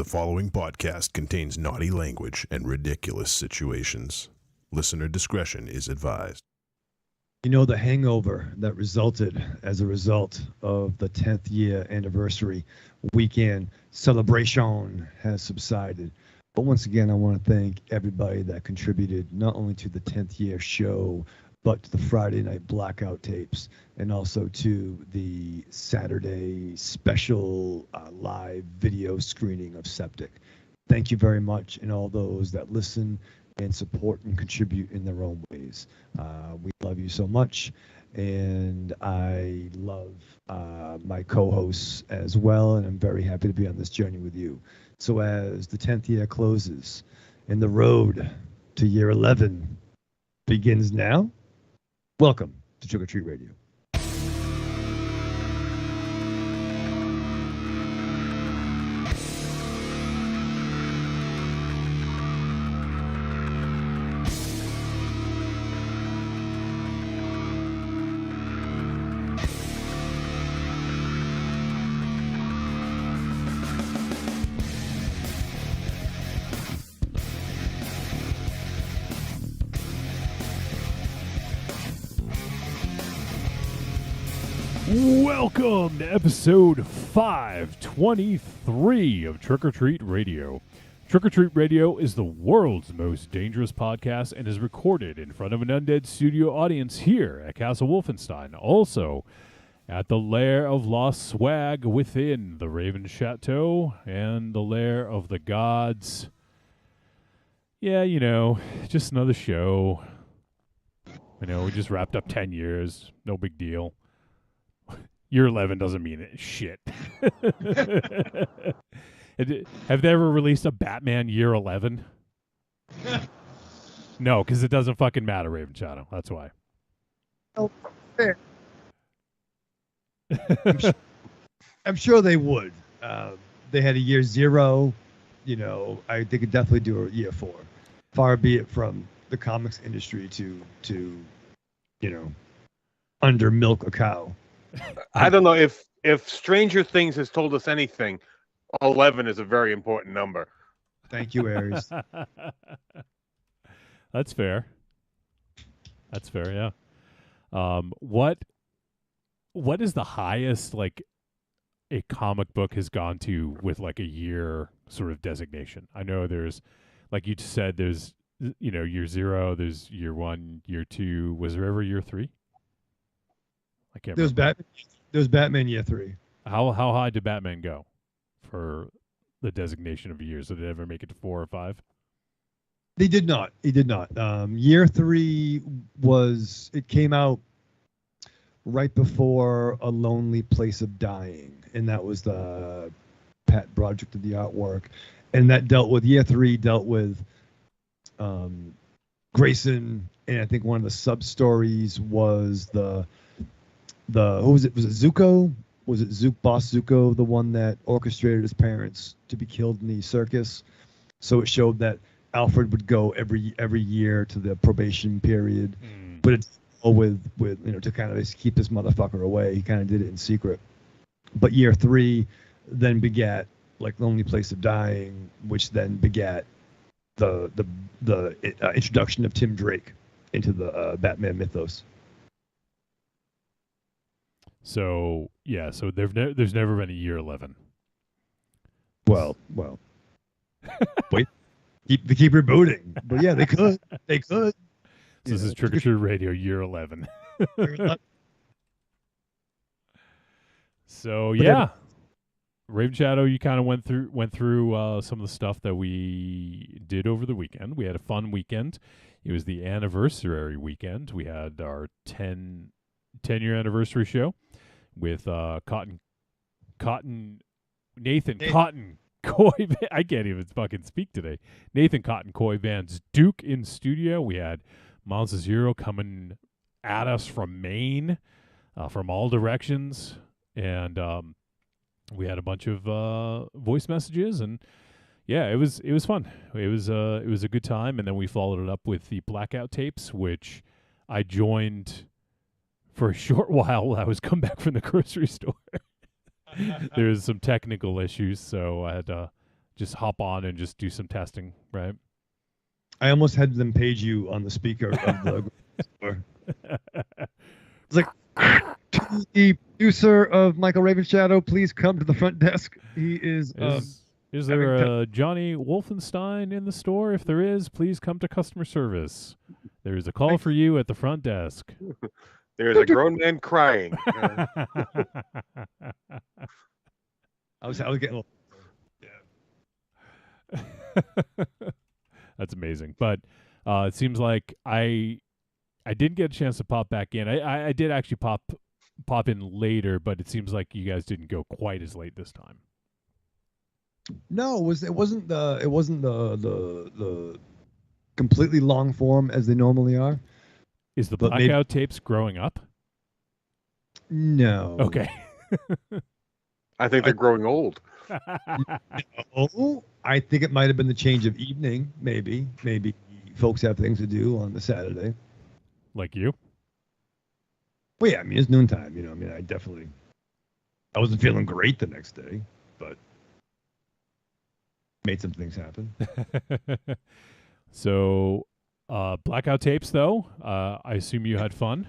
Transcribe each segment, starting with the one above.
The following podcast contains naughty language and ridiculous situations. Listener discretion is advised. You know, the hangover that resulted as a result of the 10th year anniversary weekend celebration has subsided. But once again, I want to thank everybody that contributed not only to the 10th year show, but to the Friday night blackout tapes, and also to the Saturday special live video screening of Septic. Thank you very much, and all those that listen and support and contribute in their own ways. We love you so much, and I love my co-hosts as well, and I'm very happy to be on this journey with you. So as the 10th year closes and the road to year 11 begins now, welcome to Trick or Treat Radio. Welcome to episode 523 of Trick or Treat Radio. Trick or Treat Radio is the world's most dangerous podcast and is recorded in front of an undead studio audience here at Castle Wolfenstein. Also, at the Lair of Lost Swag within the Raven Chateau and the Lair of the Gods. Yeah, you know, just another show. I know, we just wrapped up 10 years. No big deal. Year 11 doesn't mean it. Shit. Have they ever released a Batman Year 11? No, because it doesn't fucking matter, Raven Shadow. That's why. Oh, fair. I'm sure they would. They had a year 0. You know, they could definitely do a year 4. Far be it from the comics industry to you know, under milk a cow. I don't know if Stranger Things has told us anything. 11 is a very important number. Thank you, Aries. That's fair. That's fair, yeah. What is the highest like a comic book has gone to with like a year sort of designation? I know there's, like you said, there's year 0, there's year 1, year 2. Was there ever year 3? I can't remember. There's Batman year 3. How high did Batman go for the designation of years? Did it ever make it to 4 or 5? They did not. He did not. Year 3 it came out right before A Lonely Place of Dying, and that was the Pat Broderick did the artwork, and that year 3 dealt with Grayson, and I think one of the sub stories was the who was it? Was it Zuko? Was it Boss Zuko, the one that orchestrated his parents to be killed in the circus? So it showed that Alfred would go every year to the probation period, but it's all with to kind of keep this motherfucker away. He kind of did it in secret. But year 3 then begat like Lonely Place of Dying, which then begat the introduction of Tim Drake into the Batman mythos. So yeah, so there's never been a year 11. Well, wait, keep rebooting, but yeah, they could. So this is Trick or Treat Radio year 11. So yeah, Raven Shadow, you kind of went through some of the stuff that we did over the weekend. We had a fun weekend. It was the anniversary weekend. We had our 10-year anniversary show with Nathan Cotton Coy. I can't even fucking speak today. Nathan Cotton Coy Van's Duke in studio. We had Monza Zero coming at us from Maine, from all directions, and we had a bunch of voice messages, and yeah, it was fun. It was a good time, and then we followed it up with the blackout tapes, which I joined for a short while I was come back from the grocery store. There was some technical issues, so I had to just hop on and just do some testing, right? I almost had them page you on the speaker of the store. It's like, to the producer of Michael Raven's Shadow, please come to the front desk. He is. Is there a Johnny Wolfenstein in the store? If there is, please come to customer service. There is a call for you at the front desk. There's a grown man crying. I was getting. Yeah. That's amazing. But it seems like I didn't get a chance to pop back in. I did actually pop in later, but it seems like you guys didn't go quite as late this time. No, it wasn't the completely long form as they normally are. Is the blackout tapes growing up? No. Okay. I think they're growing old. Oh, I think it might have been the change of evening. Maybe folks have things to do on the Saturday. Like you? Well, yeah. I mean, it's noontime. You know, I mean, I wasn't feeling great the next day, but made some things happen. So, blackout tapes, though. I assume you had fun.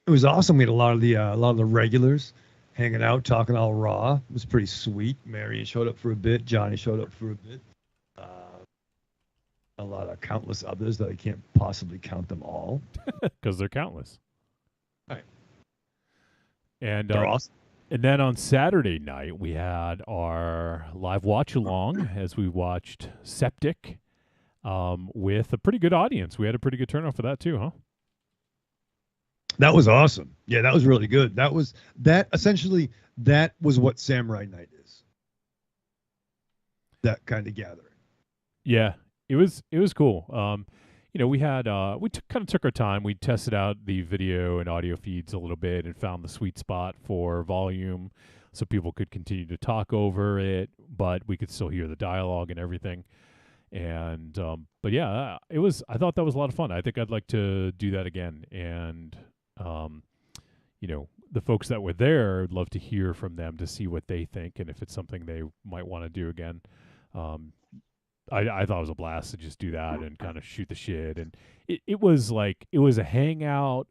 It was awesome. We had a lot of the regulars hanging out, talking all raw. It was pretty sweet. Marion showed up for a bit. Johnny showed up for a bit. A lot of countless others that I can't possibly count them all. Because they're countless. Right. And they're awesome. And then on Saturday night, we had our live watch-along as we watched Septic with a pretty good audience. We had a pretty good turnout for that too, huh? That was awesome. Yeah, that was really good. That was what Samurai Night is. That kind of gathering. Yeah, it was cool. We had kind of took our time. We tested out the video and audio feeds a little bit and found the sweet spot for volume, so people could continue to talk over it, but we could still hear the dialogue and everything. And but yeah, I thought that was a lot of fun. I think I'd like to do that again. And the folks that were there, I'd love to hear from them to see what they think and if it's something they might want to do again. I thought it was a blast to just do that and kind of shoot the shit. And it was a hangout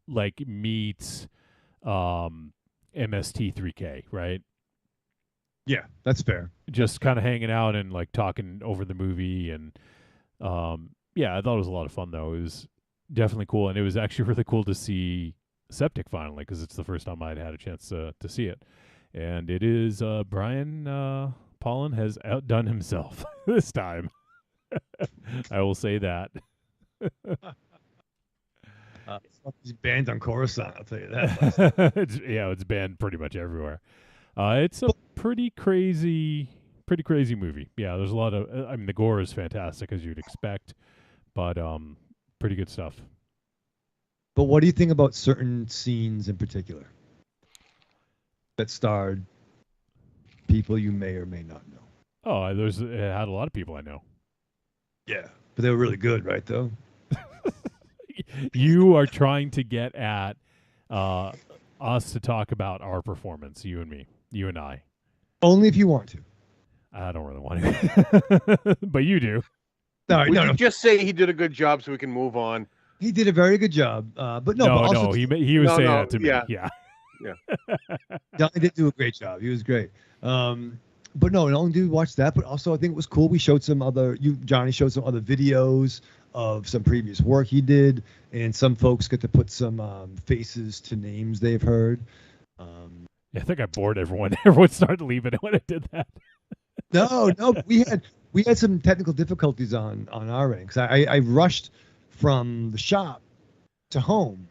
like meets MST3K, right? Yeah, that's fair. Just kind of hanging out and like talking over the movie. And yeah, I thought it was a lot of fun though. It was definitely cool. And it was actually really cool to see Septic finally, because it's the first time I'd had a chance to see it. And it is Brian Pollan has outdone himself this time. I will say that. He's banned on Coruscant, I'll tell you that. It's banned pretty much everywhere. It's a pretty crazy movie. Yeah, there's a lot of. The gore is fantastic as you'd expect, but pretty good stuff. But what do you think about certain scenes in particular that starred people you may or may not know? Oh, it had a lot of people I know. Yeah, but they were really good, right, though? You are trying to get at us to talk about our performance, you and me, you and I. Only if you want to. I don't really want to, but you do. Would you just say he did a good job so we can move on? He did a very good job, but he was saying that to me. Yeah. Johnny did do a great job. He was great. But no, not only did we watch that, but also I think it was cool. We showed Johnny showed some other videos of some previous work he did, and some folks get to put some faces to names they've heard. I think I bored everyone. Everyone started leaving when I did that. No, we had some technical difficulties on our end, because I rushed from the shop to home.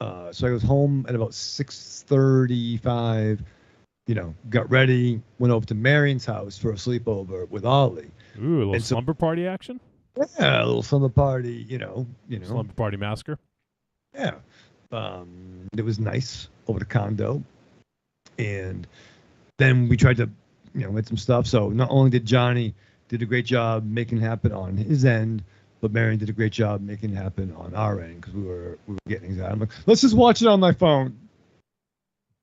So I was home at about 6:35. Got ready, went over to Marion's house for a sleepover with Ollie. Ooh, a little slumber party action? Yeah, a little slumber party, Slumber party massacre? Yeah. It was nice over the condo. And then we tried to, get some stuff. So not only did Johnny did a great job making it happen on his end, but Marion did a great job making it happen on our end, because we were getting anxiety. I'm like, let's just watch it on my phone.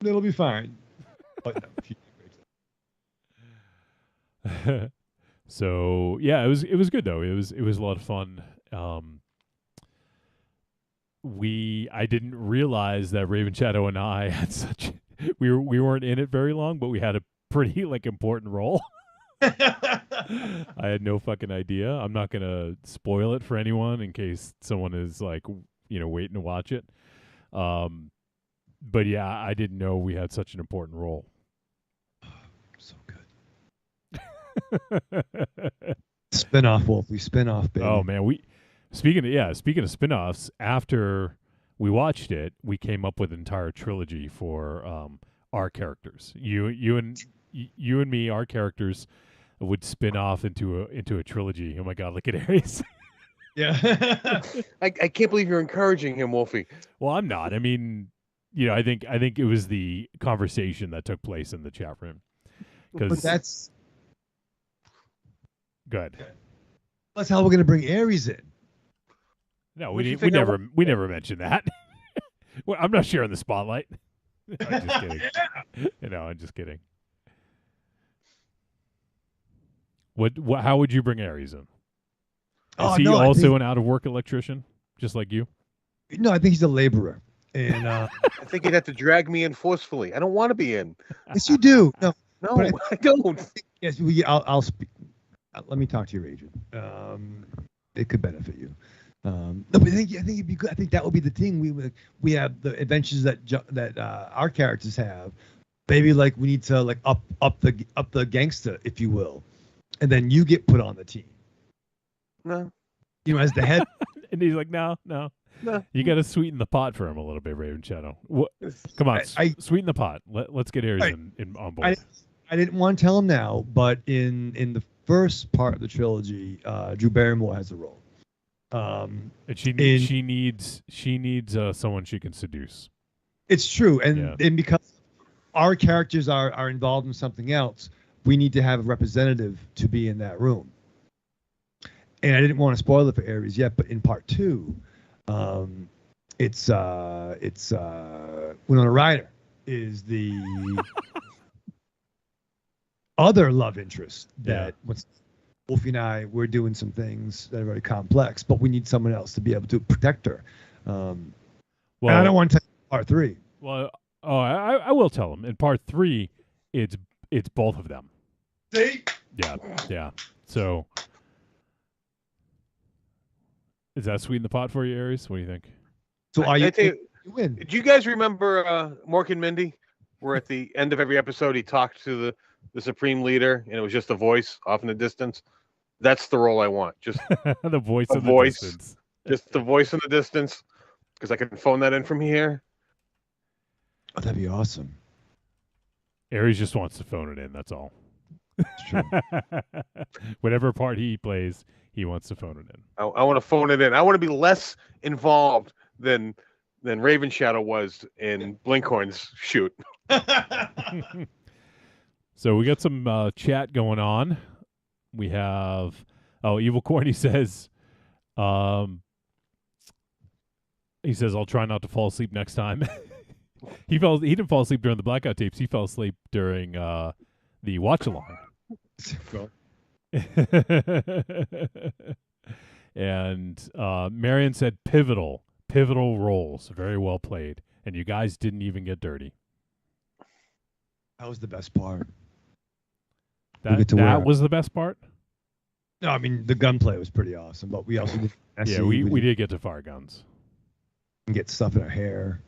It'll be fine. But no, she did a great job. So yeah, it was good though. It was a lot of fun. I didn't realize that Raven Shadow and I had such we weren't in it very long, but we had a pretty like important role. I had no fucking idea. I'm not gonna spoil it for anyone in case someone is like waiting to watch it. But yeah, I didn't know we had such an important role. So good. Spin-off, Wolfie. Spin-off, baby. Oh man, speaking of spin-offs, after we watched it, we came up with an entire trilogy for our characters. You and me, our characters would spin off into a trilogy. Oh my god, look at Aries. Yeah. I can't believe you're encouraging him, Wolfie. Well, I'm not. I mean, I think it was the conversation that took place in the chat room. But that's good. That's how we're gonna bring Aries in. No, we never mentioned that. Well, I'm not sharing the spotlight. I'm just kidding. I'm just kidding. How would you bring Aries in? Is he also an out-of-work electrician, just like you? No, I think he's a laborer. And I think you'd have to drag me in forcefully. I don't want to be in. Yes, you do. No, I don't. Yes, I'll speak. Let me talk to your agent. It could benefit you. No, but I think it'd be good. I think that would be the thing. We have the adventures that our characters have. Maybe like we need to like up the gangster, if you will, and then you get put on the team. No. As the head. And he's like, no. You got to sweeten the pot for him a little bit, Raven Shadow. Come on, sweeten the pot. Let's get Aries on board. I didn't want to tell him now, but in the first part of the trilogy, Drew Barrymore has a role. And she needs someone she can seduce. It's true, and because our characters are involved in something else, we need to have a representative to be in that room. And I didn't want to spoil it for Aries yet, but in part 2, it's Winona Ryder is the other love interest that Wolfie and I, we're doing some things that are very complex, but we need someone else to be able to protect her. And I don't want to tell you part 3. Well, I will tell him. In part 3, it's both of them. See? Yeah. So, is that sweeten the pot for you, Aries? What do you think? So you win. Do you guys remember Mork and Mindy? Where at the end of every episode he talked to the supreme leader, and it was just a voice off in the distance. That's the role I want. Just the voice in the distance. Just the voice in the distance, because I can phone that in from here. Oh, that'd be awesome. Aries just wants to phone it in. That's all. That's true. Whatever part he plays, he wants to phone it in. I want to phone it in. I want to be less involved than Raven Shadow was in Blinkhorn's shoot. So we got some chat going on. We have Evil Corny says I'll try not to fall asleep next time. He didn't fall asleep during the blackout tapes. He fell asleep during the watch along. And Marion said pivotal roles, very well played, and you guys didn't even get dirty. That was the best part. That was the best part? No, I mean the gunplay was pretty awesome, but we also did we did get to fire guns. And get stuff in our hair.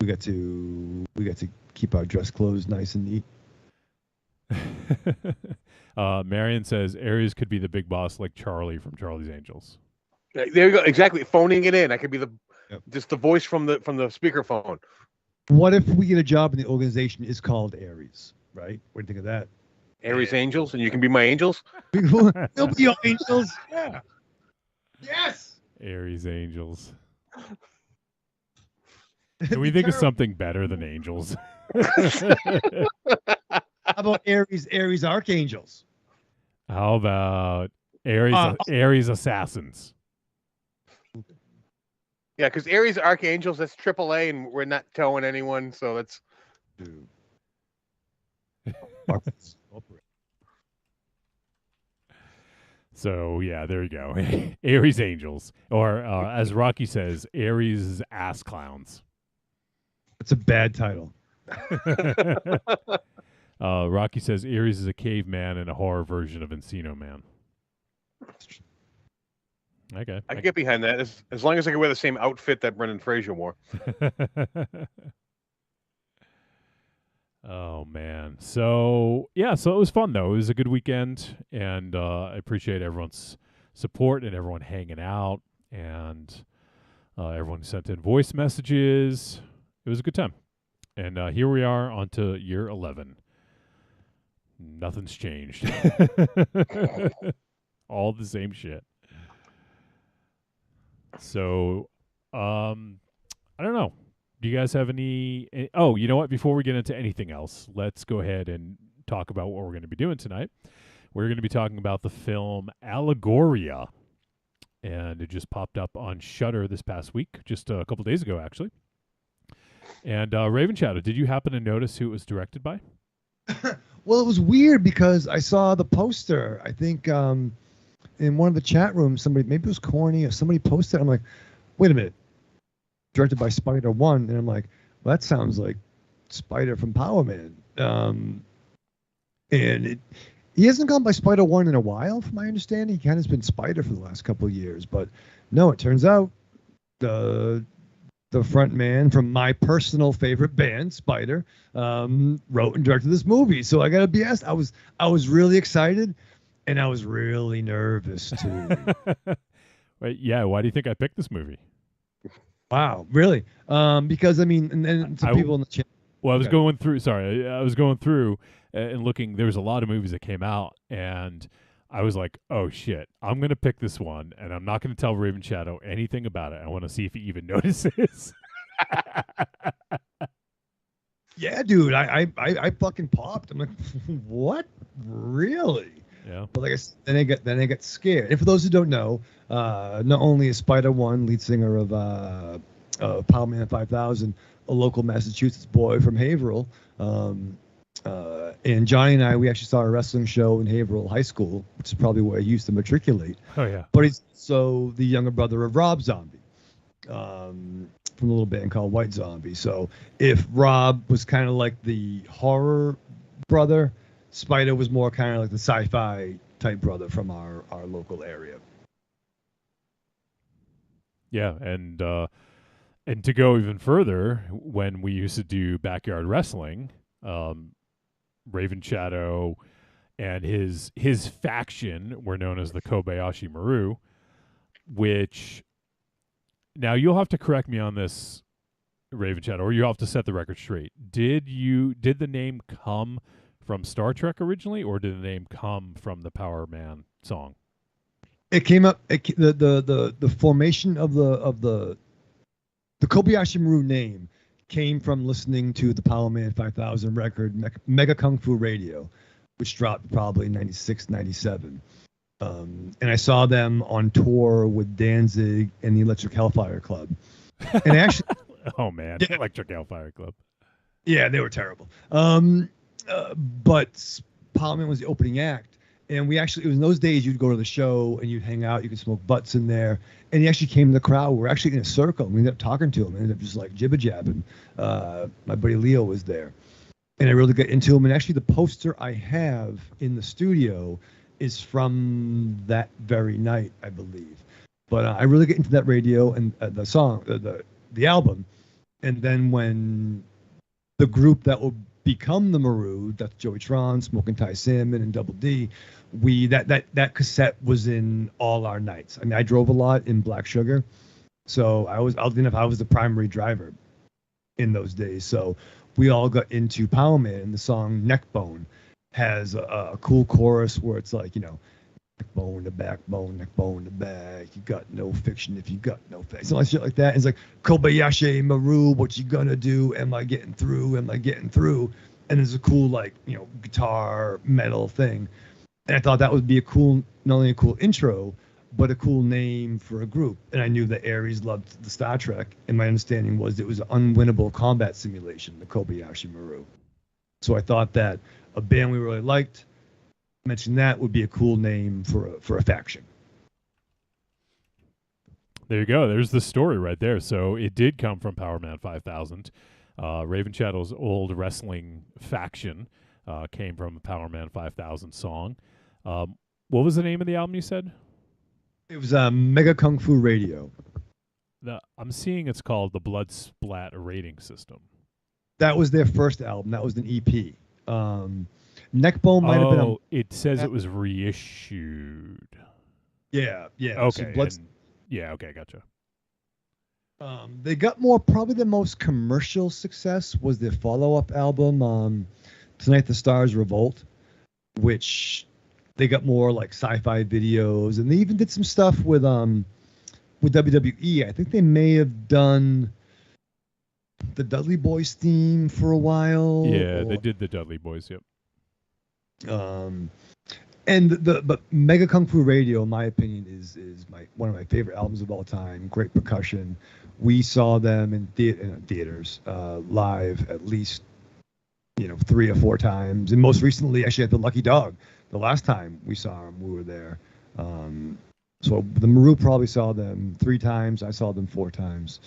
We got to keep our dress clothes nice and neat. Marion says Aries could be the big boss like Charlie from Charlie's Angels. There you go. Exactly. Phoning it in. I could be just the voice from the speakerphone. What if we get a job and the organization is called Aries, right? What do you think of that? Aries Angels, and you can be my angels? We'll be your angels. Yeah. Yes. Aries Angels. Can we think of something better than angels? How about Aries Archangels? How about Aries Assassins? Yeah, because Aries Archangels, that's AAA, and we're not towing anyone, so that's... So yeah, there you go. Aries Angels, or as Rocky says, Aries ass clowns. It's a bad title. Rocky says Aries is a caveman and a horror version of Encino Man. Okay, I can get behind that as long as I can wear the same outfit that Brendan Fraser wore. Oh man, so yeah, so it was fun though. It was a good weekend, and I appreciate everyone's support and everyone hanging out, and everyone sent in voice messages. It was a good time, and here we are on to year 11. Nothing's changed. All the same shit. So, I don't know. Do you guys have any? Oh, you know what? Before we get into anything else, let's go ahead and talk about what we're going to be doing tonight. We're going to be talking about the film Allegoria, and it just popped up on Shudder this past week, just a couple days ago, actually. And Raven Shadow, did you happen to notice who it was directed by? Well, it was weird because I saw the poster. I think in one of the chat rooms, somebody, maybe it was Corny or somebody posted. I'm like, wait a minute. Directed by Spider One, and I'm like, well, that sounds like Spider from Power Man. And he hasn't gone by Spider One in a while, from my understanding. He kind of has been Spider for the last couple of years, but no, it turns out the front man from my personal favorite band, Spider, wrote and directed this movie. So I gotta be asked, I was really excited, and I was really nervous too. Wait, yeah. Why do you think I picked this movie? Wow, really? Because I mean, and then some people in the chat. Well, I was going through. Sorry, I was going through and looking. There was a lot of movies that came out, and I was like, "Oh shit, I'm gonna pick this one, and I'm not gonna tell Raven Shadow anything about it. I want to see if he even notices." Yeah, dude, I fucking popped. I'm like, what? Really? Yeah. But like then I got scared. And for those who don't know, not only is Spider One lead singer of Power Man 5000, a local Massachusetts boy from Haverhill, and Johnny and I, we actually saw a wrestling show in Haverhill High School, which is probably where he used to matriculate. Oh yeah. But he's also the younger brother of Rob Zombie, from a little band called White Zombie. So if Rob was kind of like the horror brother, Spider was more kind of like the sci-fi type brother from our local area. Yeah, and to go even further, when we used to do backyard wrestling, Raven Shadow and his faction were known as the Kobayashi Maru, which now you'll have to correct me on this, Raven Shadow, or you have to set the record straight. Did the name come from Star Trek originally, or did the name come from the Power Man song? It came up. The formation of the Kobayashi Maru name came from listening to the Power Man 5000 record, Mega Kung Fu Radio, which dropped probably in 96, 97. And I saw them on tour with Danzig and the Electric Hellfire Club. And actually, oh man, yeah, Electric Hellfire Club. Yeah, they were terrible. But Power Man was the opening act. And it was in those days you'd go to the show and you'd hang out, you could smoke butts in there. And he actually came to the crowd. We were actually in a circle. We ended up talking to him. We ended up just like jibber jabbing. My buddy Leo was there. And I really got into him. And actually the poster I have in the studio is from that very night, I believe. But I really get into that radio and the song, the album. And then when the group that will become the Maru, that's Joey Tron, Smoking Ty Salmon, and Double D, that cassette was in all our nights. I mean, I drove a lot in Black Sugar, so I was the primary driver in those days. So we all got into Power Man. The song Neckbone has a cool chorus where it's like, neckbone to backbone, neckbone to back. You got no fiction if you got no facts. So like shit like that. And it's like, Kobayashi Maru, what you gonna do? Am I getting through? Am I getting through? And there's a cool, guitar metal thing. And I thought that would be not only a cool intro, but a cool name for a group. And I knew that Aries loved the Star Trek. And my understanding was it was an unwinnable combat simulation, the Kobayashi Maru. So I thought that a band we really liked mentioned that would be a cool name for a faction. There you go. There's the story right there. So it did come from Power Man 5000. Raven Shadow's old wrestling faction came from a Power Man 5000 song. What was the name of the album you said? It was Mega Kung Fu Radio. I'm seeing it's called the Blood Splat Rating System. That was their first album. That was an EP. Neckbone might have been. Oh, it says it was reissued. Yeah. Okay. So okay, gotcha. They got probably the most commercial success was their follow-up album, Tonight the Stars Revolt, which they got more like sci-fi videos, and they even did some stuff with WWE. I think they may have done the Dudley Boys theme for a while. Yeah, they did the Dudley Boys, yep. But Mega Kung Fu Radio, in my opinion, is one of my favorite albums of all time. Great percussion. We saw them in theaters live at least 3 or 4 times, and most recently actually at the Lucky Dog. The last time we saw them, we were there. So the Maru probably saw them 3 times. I saw them 4 times.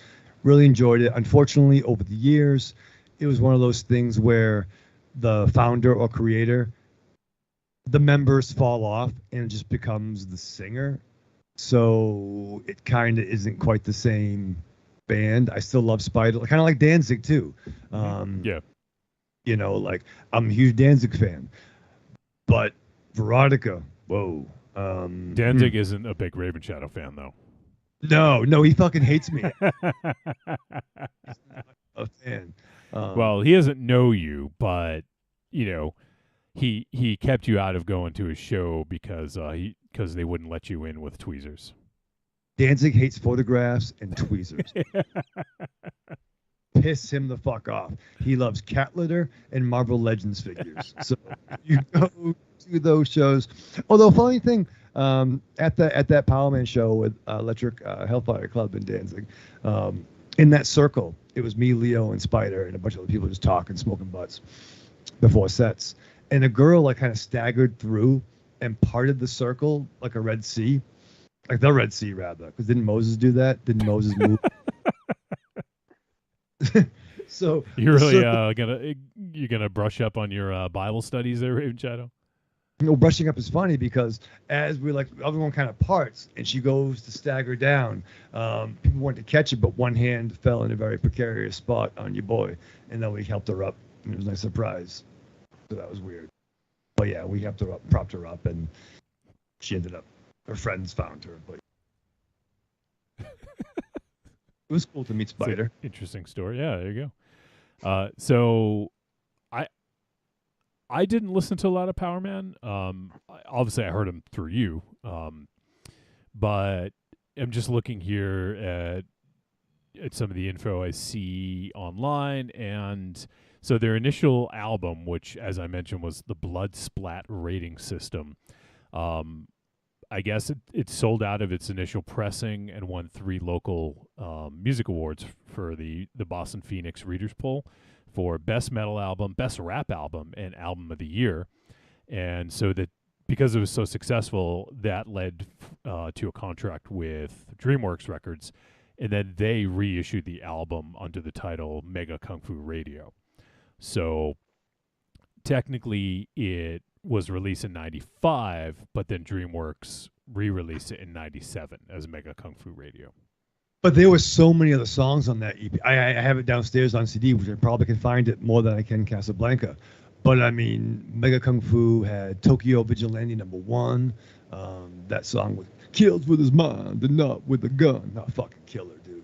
Really enjoyed it. Unfortunately, over the years, it was one of those things where the founder or creator, the members fall off and it just becomes the singer. So it kind of isn't quite the same band. I still love Spider, kind of like Danzig too. Yeah. Like I'm a huge Danzig fan, but Veronica, whoa. Danzig isn't a big Raven Shadow fan though. No, he fucking hates me. He's not a fan. Well, he doesn't know you, but he kept you out of going to his show because they wouldn't let you in with tweezers. Danzig hates photographs and tweezers. Piss him the fuck off. He loves cat litter and Marvel Legends figures. So you go to those shows. Although funny thing, at that Power Man show with Electric Hellfire Club in Danzig, in that circle, it was me, Leo, and Spider, and a bunch of other people just talking, smoking butts before sets. And a girl like kind of staggered through and parted the circle like a Red Sea, like the Red Sea rather. Because didn't Moses do that? Didn't Moses move? So you're really gonna brush up on your Bible studies there, Raven Shadow? Brushing up is funny because as we everyone kind of parts and she goes to stagger down, people wanted to catch it, but one hand fell in a very precarious spot on your boy, and then we helped her up, and it was a nice surprise. So that was weird. But yeah, we helped her up, propped her up, and she ended up, her friends found her. But it was cool to meet Spider. Interesting story. Yeah, there you go. So I didn't listen to a lot of Power Man. Obviously, I heard him through you. But I'm just looking here at some of the info I see online. And so their initial album, which, as I mentioned, was the Blood Splat Rating System, I guess it sold out of its initial pressing and won 3 local music awards for the Boston Phoenix Readers Poll for Best Metal Album, Best Rap Album, and Album of the Year. And so that because it was so successful, that led to a contract with DreamWorks Records, and then they reissued the album under the title Mega Kung Fu Radio. So technically it was released in 95, but then DreamWorks re-released it in 97 as Mega Kung Fu Radio. But there were so many other songs on that EP. I have it downstairs on CD, which I probably can find it more than I can Casablanca. But I mean, Mega Kung Fu had Tokyo Vigilante #1. That song was kills with his mind and not with a gun. Not fucking killer, dude.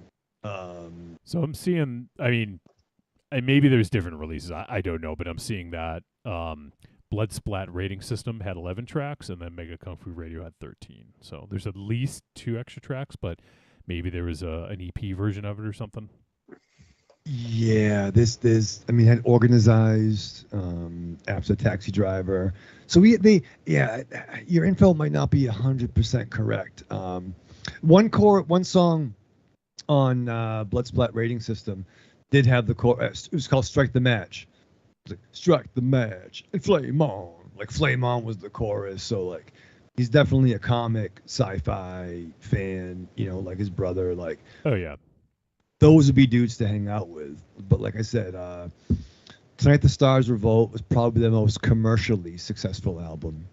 So I'm seeing, I mean, and maybe there's different releases. I don't know, but I'm seeing that Blood Splat Rating System had 11 tracks, and then Mega Kung Fu Radio had 13. So there's at least 2 extra tracks, but maybe there was an EP version of it or something. Yeah, I mean, had Organized, after Taxi Driver. So your info might not be 100% correct. One song on Blood Splat Rating System did have the chorus. It was called Strike the Match. It was like, strike the match and flame on. like Flame On was the chorus. So like he's definitely a comic sci-fi fan, like his brother. Like, oh yeah, those would be dudes to hang out with. But like I said, Tonight the Stars Revolt was probably the most commercially successful album.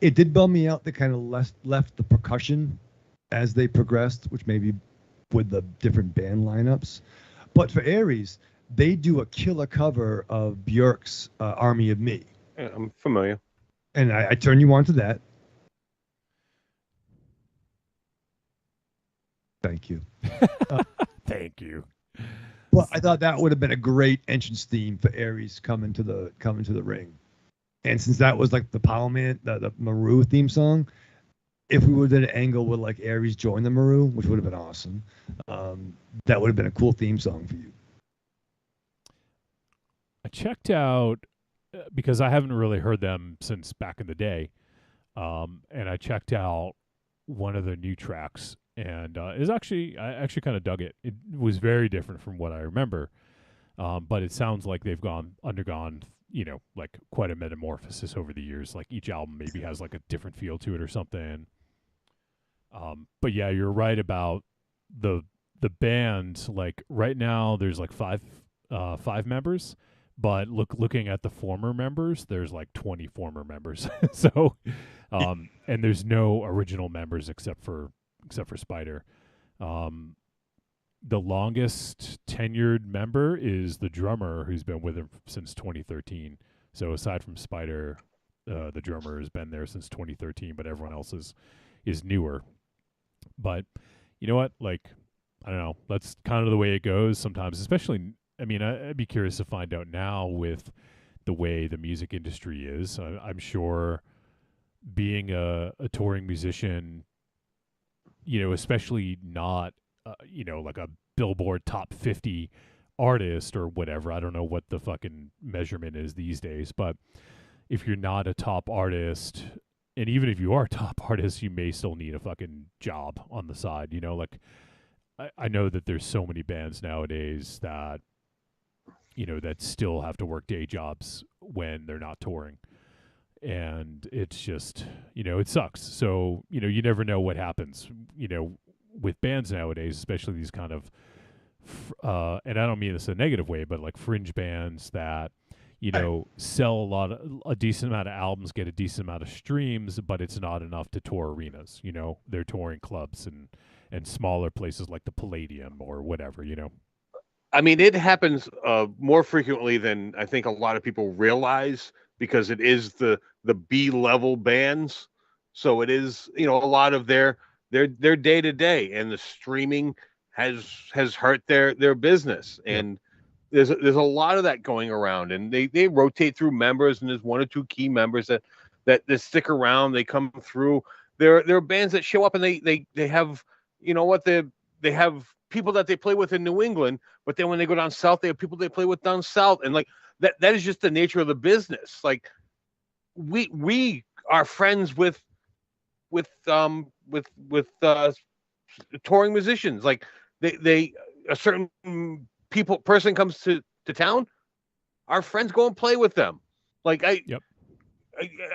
It did bum me out. They kind of left the percussion as they progressed, which maybe with the different band lineups. But for Aries, they do a killer cover of Björk's Army of Me. Yeah, I'm familiar. And I turn you on to that. Thank you. Thank you. Well, I thought that would have been a great entrance theme for Aries coming to the ring. And since that was like the Power Man, the Maru theme song, if we would have did an angle with like Aries join the Maru, which would have been awesome, that would have been a cool theme song for you. I checked out because I haven't really heard them since back in the day, and I checked out one of their new tracks, and I actually kind of dug it. It was very different from what I remember, but it sounds like they've undergone like quite a metamorphosis over the years. Like each album maybe has like a different feel to it or something. But yeah, you're right about the band. Like right now, there's like five members. But looking at the former members, there's like 20 former members. So, and there's no original members except for Spider. The longest tenured member is the drummer, who's been with him since 2013. So aside from Spider, the drummer has been there since 2013, but everyone else is newer. But you know what? Like, I don't know. That's kind of the way it goes sometimes, especially. I mean, I'd be curious to find out now with the way the music industry is. I'm sure being a touring musician, especially not, like a Billboard top 50 artist or whatever. I don't know what the fucking measurement is these days, but if you're not a top artist, and even if you are a top artist, you may still need a fucking job on the side. Like I know that there's so many bands nowadays that that still have to work day jobs when they're not touring. And it's just, it sucks. So, you never know what happens, with bands nowadays, especially these kind of, and I don't mean this in a negative way, but like fringe bands that, sell a decent amount of albums, get a decent amount of streams, but it's not enough to tour arenas. They're touring clubs and smaller places like the Palladium or whatever, I mean, it happens more frequently than I think a lot of people realize, because it is the B-level bands. So it is, a lot of their day to day, and the streaming has hurt their business. And there's a lot of that going around, and they rotate through members, and there's one or two key members that stick around. They come through. There are bands that show up, and they have, they have people that they play with in New England, but then when they go down south, they have people they play with down south, and like that is just the nature of the business. Like we are friends with touring musicians. Like they a certain person comes to town, our friends go and play with them. Like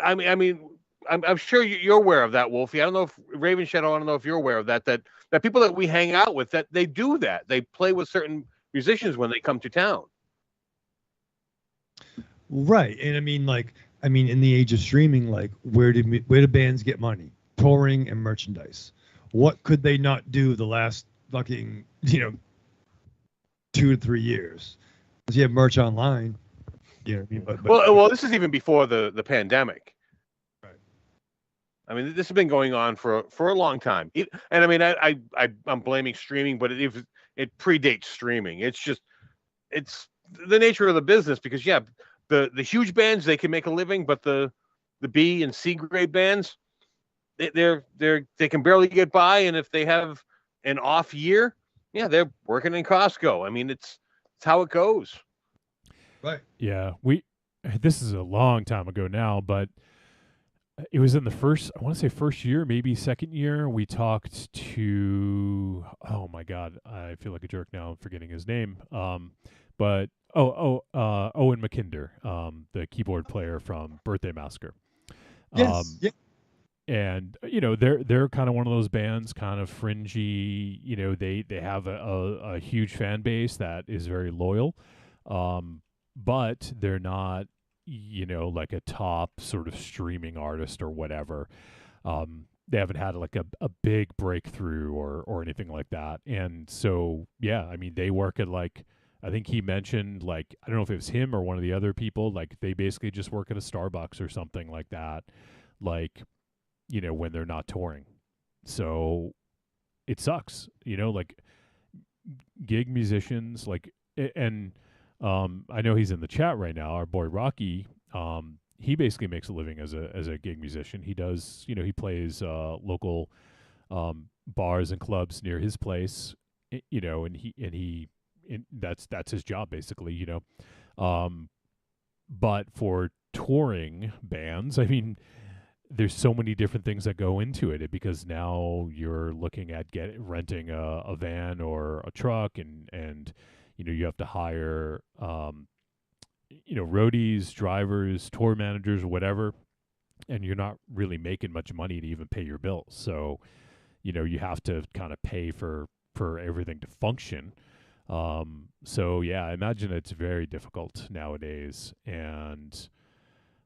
I mean I'm sure you're aware of that, Wolfie. I don't know if Raven Shadow, I don't know if you're aware of that people that we hang out with, that they do that. They play with certain musicians when they come to town. Right. And I mean, in the age of streaming, like where do bands get money? Touring and merchandise. What could they not do the last fucking, 2 to 3 years? Because you have merch online. You know what I mean? But well, this is even before the pandemic. Right. I mean, this has been going on for a long time. And I mean, I'm blaming streaming, but it predates streaming. It's the nature of the business, because the huge bands, they can make a living, but the B and C grade bands, they can barely get by, and if they have an off year, they're working in Costco. I mean, it's how it goes. Right. Yeah, this is a long time ago now, but it was in the first year, maybe second year, we talked to, oh my God, I feel like a jerk now, I'm forgetting his name. But Owen Mckinder, the keyboard player from Birthday Massacre. Yes. Yeah. And they're kind of one of those bands, kind of fringy. They have a huge fan base that is very loyal, but they're not like a top sort of streaming artist or whatever. They haven't had like a big breakthrough or anything like that. And so yeah, I mean they work at like, I think he mentioned, like, I don't know if it was him or one of the other people, like they basically just work at a Starbucks or something like that, like when they're not touring. So it sucks, like gig musicians, like, and I know he's in the chat right now, our boy Rocky. He basically makes a living as a gig musician. He does, he plays local bars and clubs near his place, and that's his job basically, but for touring bands, I mean, there's so many different things that go into it, because now you're looking at renting a van or a truck, and you have to hire roadies, drivers, tour managers, whatever, and you're not really making much money to even pay your bills. So you have to kind of pay for everything to function. So yeah, I imagine it's very difficult nowadays. And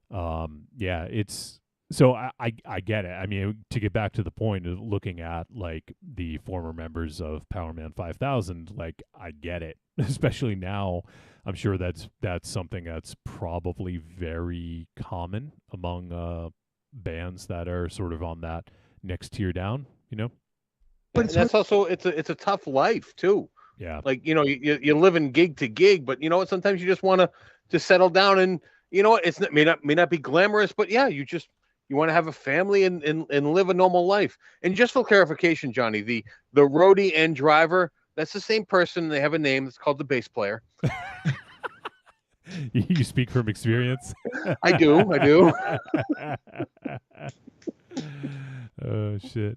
yeah, it's, so I get it. I mean, to get back to the point of looking at like the former members of Powerman 5000, like I get it, especially now. I'm sure that's something that's probably very common among bands that are sort of on that next tier down, But that's also, it's a tough life too. Yeah. Like, you're living gig to gig, but sometimes you just want to settle down, and it's may not be glamorous, but yeah, you want to have a family and live a normal life. And just for clarification, Johnny, the roadie and driver, that's the same person. They have a name. It's called the bass player. You speak from experience. I do. Oh shit.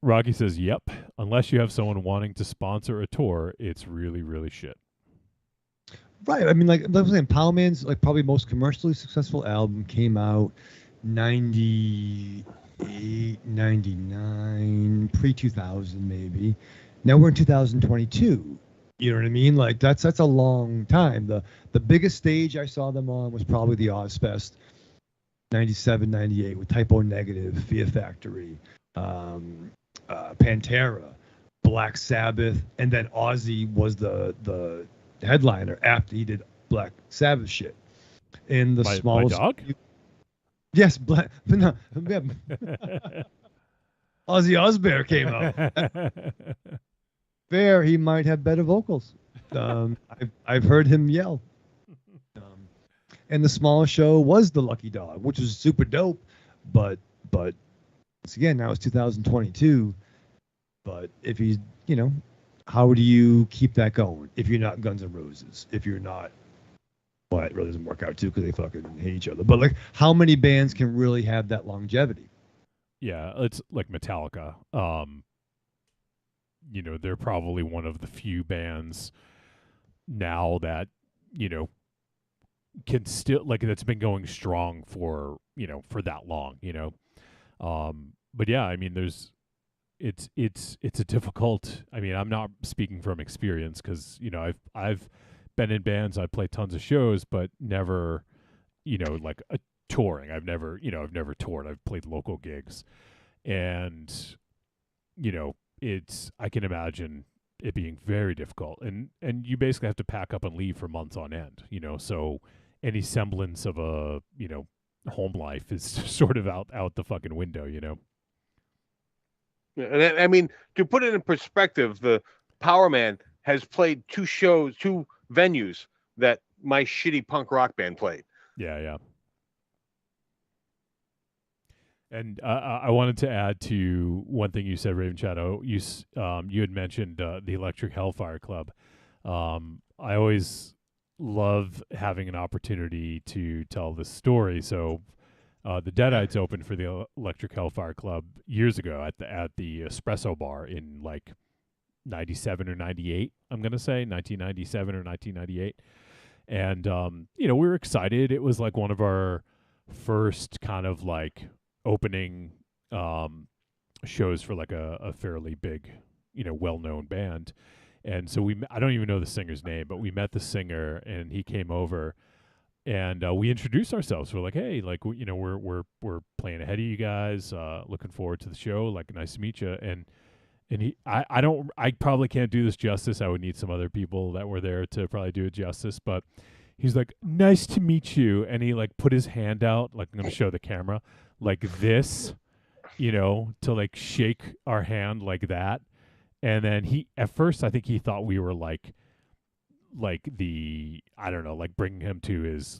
Rocky says, "Yep. Unless you have someone wanting to sponsor a tour, it's really, really shit." Right. I mean, like I was saying, Powerman's like probably most commercially successful album came out 98, 99, pre-2000 maybe. Now we're in 2022. You know what I mean? Like that's a long time. The biggest stage I saw them on was probably the Ozfest 97, 98 with Typo Negative, Fear Factory, Pantera, Black Sabbath, and then Ozzy was the headliner after he did Black Sabbath shit. In the smallest, my dog? Yes, Black. No, yeah. Ozzy Osbourne came out. Fair, he might have better vocals. I've heard him yell. And the smallest show was the Lucky Dog, which was super dope. But once again, now it's 2022. But if he's, how do you keep that going if you're not Guns N' Roses? If you're not, well, it really doesn't work out too because they fucking hate each other. But like, how many bands can really have that longevity? Yeah, it's like Metallica. They're probably one of the few bands now that, can still, like, that's been going strong for that long, but yeah, I mean, it's a difficult, I mean, I'm not speaking from experience because, I've been in bands, I've played tons of shows, but never, like a touring. I've never toured. I've played local gigs, and, I can imagine it being very difficult, and you basically have to pack up and leave for months on end, so any semblance of a, home life is sort of out the fucking window, And I mean, to put it in perspective, the Powerman has played two venues that my shitty punk rock band played. Yeah. And I wanted to add to one thing you said, Raven Shadow. You had mentioned the Electric Hellfire Club. I always love having an opportunity to tell this story. So the Deadites opened for the Electric Hellfire Club years ago at the Espresso Bar in like 97 or 98. I'm gonna say 1997 or 1998, and you know, we were excited. It was like one of our first kind of like opening shows for like a fairly big, you know, well-known band. And so I don't even know the singer's name, but we met the singer and he came over and we introduced ourselves. We're like, hey, like, you know, we're playing ahead of you guys, looking forward to the show. Like, nice to meet you. And I probably can't do this justice. I would need some other people that were there to probably do it justice, but he's like, nice to meet you. And he like put his hand out, like, I'm going to show the camera, like this, you know, to like shake our hand like that. And then at first, I think he thought we were like I don't know, like bringing him to his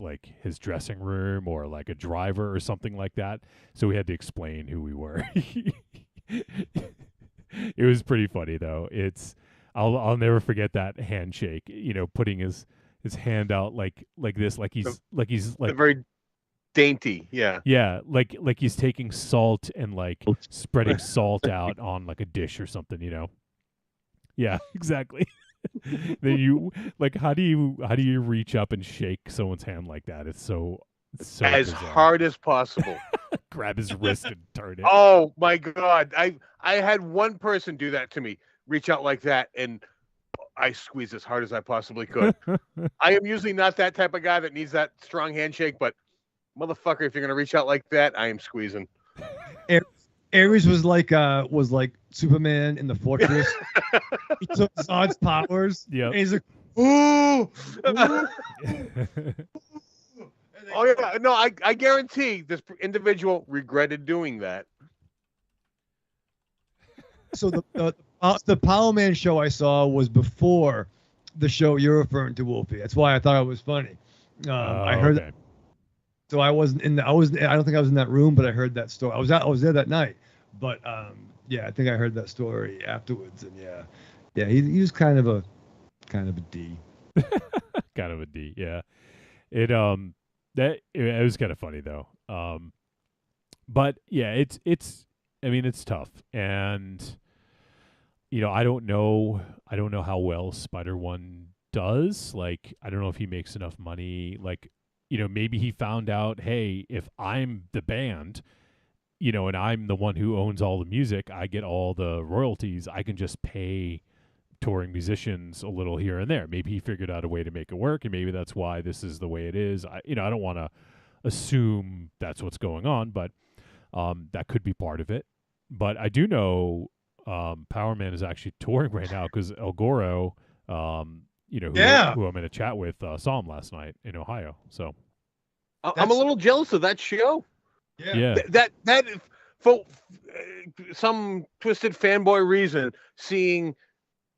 dressing room or like a driver or something like that. So we had to explain who we were. It was pretty funny though. I'll never forget that handshake, you know, putting his hand out like this, like he's very dainty. Yeah. Yeah. Like he's taking salt and like spreading salt out on like a dish or something, you know? Yeah, exactly. Then you like, how do you reach up and shake someone's hand like that? It's so as bizarre. hard as possible. Grab his wrist and turn it. Oh my God. I had one person do that to me, reach out like that, and I squeezed as hard as I possibly could. I am usually not that type of guy that needs that strong handshake, but motherfucker, if you're gonna reach out like that, I am squeezing. Ares was like Superman in the fortress. He took Zod's powers. Yeah. And he's like, ooh. Oh yeah, no, I guarantee this individual regretted doing that. So the Power Man show I saw was before the show you're referring to, Wolfie. That's why I thought it was funny. I heard that. So I wasn't in I don't think I was in that room, but I heard that story. I was there that night. But yeah, I think I heard that story afterwards, and yeah, he was kind of a D. Kind of a D, yeah. It was kind of funny though. But yeah, it's I mean, it's tough, and you know, I don't know how well Spider One does. Like, I don't know if he makes enough money. Like, you know, maybe he found out, hey, if I'm the band, you know, and I'm the one who owns all the music, I get all the royalties. I can just pay touring musicians a little here and there. Maybe he figured out a way to make it work, and maybe that's why this is the way it is. I don't want to assume that's what's going on, but that could be part of it. But I do know Power Man is actually touring right now because Allegoria, you know, who I'm in a chat with, saw him last night in Ohio. So I'm a little jealous of that show. Yeah. That for some twisted fanboy reason, seeing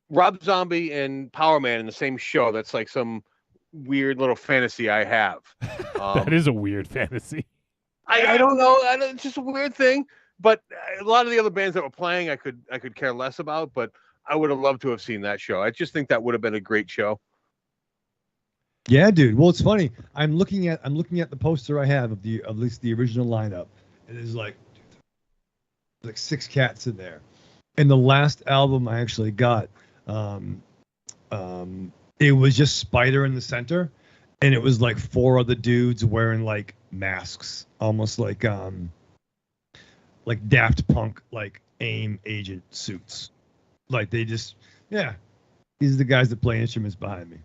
Rob Zombie and Power Man in the same show, that's like some weird little fantasy I have. That is a weird fantasy. I don't know. It's just a weird thing. But a lot of the other bands that were playing, I could care less about. But I would have loved to have seen that show. I just think that would have been a great show. Yeah, dude. Well, it's funny. I'm looking at the poster I have of at least the original lineup, and there's like 6 cats in there. And the last album I actually got, it was just Spider in the center, and it was like 4 other dudes wearing like masks, almost like Daft Punk, like AIM agent suits. Like they just, yeah, these are the guys that play instruments behind me.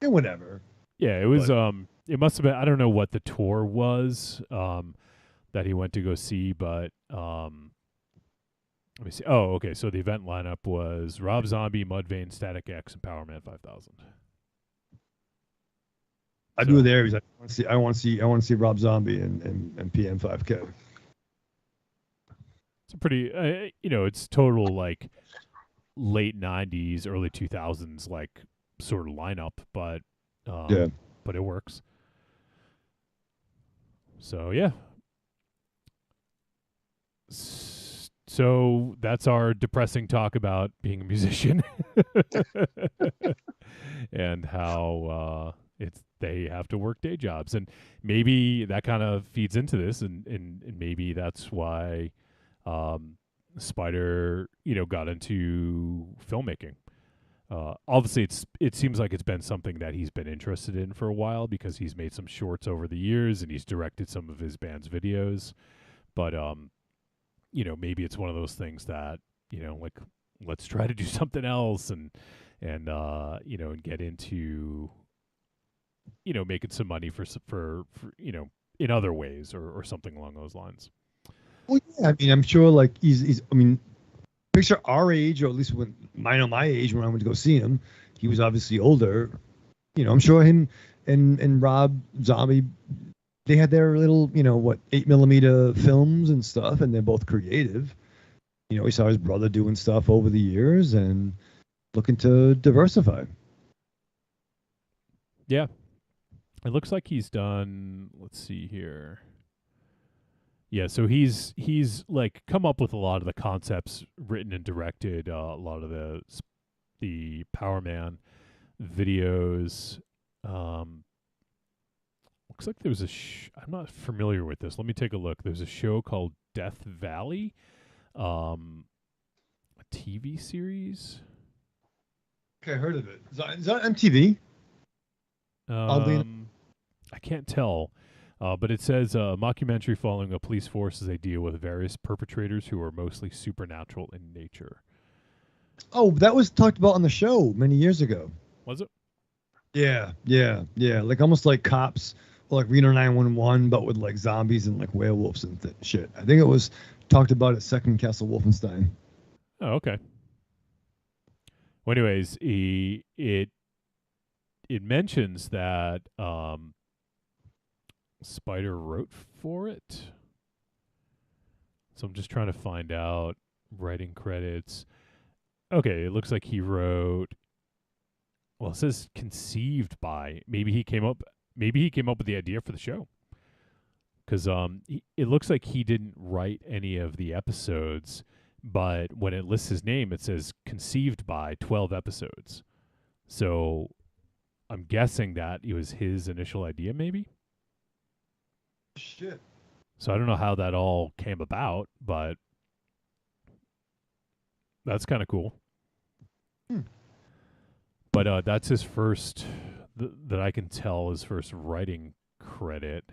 And whatever. Yeah, it was. It must have been. I don't know what the tour was that he went to go see, but let me see. Oh, okay. So the event lineup was Rob Zombie, Mudvayne, Static X, and Power Man 5000. I do it there because I want to see Rob Zombie and PM5K. It's a pretty, you know, it's total like late 90s, early 2000s, like sort of lineup, but but it works. So yeah. So that's our depressing talk about being a musician and how they have to work day jobs, and maybe that kind of feeds into this, and maybe that's why Spider, got into filmmaking. Obviously, it seems like it's been something that he's been interested in for a while because he's made some shorts over the years and he's directed some of his band's videos. But maybe it's one of those things that like let's try to do something else and and get into making some money for in other ways or something along those lines. Well, yeah, I mean, I'm sure like he's I mean, picture our age, or at least when my age when I went to go see him, he was obviously older. I'm sure him and Rob Zombie, they had their little 8mm films and stuff, and they're both creative. He saw his brother doing stuff over the years and looking to diversify. Yeah, it looks like he's done. Let's see here. Yeah, so he's like come up with a lot of the concepts, written and directed a lot of the Power Man videos. Looks like there was I'm not familiar with this. Let me take a look. There's a show called Death Valley, a TV series. Okay, I heard of it. Is that MTV? I can't tell. But it says a mockumentary following a police force as they deal with various perpetrators who are mostly supernatural in nature. Oh, that was talked about on the show many years ago. Was it? Yeah. Like almost like Cops or like Reno 911, but with like zombies and like werewolves and shit. I think it was talked about at Second Castle Wolfenstein. Oh, okay. Well, anyways, it mentions that Spider wrote for it. So I'm just trying to find out writing credits. Okay, it looks like he wrote. Well, it says conceived by. Maybe he came up with the idea for the show. Because it looks like he didn't write any of the episodes, but when it lists his name, it says conceived by 12 episodes. So I'm guessing that it was his initial idea, maybe. Shit. So I don't know how that all came about, but that's kind of cool. But that's his first, that I can tell, his first writing credit.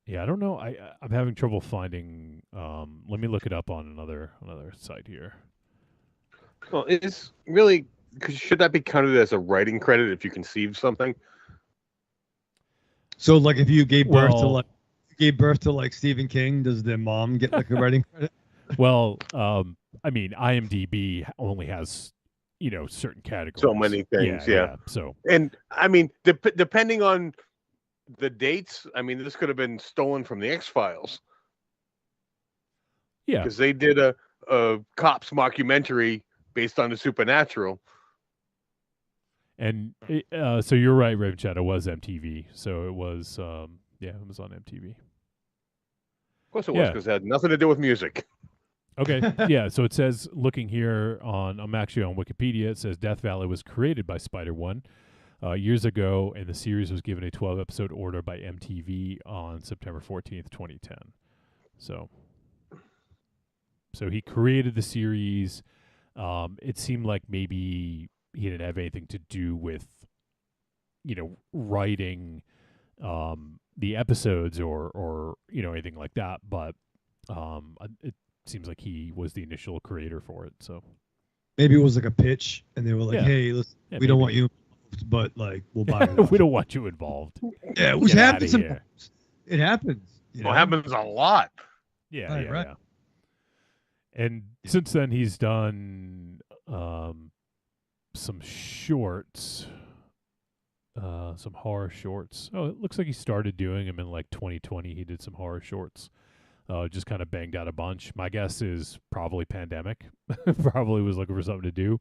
Yeah, I don't know. I'm having trouble finding. Let me look it up on another site here. Well, it's really, should that be counted as a writing credit if you conceive something? So like if you gave birth to like Stephen King, does their mom get like a writing credit? Well, I mean, IMDb only has certain categories. So many things, yeah. So, and I mean, depending on the dates, I mean, this could have been stolen from the X-Files. Yeah, because they did a cops mockumentary based on the supernatural. And so you're right, Raven Chat. It was MTV. So it was, it was on MTV. Of course it was, because it had nothing to do with music. Okay, yeah. So it says, looking here I'm actually on Wikipedia. It says Death Valley was created by Spider-One years ago, and the series was given a 12-episode order by MTV on September 14th, 2010. So he created the series. It seemed like maybe he didn't have anything to do with, writing the episodes or anything like that. But it seems like he was the initial creator for it. So maybe it was like a pitch, and they were like, "Hey, listen, we don't want you involved, but like we'll buy it." We don't want you involved. Yeah, which happens. It happens. It happens a lot. Yeah, right. And since then, he's done some shorts, some horror shorts. Oh, it looks like he started doing them in like 2020. He did some horror shorts. Just kind of banged out a bunch. My guess is probably pandemic. Probably was looking for something to do,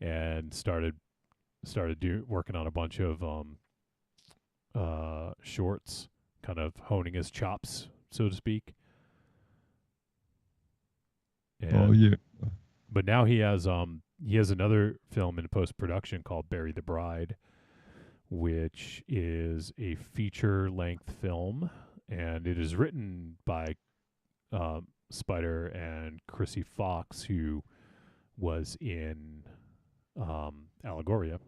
and started working on a bunch of shorts, kind of honing his chops, so to speak. And, but now he has another film in post-production called Bury the Bride, which is a feature-length film, and it is written by Spider and Chrissy Fox, who was in Allegoria,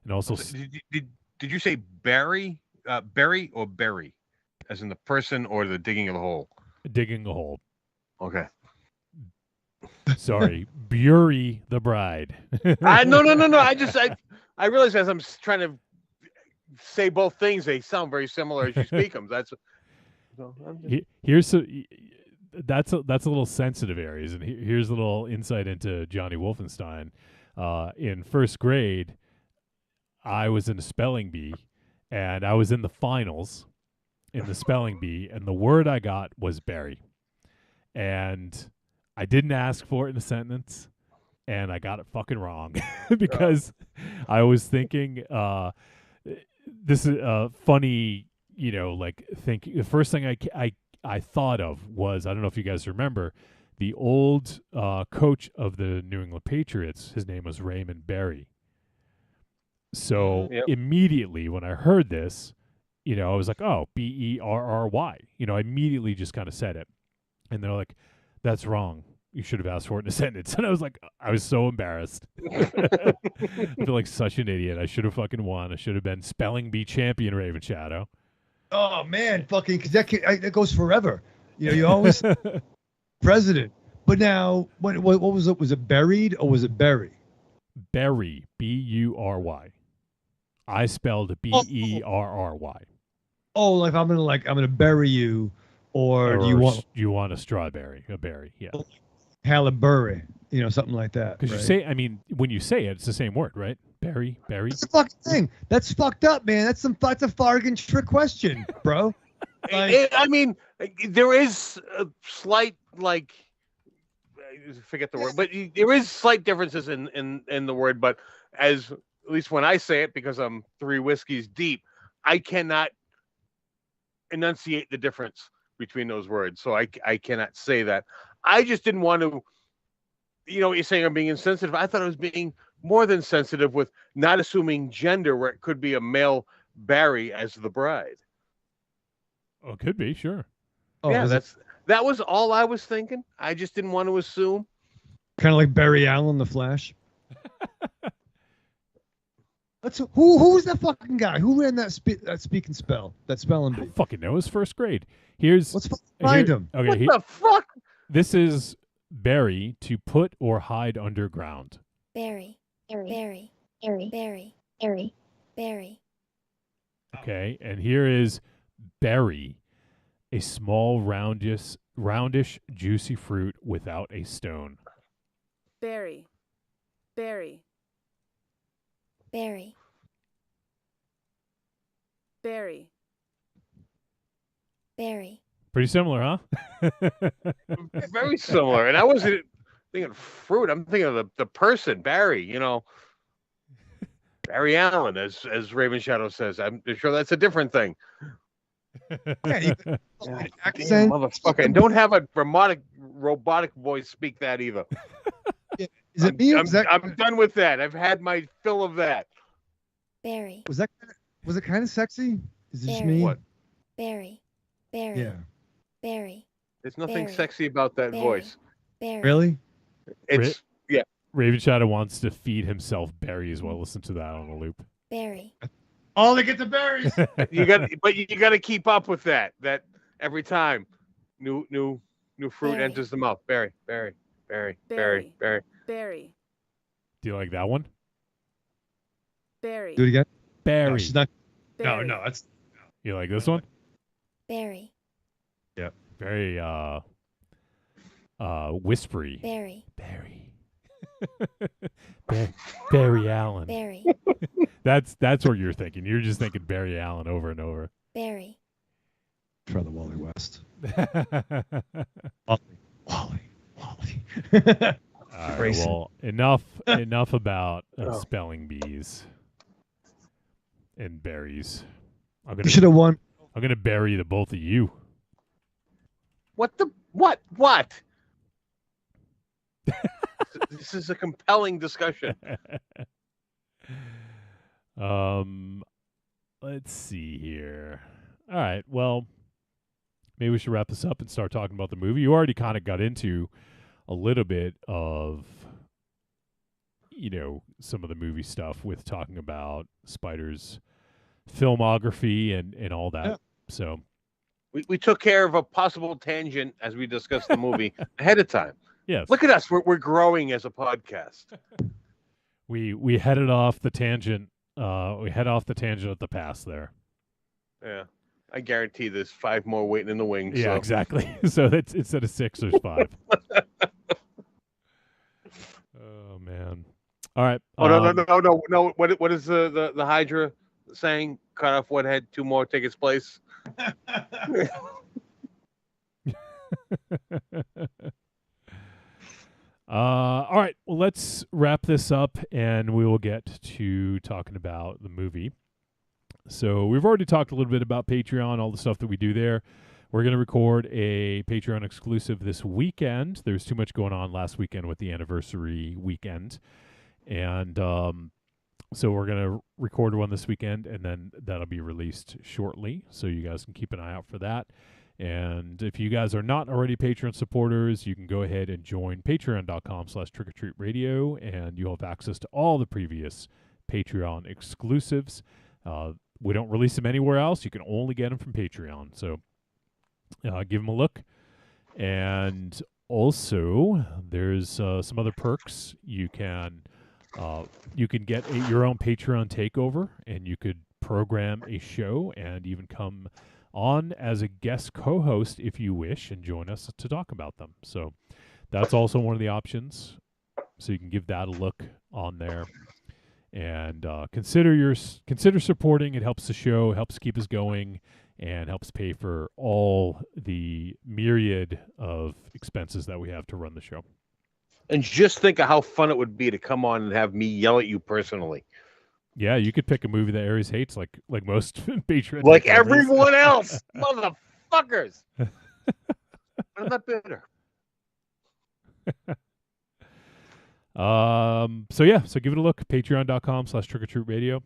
and also Did you say Barry? Barry or Berry, as in the person or the digging of the hole? Digging a Hole. Okay. Sorry, Bury the Bride. No. I realize as I'm trying to say both things, they sound very similar as you speak them. That's Here's that's a little sensitive areas, and here's a little insight into Johnny Wolfenstein. In first grade, I was in a spelling bee, and I was in the finals in the spelling bee, and the word I got was berry, and I didn't ask for it in a sentence, and I got it fucking wrong because I was thinking this is funny. The first thing I thought of was, I don't know if you guys remember, the old coach of the New England Patriots. His name was Raymond Berry. So immediately when I heard this, I was like, oh, Berry. I immediately just kind of said it. And they're like, that's wrong. You should have asked for it in a sentence. And I was like, I was so embarrassed. I feel like such an idiot. I should have fucking won. I should have been spelling bee champion, Raven Shadow. Oh man, fucking, because that goes forever. You always president. But now, what was it? Was it buried or was it Berry? Berry, Bury. I spelled Berry. Oh, like I'm gonna bury you, or do you want a strawberry, a berry? Yeah, Halle Berry, something like that. Because you say, when you say it, it's the same word, right? Berry. That's a fucking thing. That's fucked up, man. That's a fucking trick question, bro. There is a slight forget the word, but there is slight differences in the word. But at least when I say it, because I'm 3 whiskeys deep, I cannot enunciate the difference between those words. So I cannot say that. I just didn't want to, you're saying I'm being insensitive. I thought I was being more than sensitive with not assuming gender where it could be a male Barry as the bride. Oh, it could be, sure. Oh, yeah, that was all I was thinking. I just didn't want to assume. Kind of like Barry Allen, The Flash. Who was that fucking guy? Who ran that speak and spell? That spelling bee? I don't fucking know. It was first grade. Let's find him. Okay, what the fuck? This is bury, to put or hide underground. Berry. Okay, and here is berry, a small roundish juicy fruit without a stone. Berry. Berry. Pretty similar, huh? Very similar. And I wasn't thinking fruit. I'm thinking of the person, Barry, Barry Allen, as Raven Shadow says. I'm sure that's a different thing. Accent. Motherfucker. And don't have a robotic voice speak that either. Is it me? I'm done with that. I've had my fill of that. Berry. Was it kind of sexy? Is it just Berry. me? What? Berry. Yeah. Berry. There's nothing Berry. sexy about that Berry. voice. Berry. Really? It's Raven Shadow wants to feed himself berries while listening to that on a loop. Berry. All they get the berries. you got to keep up with that every time new fruit Berry. enters the mouth. Berry. Berry. Do you like that one? Berry. Do it again. Berry. No, she's not. Berry. No, that's. You like this one? Berry. Yeah. Very whispery. Berry. Barry Allen. Berry. That's what you're thinking. You're just thinking Barry Allen over and over. Berry. Try the Wally West. Wally. All right, well, enough about spelling bees and berries. You should have won. I'm gonna bury the both of you. What? This is a compelling discussion. Let's see here. All right, well, maybe we should wrap this up and start talking about the movie. You already kind of got into a little bit of, some of the movie stuff with talking about Spider's filmography and all that. Yeah. So we took care of a possible tangent as we discussed the movie ahead of time. Yes. Look at us. We're growing as a podcast. We headed off the tangent. We head off the tangent at the pass there. Yeah. I guarantee there's 5 more waiting in the wings. Yeah, so. Exactly. So that's instead of 6, there's 5. Oh man. All right. Oh no. What is the Hydra saying? Cut off one head, 2 more take its place. All right. Well, let's wrap this up, and we will get to talking about the movie. So we've already talked a little bit about Patreon, all the stuff that we do there. We're going to record a Patreon exclusive this weekend. There's too much going on last weekend with the anniversary weekend. And so we're going to record one this weekend, and then that'll be released shortly. So you guys can keep an eye out for that. And if you guys are not already Patreon supporters, you can go ahead and join patreon.com/trickortreatradio, and you'll have access to all the previous Patreon exclusives. We don't release them anywhere else. You can only get them from Patreon. So give them a look. And also, there's some other perks. You can get your own Patreon takeover, and you could program a show and even come on as a guest co-host if you wish and join us to talk about them. So that's also one of the options. So you can give that a look on there. And consider supporting. It helps the show, helps keep us going, and helps pay for all the myriad of expenses that we have to run the show. And just think of how fun it would be to come on and have me yell at you personally. Yeah, you could pick a movie that Aries hates, like most patrons. Like everyone else, motherfuckers. I'm not bitter. So give it a look. Patreon.com/trickortreatradio.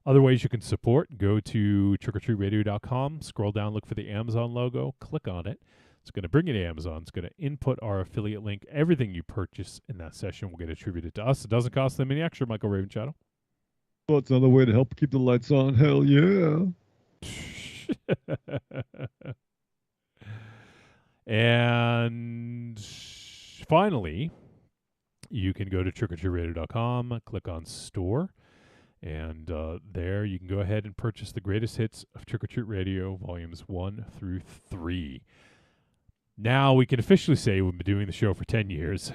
Other ways you can support, go to trickortreatradio.com, scroll down, look for the Amazon logo, click on it. It's going to bring you to Amazon. It's going to input our affiliate link. Everything you purchase in that session will get attributed to us. It doesn't cost them any extra, Michael Ravenshadow. Well, it's another way to help keep the lights on. Hell yeah. And finally, you can go to trickortreatradio.com, click on store, and there you can go ahead and purchase the greatest hits of Trick or Treat Radio, volumes 1 through 3. Now we can officially say we've been doing the show for 10 years,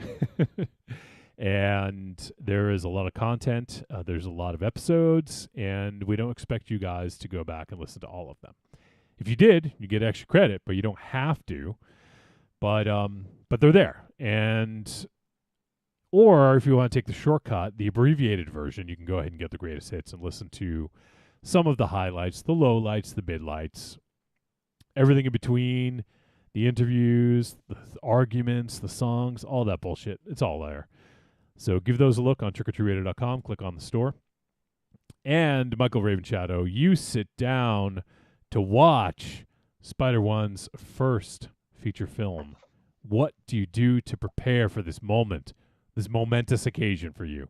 and there is a lot of content. There's a lot of episodes, and we don't expect you guys to go back and listen to all of them. If you did, you get extra credit, but you don't have to. But they're there, or if you want to take the shortcut, the abbreviated version, you can go ahead and get the greatest hits and listen to some of the highlights, the lowlights, the midlights, everything in between. The interviews, the arguments, the songs, all that bullshit. It's all there. So give those a look on trickortreatradio.com. Click on the store. And Michael Ravenshadow, you sit down to watch Spider-One's first feature film. What do you do to prepare for this moment, this momentous occasion for you?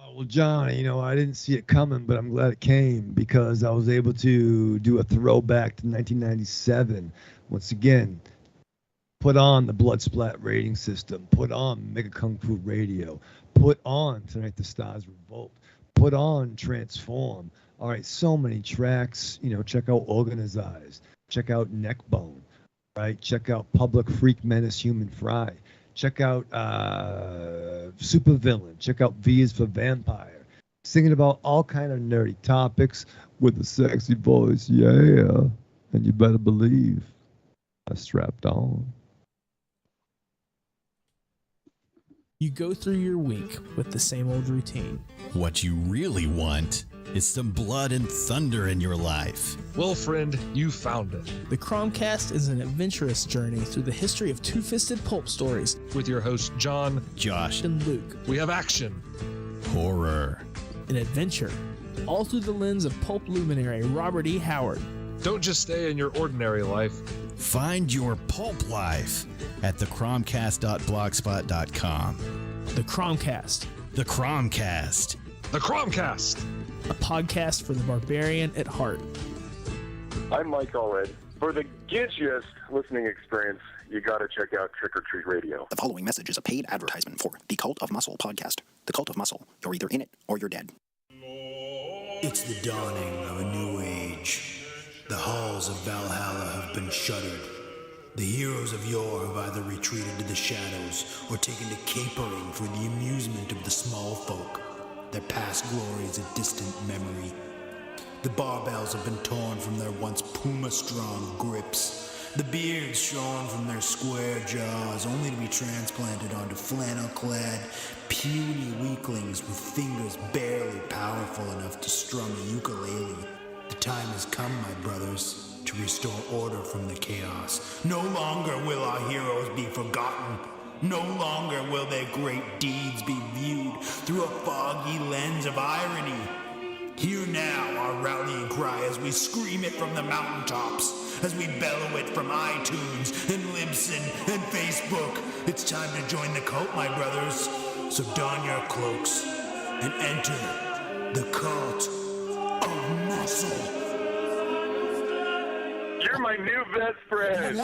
Oh, well, John, I didn't see it coming, but I'm glad it came because I was able to do a throwback to 1997. Once again, put on the Blood Splat rating system, put on Mega Kung Fu Radio, put on Tonight the Stars Revolt, put on Transform. All right, so many tracks. Check out Organized, check out Neckbone, right? Check out Public Freak Menace Human Fry. Check out Supervillain. Check out V is for Vampire. Singing about all kind of nerdy topics with a sexy voice, yeah. And you better believe I strapped on. You go through your week with the same old routine. What you really want is some blood and thunder in your life. Well, friend, you found it. The Cromcast is an adventurous journey through the history of two-fisted pulp stories. With your hosts, John, Josh, and Luke. We have action, horror, and adventure, all through the lens of pulp luminary Robert E. Howard. Don't just stay in your ordinary life. Find your pulp life at thecromcast.blogspot.com. The Cromcast, The Cromcast. The Cromcast. a podcast for the barbarian at heart. I'm Mike Allred. For the gidgiest listening experience, you got to check out Trick or Treat Radio. The following message is a paid advertisement for the Cult of Muscle podcast. The Cult of Muscle. You're either in it or you're dead. It's the dawning of a new age. The halls of Valhalla have been shuttered. The heroes of yore have either retreated to the shadows or taken to capering for the amusement of the small folk. Their past glory is a distant memory. The barbells have been torn from their once puma-strong grips. The beards shorn from their square jaws, only to be transplanted onto flannel-clad, puny weaklings with fingers barely powerful enough to strum a ukulele. The time has come, my brothers, to restore order from the chaos. No longer will our heroes be forgotten. No longer will their great deeds be viewed through a foggy lens of irony. Hear now our rallying cry as we scream it from the mountaintops, as we bellow it from iTunes and Libsyn and Facebook. It's time to join the cult, my brothers. So don your cloaks and enter the Cult of Muscle. You're my new best friend.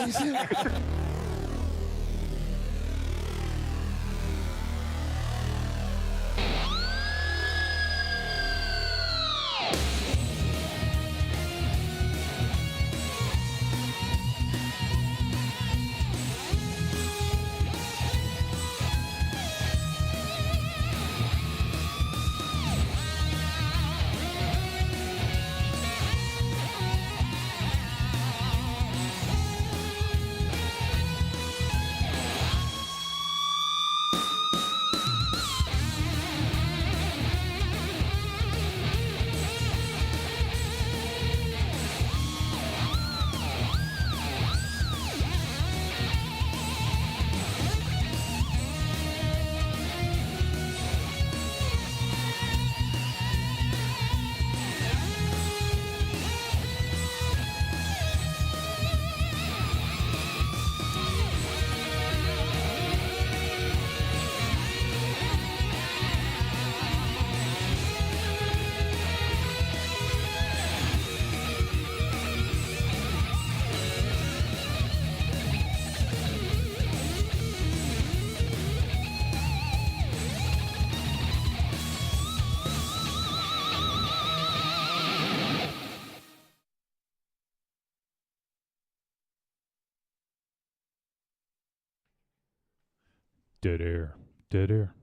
Dead air. Dead air.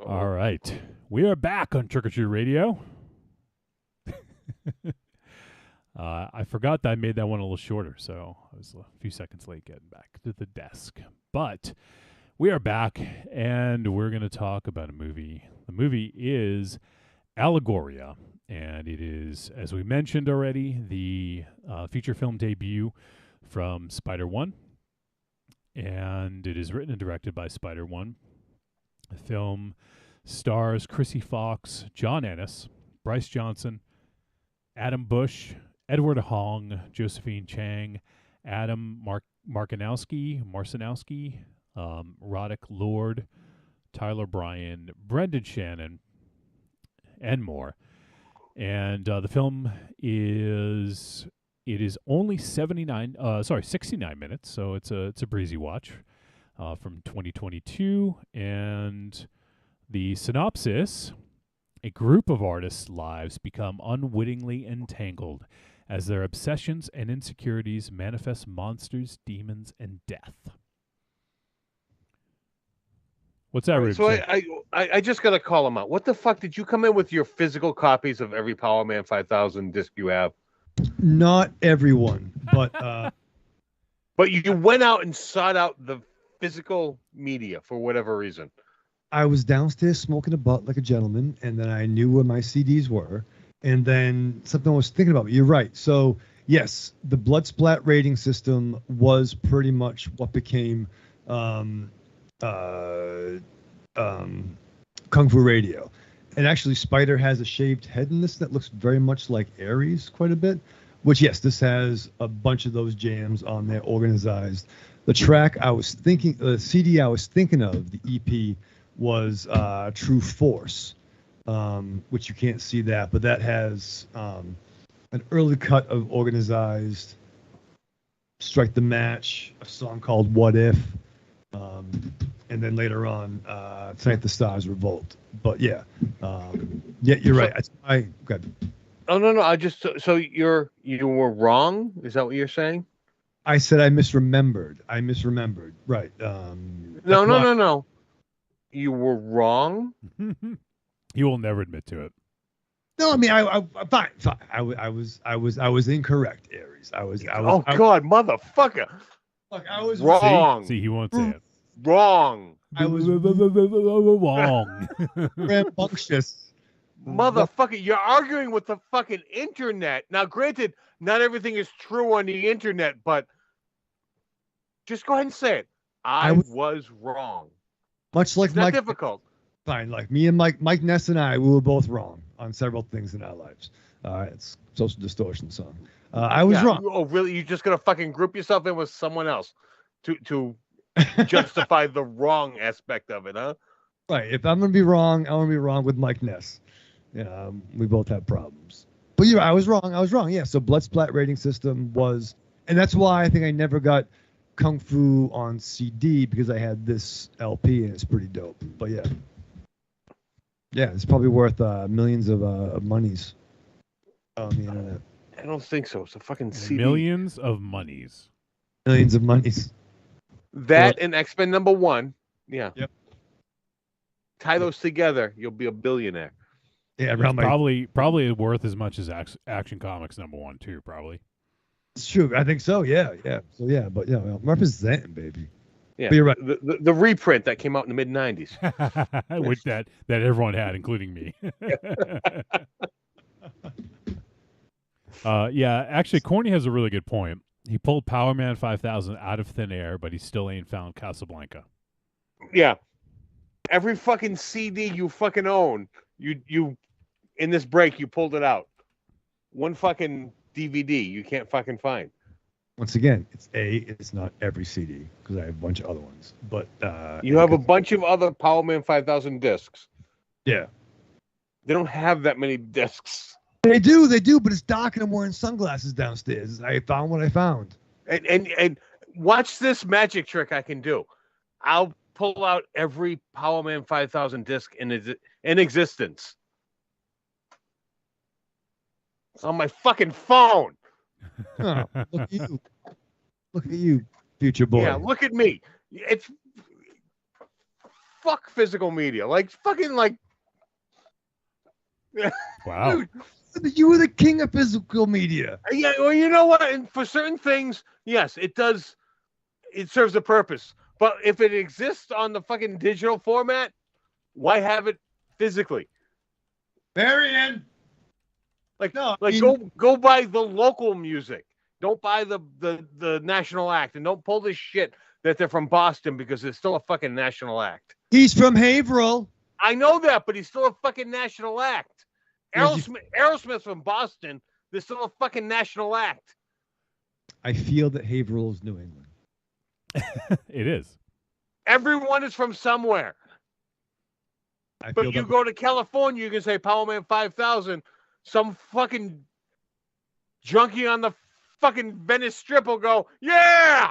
All right. We are back on Trick or Treat Radio. I forgot that I made that one a little shorter, so I was a few seconds late getting back to the desk. But we are back, and we're going to talk about a movie. The movie is Allegoria, and it is, as we mentioned already, the feature film debut from Spider-One. And it is written and directed by Spider-One. The film stars Chrissy Fox, John Ennis, Bryce Johnson, Adam Bush, Edward Hong, Josephine Chang, Adam Marcinowski, Roddick Lord, Tyler Bryan, Brendan Shannon, and more. And the film is... It is only 69 minutes, so it's a breezy watch from 2022. And the synopsis: a group of artists' lives become unwittingly entangled as their obsessions and insecurities manifest monsters, demons, and death. What's that, Rube? So I just got to call him out. What the fuck did you come in with your physical copies of every Power Man 5000 disc you have? Not everyone, but but you went out and sought out the physical media for whatever reason. I was downstairs smoking a butt like a gentleman, and then I knew where my CDs were, and then something I was thinking about. You're right. So yes, the blood splat rating system was pretty much what became Kung Fu Radio. And actually, Spider has a shaved head in this that looks very much like Ares quite a bit. Which, yes, this has a bunch of those jams on there, organized. The track I was thinking, the CD I was thinking of, the EP, was True Force, which you can't see that, but that has an early cut of organized, Strike the Match, a song called What If, and then later on, Tonight the Stars Revolt. But yeah, you're right. Good. Oh no, I just so you were wrong. Is that what you're saying? I said I misremembered. Right. No. You were wrong. You will never admit to it. No, I mean, fine. I was incorrect, Aries. God, motherfucker! Look, I was wrong. See, he won't say it. Wrong. I was wrong. rambunctious. Motherfucker, you're arguing with the fucking internet. Now, granted, not everything is true on the internet, but just go ahead and say it. I was wrong. Much like it's not Mike, difficult. Fine, like me and Mike Ness and I, we were both wrong on several things in our lives. It's Social Distortion song. I was wrong. Oh, really? You're just gonna fucking group yourself in with someone else to justify the wrong aspect of it, huh? Right. If I'm gonna be wrong, I want to be wrong with Mike Ness. Yeah, we both have problems. But I was wrong. Yeah. So Blood Splat rating system was, and that's why I think I never got Kung Fu on CD, because I had this LP and it's pretty dope. But yeah, it's probably worth millions of monies on the internet. I don't think so. It's a fucking CD. Millions of monies. Millions of monies. That and X-Men #1. Yeah. Yep. Tie those together, you'll be a billionaire. Yeah, probably worth as much as Action Comics #1 too. Probably. It's true. I think so. Yeah. So yeah, but I'm representing, baby. Yeah, but you're right. The reprint that came out in the mid-90s, which that everyone had, including me. Actually, Corny has a really good point. He pulled Power Man 5000 out of thin air, but he still ain't found Casablanca. Yeah, every fucking CD you fucking own, you in this break you pulled it out. One fucking DVD you can't fucking find. Once again, it's not every CD, because I have a bunch of other ones. But you have a bunch of other Power Man 5000 discs. Yeah, they don't have that many discs. They do, but it's dark and I'm wearing sunglasses downstairs. I found what I found. And watch this magic trick I can do. I'll pull out every Power Man 5000 disc in existence. It's on my fucking phone. Oh, look at you, future boy. Yeah, look at me. It's fuck physical media. Wow. Dude, you were the king of physical media. Yeah, well, you know what? And for certain things, yes, it does. It serves a purpose. But if it exists on the fucking digital format, why have it physically? Marion. Go buy the local music. Don't buy the national act, and don't pull this shit that they're from Boston, because it's still a fucking national act. He's from Haverhill. I know that, but he's still a fucking national act. Aerosmith's from Boston. They're still a fucking national act. I feel that Haverhill is New England. It is. Everyone is from somewhere. But you go to California, you can say Power Man 5000. Some fucking junkie on the fucking Venice Strip will go, yeah!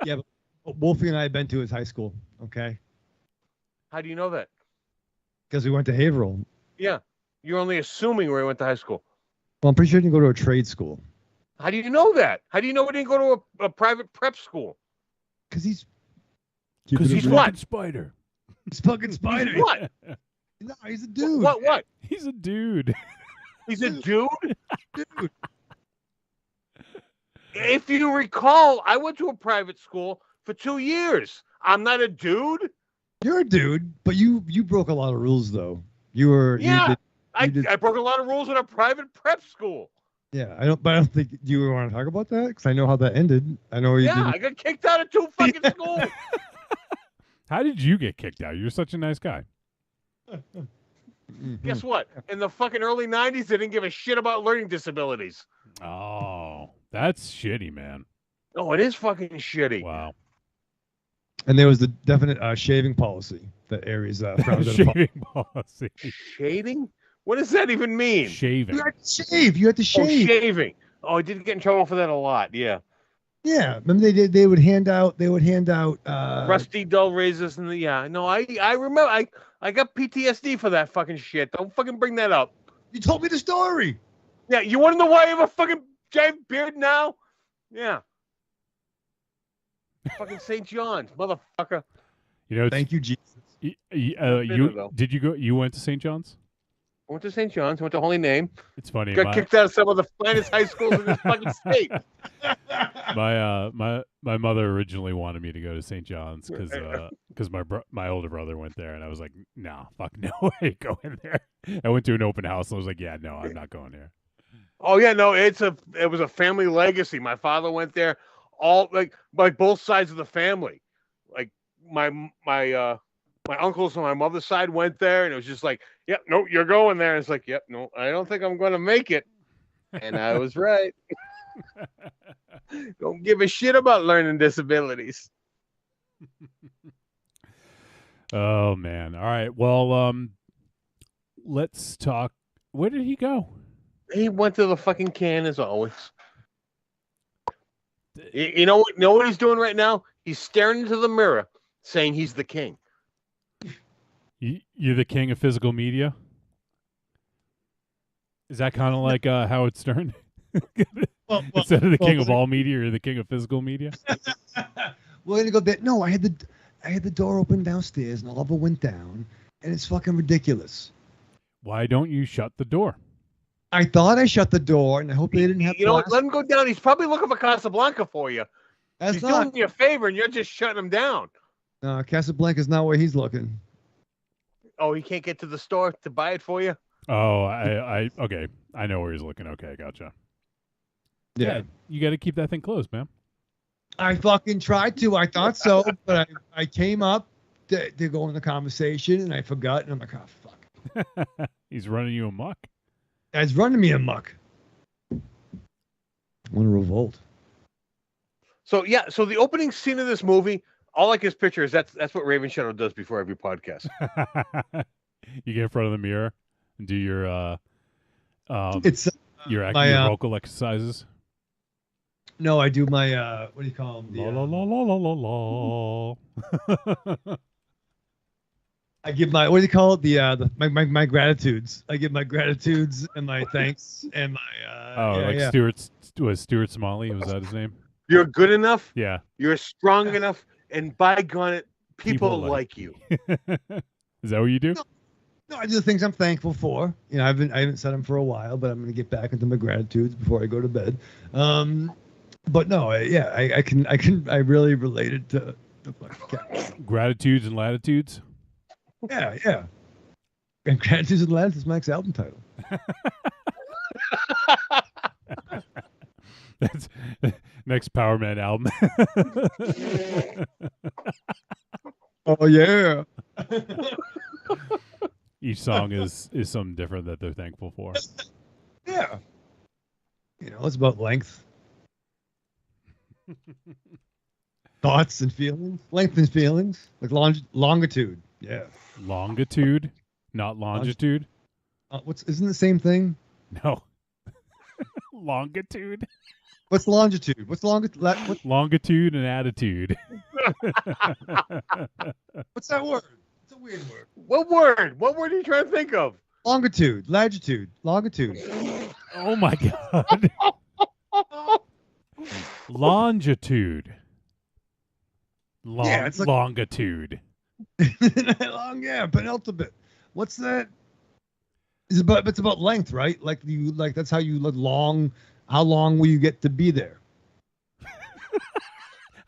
Yeah, but Wolfie and I have been to his high school, okay? How do you know that? Because we went to Haverhill. Yeah. You're only assuming where he went to high school. Well, I'm pretty sure he didn't go to a trade school. How do you know that? How do you know he didn't go to a private prep school? Because he's what? Spider. He's fucking Spider. He's what? No, he's a dude. What? He's a dude. He's a dude? Dude. If you recall, I went to a private school for 2 years. I'm not a dude. You're a dude, but you broke a lot of rules, though. I broke a lot of rules in a private prep school. Yeah, I don't think you want to talk about that, because I know how that ended. I know you. Yeah, I got kicked out of 2 fucking schools. How did you get kicked out? You're such a nice guy. Guess what? In the fucking early 90s, they didn't give a shit about learning disabilities. Oh, that's shitty, man. Oh, it is fucking shitty. Wow. And there was the definite shaving policy that Aries frowned Shaving policy. Shading? What does that even mean? Shaving. You had to shave. You had to Oh, shave. shaving. Oh, I did get in trouble for that a lot. Yeah. Yeah, remember they would hand out Rusty dull razors and no, I remember I got PTSD for that fucking shit. Don't fucking bring that up. You told me the story. Yeah, you want to know why I have a fucking giant beard now? Yeah. Fucking St. John's, motherfucker. You know, thank you, Jesus. You went to St. John's? I went to St. John's. I went to Holy Name. It's funny. Got kicked out of some of the finest high schools in this fucking state. My mother originally wanted me to go to St. John's because my older brother went there, and I was like, no, fuck no way, go in there. I went to an open house, and I was like, yeah, no, I'm not going there. Oh yeah, no, it was a family legacy. My father went there, all like both sides of the family. Like my uncles on my mother's side went there, and it was just like, yep, no, you're going there. And it's like, yep, no, I don't think I'm going to make it. And I was right. Don't give a shit about learning disabilities. Oh man. All right. Well, let's talk. Where did he go? He went to the fucking can as always. You know what he's doing right now? He's staring into the mirror saying he's the king. You're the king of physical media? Is that kind of like Howard Stern? Instead of the king of all media, you're the king of physical media? We're gonna go there. No, I had the door open downstairs, and all of it went down, and it's fucking ridiculous. Why don't you shut the door? I thought I shut the door, and I hope they didn't have. You know what? Let him go down. He's probably looking for Casablanca for you. He's doing you a favor, and you're just shutting him down. No, Casablanca's not where he's looking. Oh, he can't get to the store to buy it for you? Oh, okay. I know where he's looking. Okay, gotcha. Yeah. You got to keep that thing closed, man. I fucking tried to. I thought so, but I came up to go in the conversation, and I forgot, and I'm like, oh, fuck. He's running you amok. He's running me amok. I want to revolt. So the opening scene of this movie, all I can picture is that's what Raven Shadow does before every podcast. You get in front of the mirror and do your your vocal exercises. No, I do my what do you call them? La la la la la la. I give my what do you call it? My gratitudes. I give my gratitudes and my thanks and my Stuart Smalley, was that his name? You're good enough. Yeah. You're strong enough, and by God, people like you. Is that what you do? No, I do the things I'm thankful for. You know, I haven't said them for a while, but I'm going to get back into my gratitudes before I go to bed. But no, I really related to the gratitudes and latitudes. Yeah. And gratitudes and latitudes is Mike's album title. That's next Power Man album. Oh yeah. Each song is something different that they're thankful for. Yeah. You know, it's about length. Thoughts and feelings. Length and feelings. Like longitude. Yeah. Longitude, not longitude. Isn't the same thing? No. Longitude. What's longitude? What's longitude and attitude? What's that word? It's a weird word. What word? What word are you trying to think of? Longitude, latitude, longitude. Oh my God. Longitude. Yeah, it's like longitude. Penultimate. What's that? It's about length, right? Like that's how you look long. How long will you get to be there?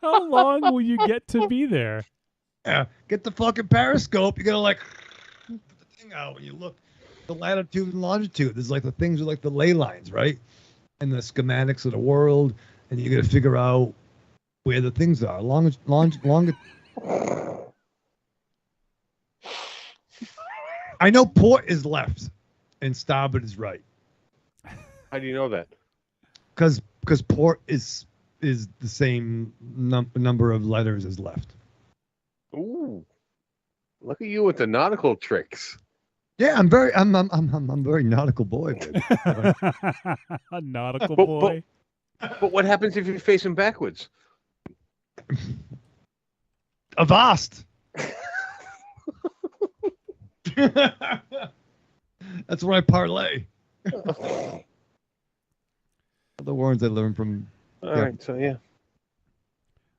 How long will you get to be there? Yeah, get the fucking periscope. You gotta like put the thing out when you look. The latitude and longitude. There's like the things are like the ley lines, right? And the schematics of the world, and you gotta figure out where the things are. I know port is left and starboard is right. How do you know that? Because port is the same number of letters as left. Ooh, look at you with the nautical tricks. Yeah, I'm a very nautical boy. Baby. A nautical boy. But what happens if you face him backwards? Avast. That's where I parlay. The words I learned from. All right, so yeah.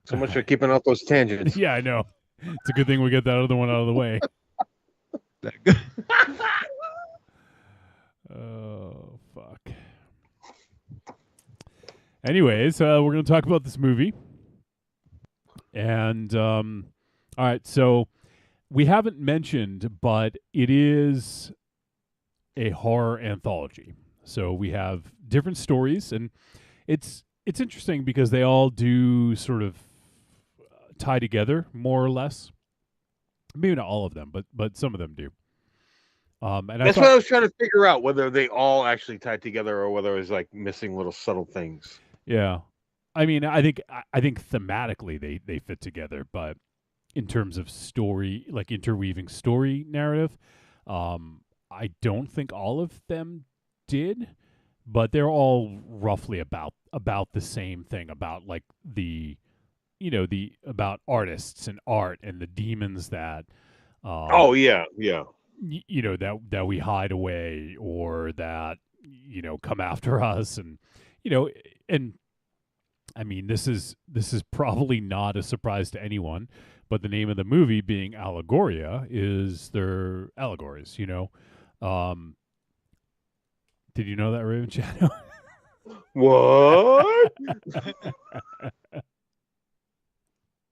So much for keeping up those tangents. Yeah, I know. It's a good thing we get that other one out of the way. Oh, fuck. Anyways, we're going to talk about this movie. And, all right, so we haven't mentioned, but it is a horror anthology. So we have different stories, and it's interesting because they all do sort of tie together, more or less. Maybe not all of them, but some of them do. And that's what I was trying to figure out, whether they all actually tied together or whether it was like missing little subtle things. Yeah, I mean, I think thematically they fit together, but in terms of story, like interweaving story narrative, I don't think all of them did, but they're all roughly about the same thing, about like about artists and art and the demons that that we hide away or that come after us, and and I mean this is probably not a surprise to anyone, but the name of the movie being Allegoria is their allegories. Did you know that, Raven Shadow? What?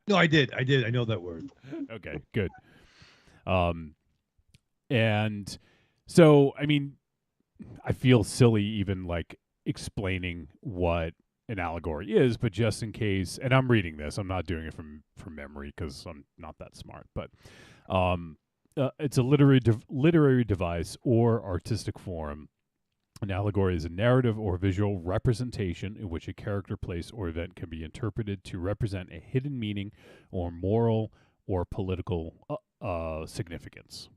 No, I did. I know that word. Okay, good. And so, I mean, I feel silly even like explaining what an allegory is, but just in case, and I'm reading this, I'm not doing it from memory because I'm not that smart, but it's a literary device or artistic form. An allegory is a narrative or visual representation in which a character, place, or event can be interpreted to represent a hidden meaning or moral or political significance.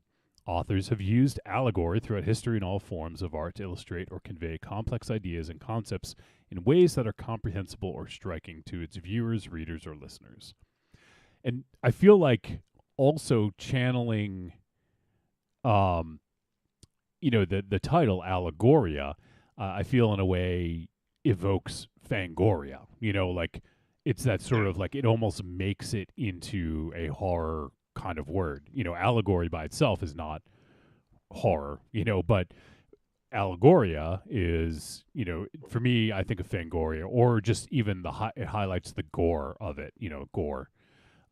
Authors have used allegory throughout history in all forms of art to illustrate or convey complex ideas and concepts in ways that are comprehensible or striking to its viewers, readers, or listeners. And I feel like also channeling the title Allegoria, I feel in a way evokes Fangoria. Like it's that sort of like it almost makes it into a horror kind of word. Allegory by itself is not horror, but Allegoria is, for me, I think of Fangoria, or just even it highlights the gore of it, gore.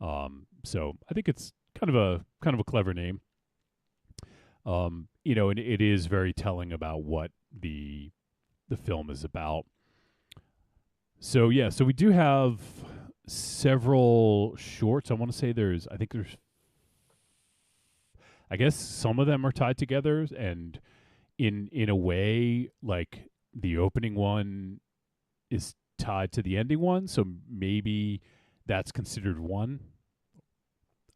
So I think it's kind of a clever name. And it is very telling about what the film is about. So yeah, so we do have several shorts. I want to say I guess some of them are tied together, and in a way, like the opening one is tied to the ending one, so maybe that's considered one.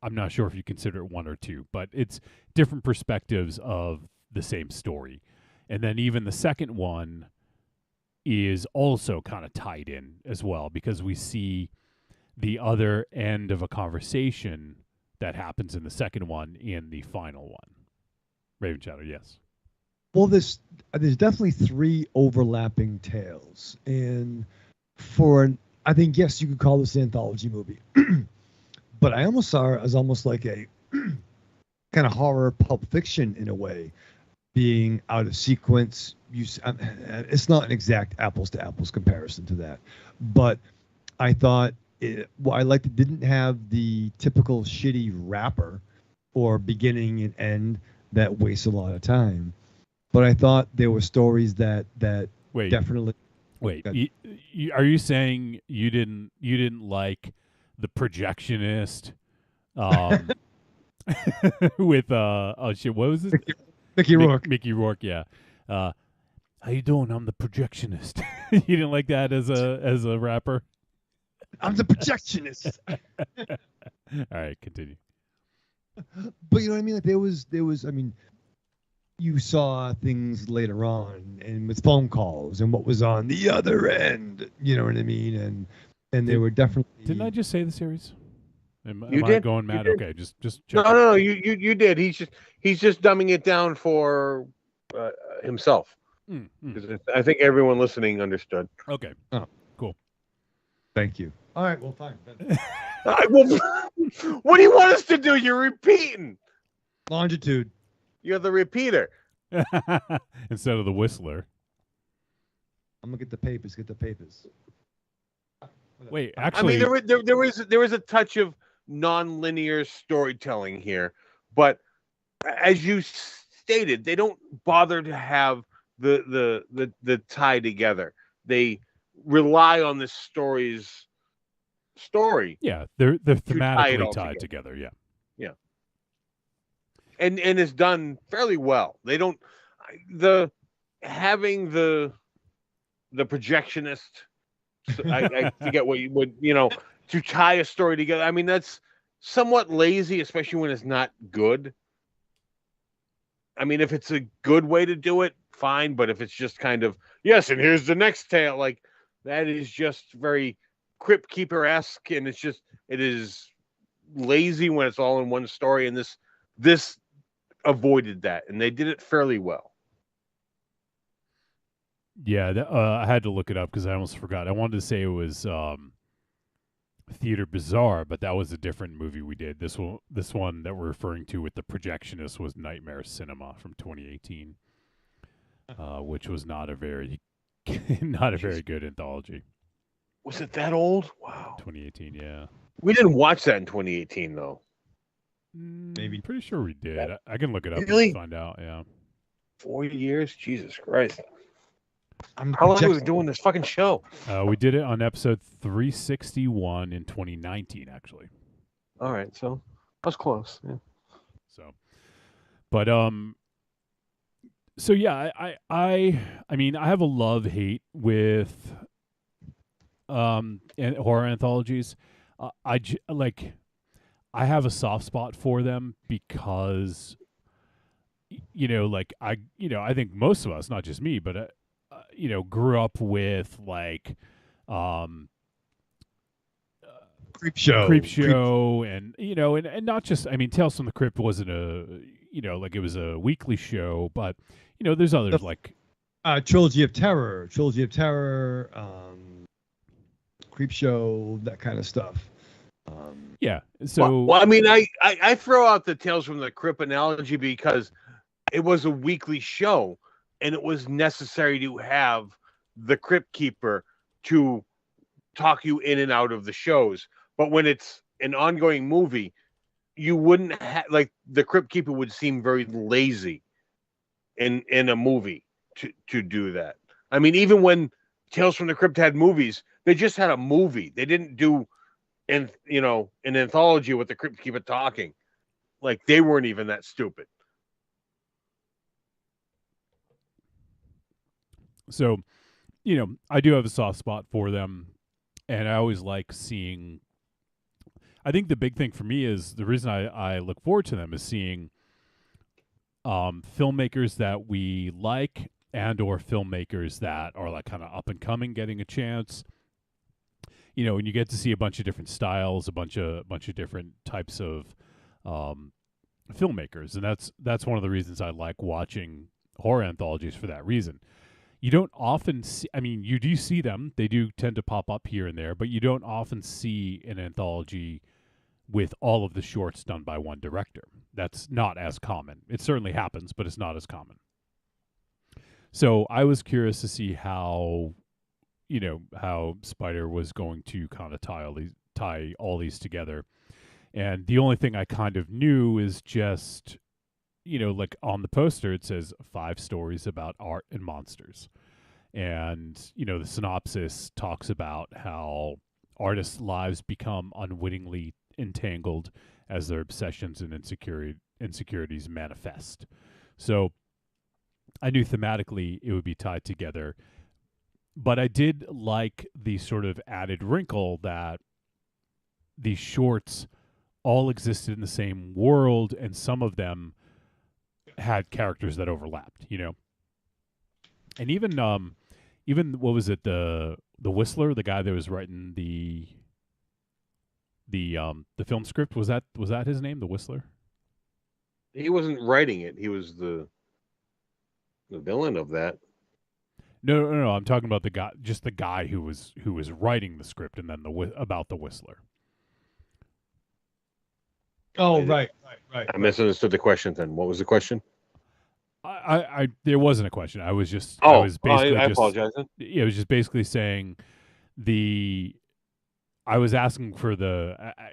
I'm not sure if you consider it one or two, but it's different perspectives of the same story. And then even the second one is also kind of tied in as well, because we see the other end of a conversation that happens in the second one in the final one. Raven Shadow, yes. Well, there's definitely three overlapping tales, and I think, yes, you could call this an anthology movie. But I almost saw it as almost like a kind of horror Pulp Fiction in a way, being out of sequence. It's not an exact apples to apples comparison to that, but I thought I liked it didn't have the typical shitty wrapper or beginning and end that wastes a lot of time. But I thought there were stories that definitely. Wait, are you saying you didn't like the projectionist with oh shit, what was it? Mickey Rourke. Mickey Rourke, yeah. How you doing? I'm the projectionist. You didn't like that as a rapper? I'm the projectionist. All right, continue. But you know what I mean? Like there was. I mean, you saw things later on, and with phone calls, and what was on the other end. You know what I mean? And they were definitely. Didn't I just say the series? Am You I did. going You mad? did. Okay, just No. You did. He's just dumbing it down for himself. 'Cause I think everyone listening understood. Okay. Oh, cool. Thank you. All right. Well, fine. What do you want us to do? You're repeating. Longitude. You're the repeater. Instead of the whistler. I'm gonna get the papers. Get the papers. Wait, I actually, mean, there was a touch of non-linear storytelling here, but as you stated, they don't bother to have the tie together. They rely on this story. yeah, they're tie it thematically all tied together. Yeah. And it's done fairly well. They don't having the projectionist. I forget what you would to tie a story together. I mean, that's somewhat lazy, especially when it's not good. I mean, if it's a good way to do it, fine. But if it's just kind of yes, and here's the next tale, like that is just very Crypt Keeper-esque, and it is lazy when it's all in one story. And this avoided that, and they did it fairly well. Yeah, I had to look it up because I almost forgot. I wanted to say it was Theater Bizarre, but that was a different movie we did. This one that we're referring to with the projectionist was Nightmare Cinema from 2018, which was not a very good anthology. Was it that old? Wow. 2018, yeah. We didn't watch that in 2018 though. Maybe. Pretty sure we did. I can look it up Really? and find out. Yeah. 4 years? Jesus Christ. How long was we doing this fucking show? We did it on episode 361 in 2019, actually. All right, so I was close. Yeah. So, but so yeah, I mean, I have a love-hate with horror anthologies. I have a soft spot for them because I think most of us, not just me, but grew up with like Creep Show, and and not just, I mean, Tales from the Crypt wasn't it was a weekly show, but there's others like Trilogy of Terror, Creep Show, that kind of stuff. Yeah. So well, I mean, I throw out the Tales from the Crypt analogy because it was a weekly show, and it was necessary to have the Crypt Keeper to talk you in and out of the shows. But when it's an ongoing movie, you wouldn't have, like, the Crypt Keeper would seem very lazy in a movie to do that. I mean, even when Tales from the Crypt had movies, they just had a movie. They didn't do an anthology with the Crypt Keeper talking. Like, they weren't even that stupid. So, I do have a soft spot for them, and I always like seeing. I think the big thing for me is the reason I look forward to them is seeing filmmakers that we like and/or filmmakers that are like kind of up and coming, getting a chance. And you get to see a bunch of different styles, a bunch of different types of filmmakers, and that's one of the reasons I like watching horror anthologies for that reason. You don't often see, I mean, you do see them. They do tend to pop up here and there, but you don't often see an anthology with all of the shorts done by one director. That's not as common. It certainly happens, but it's not as common. So I was curious to see how Spider was going to kind of tie all these together. And the only thing I kind of knew is just, like on the poster, it says 5 stories about art and monsters. And, the synopsis talks about how artists' lives become unwittingly entangled as their obsessions and insecurities manifest. So I knew thematically it would be tied together, but I did like the sort of added wrinkle that these shorts all existed in the same world, and some of them had characters that overlapped, you know. And even what was it, the Whistler, the guy that was writing the film script, was that his name, the Whistler? He wasn't writing it. He was the villain of that. No. I'm talking about the guy who was writing the script, and then about the Whistler. Oh, right. I misunderstood the question. Then what was the question? I there wasn't a question. I was just. Oh, I was basically I apologize. Yeah, it was just basically saying I was asking for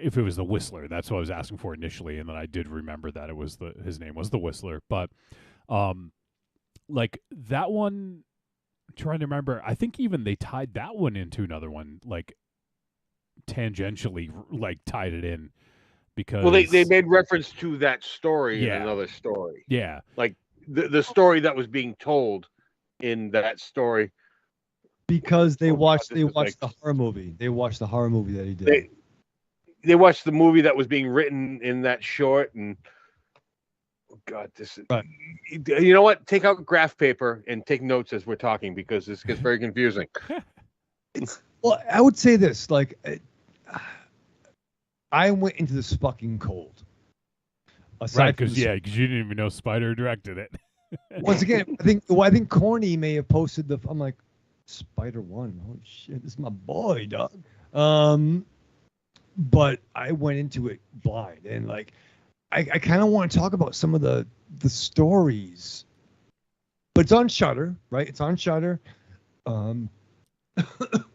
if it was the Whistler. That's what I was asking for initially, and then I did remember that his name was the Whistler. But, like that one, I'm trying to remember. I think even they tied that one into another one, like tangentially, like tied it in because. Well, they made reference to that story in Yeah. another story. Yeah. Like the story that was being told in that story. Because they watched this is like- the horror movie. They watched the horror movie that he did. They watched the movie that was being written in that short, and oh God, this is Right. You know what? Take out graph paper and take notes as we're talking, because this gets very confusing. Well, I would say this, like, I went into this fucking cold. Right, because you didn't even know Spider directed it. Once again, I think Corny may have posted I'm like, Spider One, holy shit, this is my boy, dog. But I went into it blind, and like, I kind of want to talk about some of the stories, but it's on Shudder, right? It's on Shudder.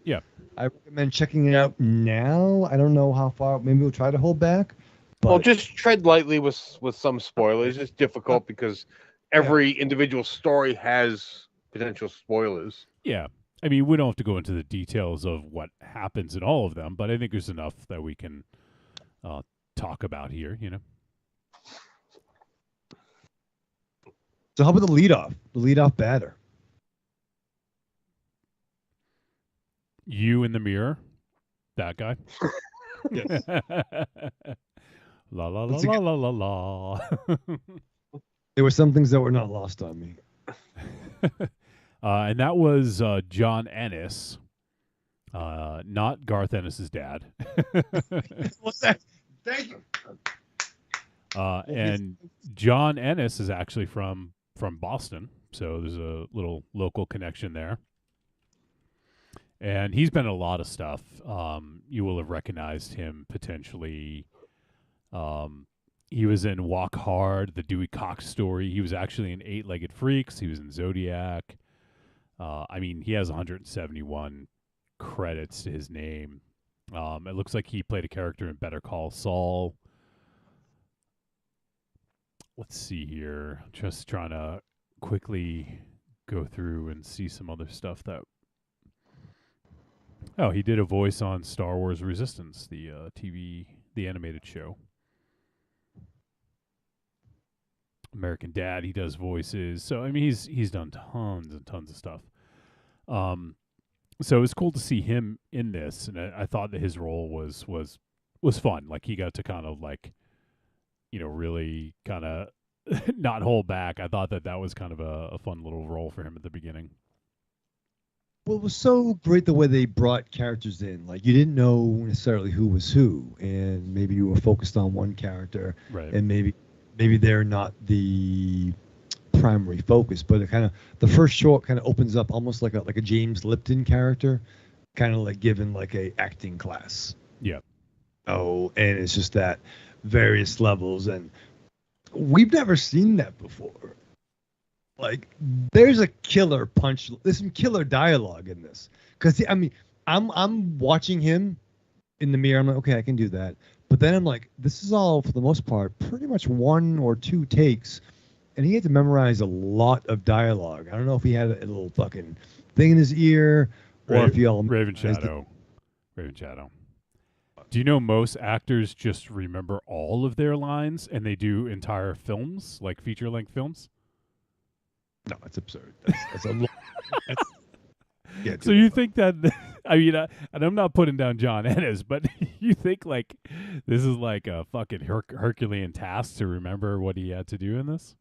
Yeah, I recommend checking it out now. I don't know how far. Maybe we'll try to hold back. But Well, just tread lightly with some spoilers. It's difficult because every individual story has potential spoilers. Yeah. I mean, we don't have to go into the details of what happens in all of them, but I think there's enough that we can talk about here, you know? So how about the leadoff? The leadoff batter. You in the mirror, that guy. Yes. La la la la la la la. There were some things that were not lost on me. And that was John Ennis, not Garth Ennis's dad. What's that? Thank you. And John Ennis is actually from Boston, so there's a little local connection there. And he's been in a lot of stuff. You will have recognized him potentially. He was in Walk Hard, the Dewey Cox story. He was actually in Eight-Legged Freaks. He was in Zodiac. I mean, he has 171 credits to his name. It looks like he played a character in Better Call Saul. Let's see here. Just trying to quickly go through and see some other stuff that... Oh, he did a voice on Star Wars Resistance, the animated show. American Dad, he does voices. So, I mean, he's done tons and tons of stuff. So it was cool to see him in this, and I thought that his role was fun. Like, he got to kind of, like, you know, really kind of not hold back. I thought that was kind of a fun little role for him at the beginning. Well, it was so great the way they brought characters in. Like, you didn't know necessarily who was who, and maybe you were focused on one character, right? And maybe they're not the primary focus, but it kind of, the first short kind of opens up almost like a James Lipton character, kind of like given like a acting class. Yeah. Oh, and it's just that various levels, and we've never seen that before. Like, there's a killer punch. There's some killer dialogue in this. Because, I mean, I'm watching him in the mirror. I'm like, okay, I can do that. But then I'm like, this is all, for the most part, pretty much one or two takes. And he had to memorize a lot of dialogue. I don't know if he had a little fucking thing in his ear, or if he all... Raven Shadow. Do you know most actors just remember all of their lines and they do entire films, like feature-length films? No, it's absurd. That's a lot. Yeah. So you think that? I mean, and I'm not putting down John Ennis, but you think like this is like a fucking Herculean task to remember what he had to do in this?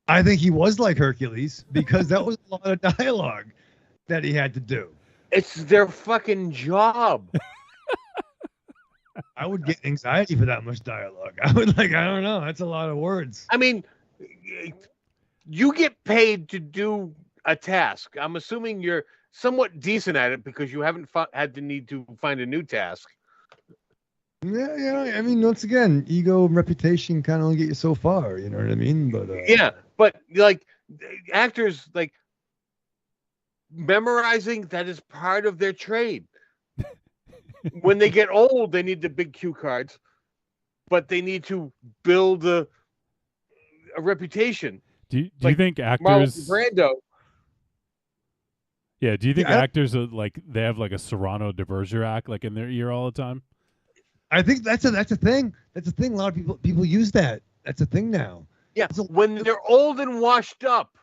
I think he was like Hercules because that was a lot of dialogue that he had to do. It's their fucking job. I would get anxiety for that much dialogue. I would I don't know. That's a lot of words. I mean, you get paid to do a task. I'm assuming you're somewhat decent at it because you haven't had the need to find a new task. Yeah. I mean, once again, ego and reputation kind of only get you so far. You know what I mean? But yeah, but like actors, like memorizing, that is part of their trade. When they get old, they need the big cue cards, but they need to build a reputation. Do you think actors? Brando. Yeah. Do you think actors are like they have like a Serrano de Bergerac like in their ear all the time? I think that's a thing. That's a thing. A lot of people use that. That's a thing now. Yeah. When they're old and washed up,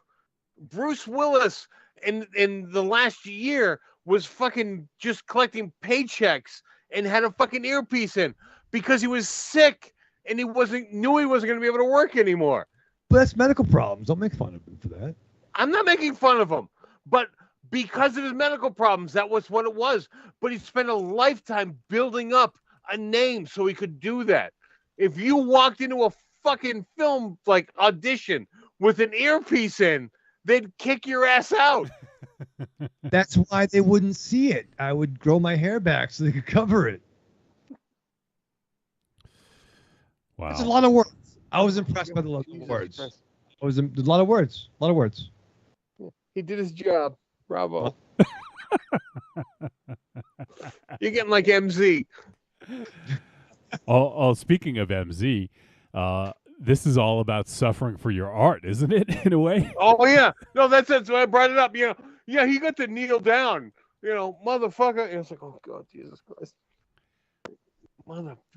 Bruce Willis in the last year was fucking just collecting paychecks and had a fucking earpiece in because he was sick and he knew he wasn't going to be able to work anymore. But that's medical problems. Don't make fun of him for that. I'm not making fun of him, but because of his medical problems, that was what it was. But he spent a lifetime building up a name so he could do that. If you walked into a fucking film like audition with an earpiece in, they'd kick your ass out. That's why they wouldn't see it. I would grow my hair back so they could cover it. Wow. That's a lot of words. I was impressed by the lot of words. A lot of words. A lot of words. He did his job. Bravo. You're getting like MZ. Speaking of MZ, this is all about suffering for your art, isn't it? In a way. Oh yeah, no, that's why I brought it up. You know, yeah, he got to kneel down. You know, motherfucker. And it's like, oh God, Jesus Christ,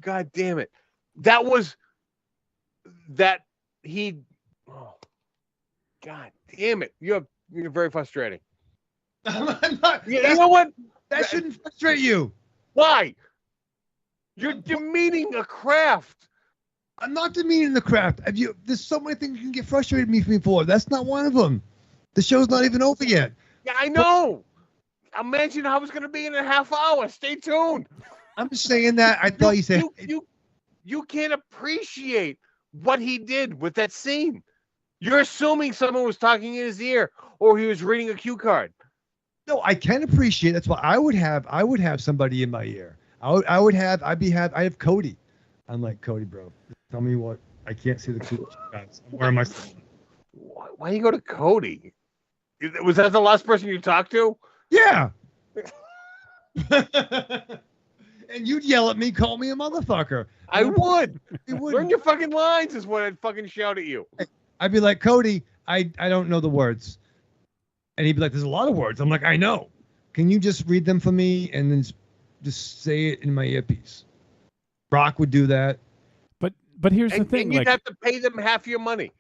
God damn it. That was that he. Oh, God damn it, you're very frustrating. You know what? That shouldn't frustrate you. Why? You're demeaning a craft. I'm not demeaning the craft. There's so many things you can get frustrated with me for. That's not one of them. The show's not even over yet. Yeah, I know. Imagine how it's going to be in a half hour. Stay tuned. I'm just saying that. I thought you said you can't appreciate what he did with that scene. You're assuming someone was talking in his ear or he was reading a cue card. No, I can appreciate. That's why I would have somebody in my ear. I have Cody. I'm like, Cody, bro, tell me what. I can't see the cue cards. Where am I? Why you go to Cody? Was that the last person you talked to? Yeah. And you'd yell at me, call me a motherfucker. I would. Learn your fucking lines is what I'd fucking shout at you. I'd be like, Cody, I don't know the words. And he'd be like, there's a lot of words. I'm like, I know. Can you just read them for me and then just say it in my earpiece? Brock would do that. But here's the thing. And you'd have to pay them half your money.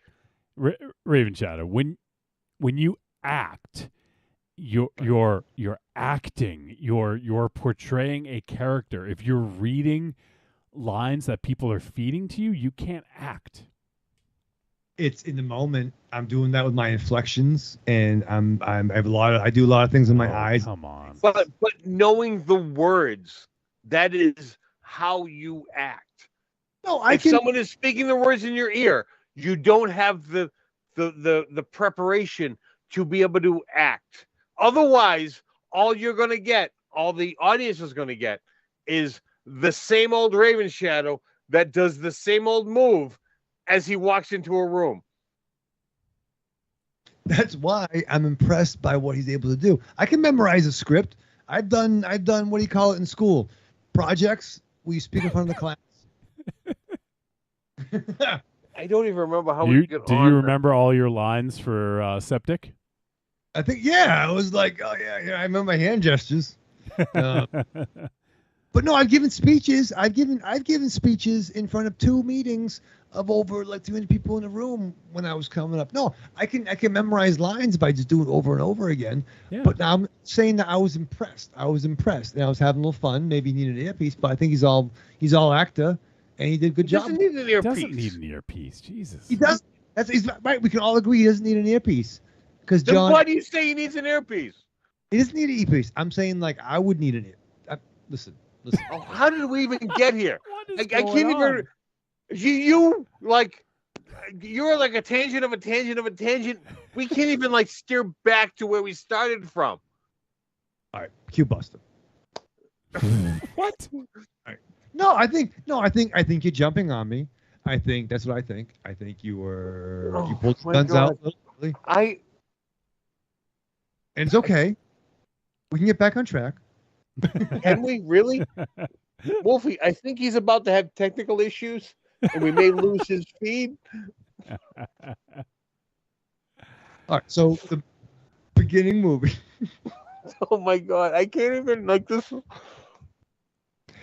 Raven Shadow, when you act, you're acting, you're portraying a character. If you're reading lines that people are feeding to you, you can't act. It's in the moment. I'm doing that with my inflections, and I do a lot of things in my eyes. Come on. But knowing the words, that is how you act. No, if someone is speaking the words in your ear, you don't have the preparation to be able to act. Otherwise, all you're going to get, all the audience is going to get, is the same old Raven Shadow that does the same old move as he walks into a room. That's why I'm impressed by what he's able to do. I can memorize a script. I've done what do you call it in school? Projects. We speak in front of the class. I don't even remember how do you remember all your lines for Septic? I think, yeah. I was like, oh, yeah, I remember my hand gestures. But no, I've given speeches. I've given speeches in front of 2 meetings of over like 200 people in the room when I was coming up. No, I can memorize lines by just doing it over and over again. Yeah. But now I'm saying that I was impressed. And I was having a little fun. Maybe he needed an earpiece, but I think he's all actor, and he did a good job. Doesn't need an earpiece. Doesn't need an earpiece. Jesus. He does. He's right. We can all agree he doesn't need an earpiece. Because Then John, why do you say he needs an earpiece? he doesn't need an earpiece. I'm saying like I would need an earpiece. Listen. Oh, how did we even get here? I can't going on? even. You like. You're like a tangent of a tangent of a tangent. We can't even like steer back to where we started from. All right, Q Buster. What? All right. I think you're jumping on me. I think that's what I think. I think you pulled the guns out. Literally. And it's okay. We can get back on track. Can we really? Wolfie, I think he's about to have technical issues and we may lose his feed. All right, so the beginning movie. Oh my God, I can't even like this.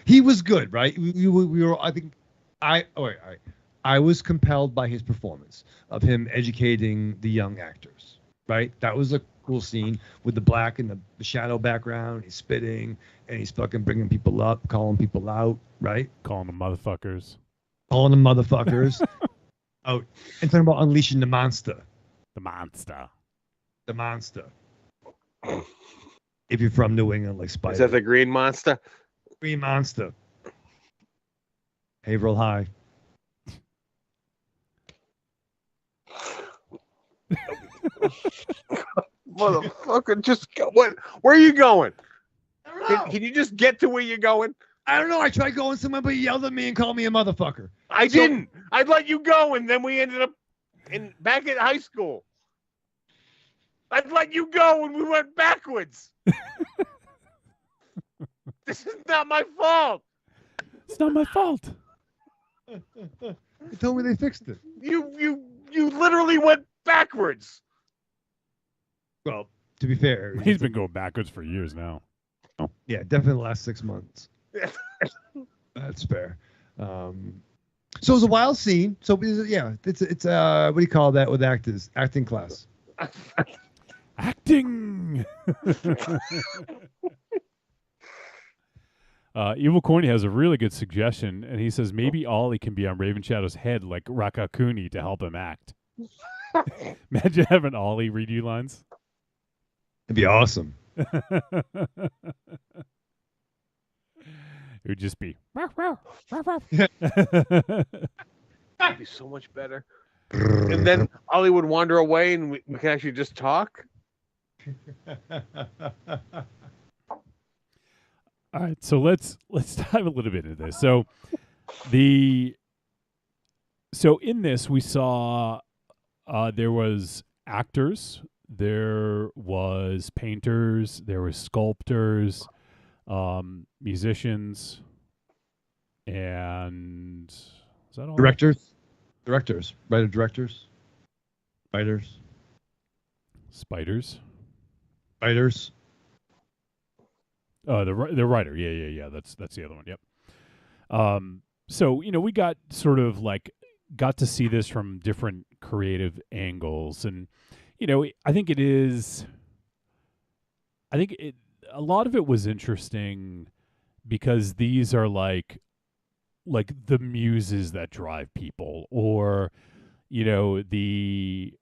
He was good, right? We were. I think. All right. I was compelled by his performance of him educating the young actors. Right, that was a cool scene with the black and the shadow background. He's spitting and he's fucking bringing people up, calling people out. Right, Calling them motherfuckers. out, and talking about unleashing the monster. The monster. The monster. If you're from New England, like Spider. Is that the green monster? Green monster. Haverhill High. Motherfucker, just go. What? Where are you going? Can you just get to where you're going? I don't know. I tried going somewhere, but he yelled at me and called me a motherfucker. I didn't. I'd let you go, and then we ended up back at high school. I'd let you go, and we went backwards. This is not my fault. It's not my fault. They told me they fixed it. You literally went backwards. Well, to be fair, He's been going backwards for years now. yeah, definitely the last 6 months. That's fair. So it was a wild scene. So yeah, it's what do you call that with actors? Acting class. Acting. Evil Corny has a really good suggestion, and he says maybe Ollie can be on Raven Shadow's head like Rakakuni to help him act. Imagine having Ollie read you lines. It'd be awesome. It would just be. That'd be so much better. And then Ollie would wander away, and we can actually just talk. All right, so let's dive a little bit into this. So in this we saw there was actors, there was painters, there were sculptors, musicians, and is that all? Directors, writers, Spiders. Oh, the writer. Yeah. That's the other one. Yep. So we got sort of like got to see this from different creative angles, and I think a lot of it was interesting because these are like the muses that drive people, or the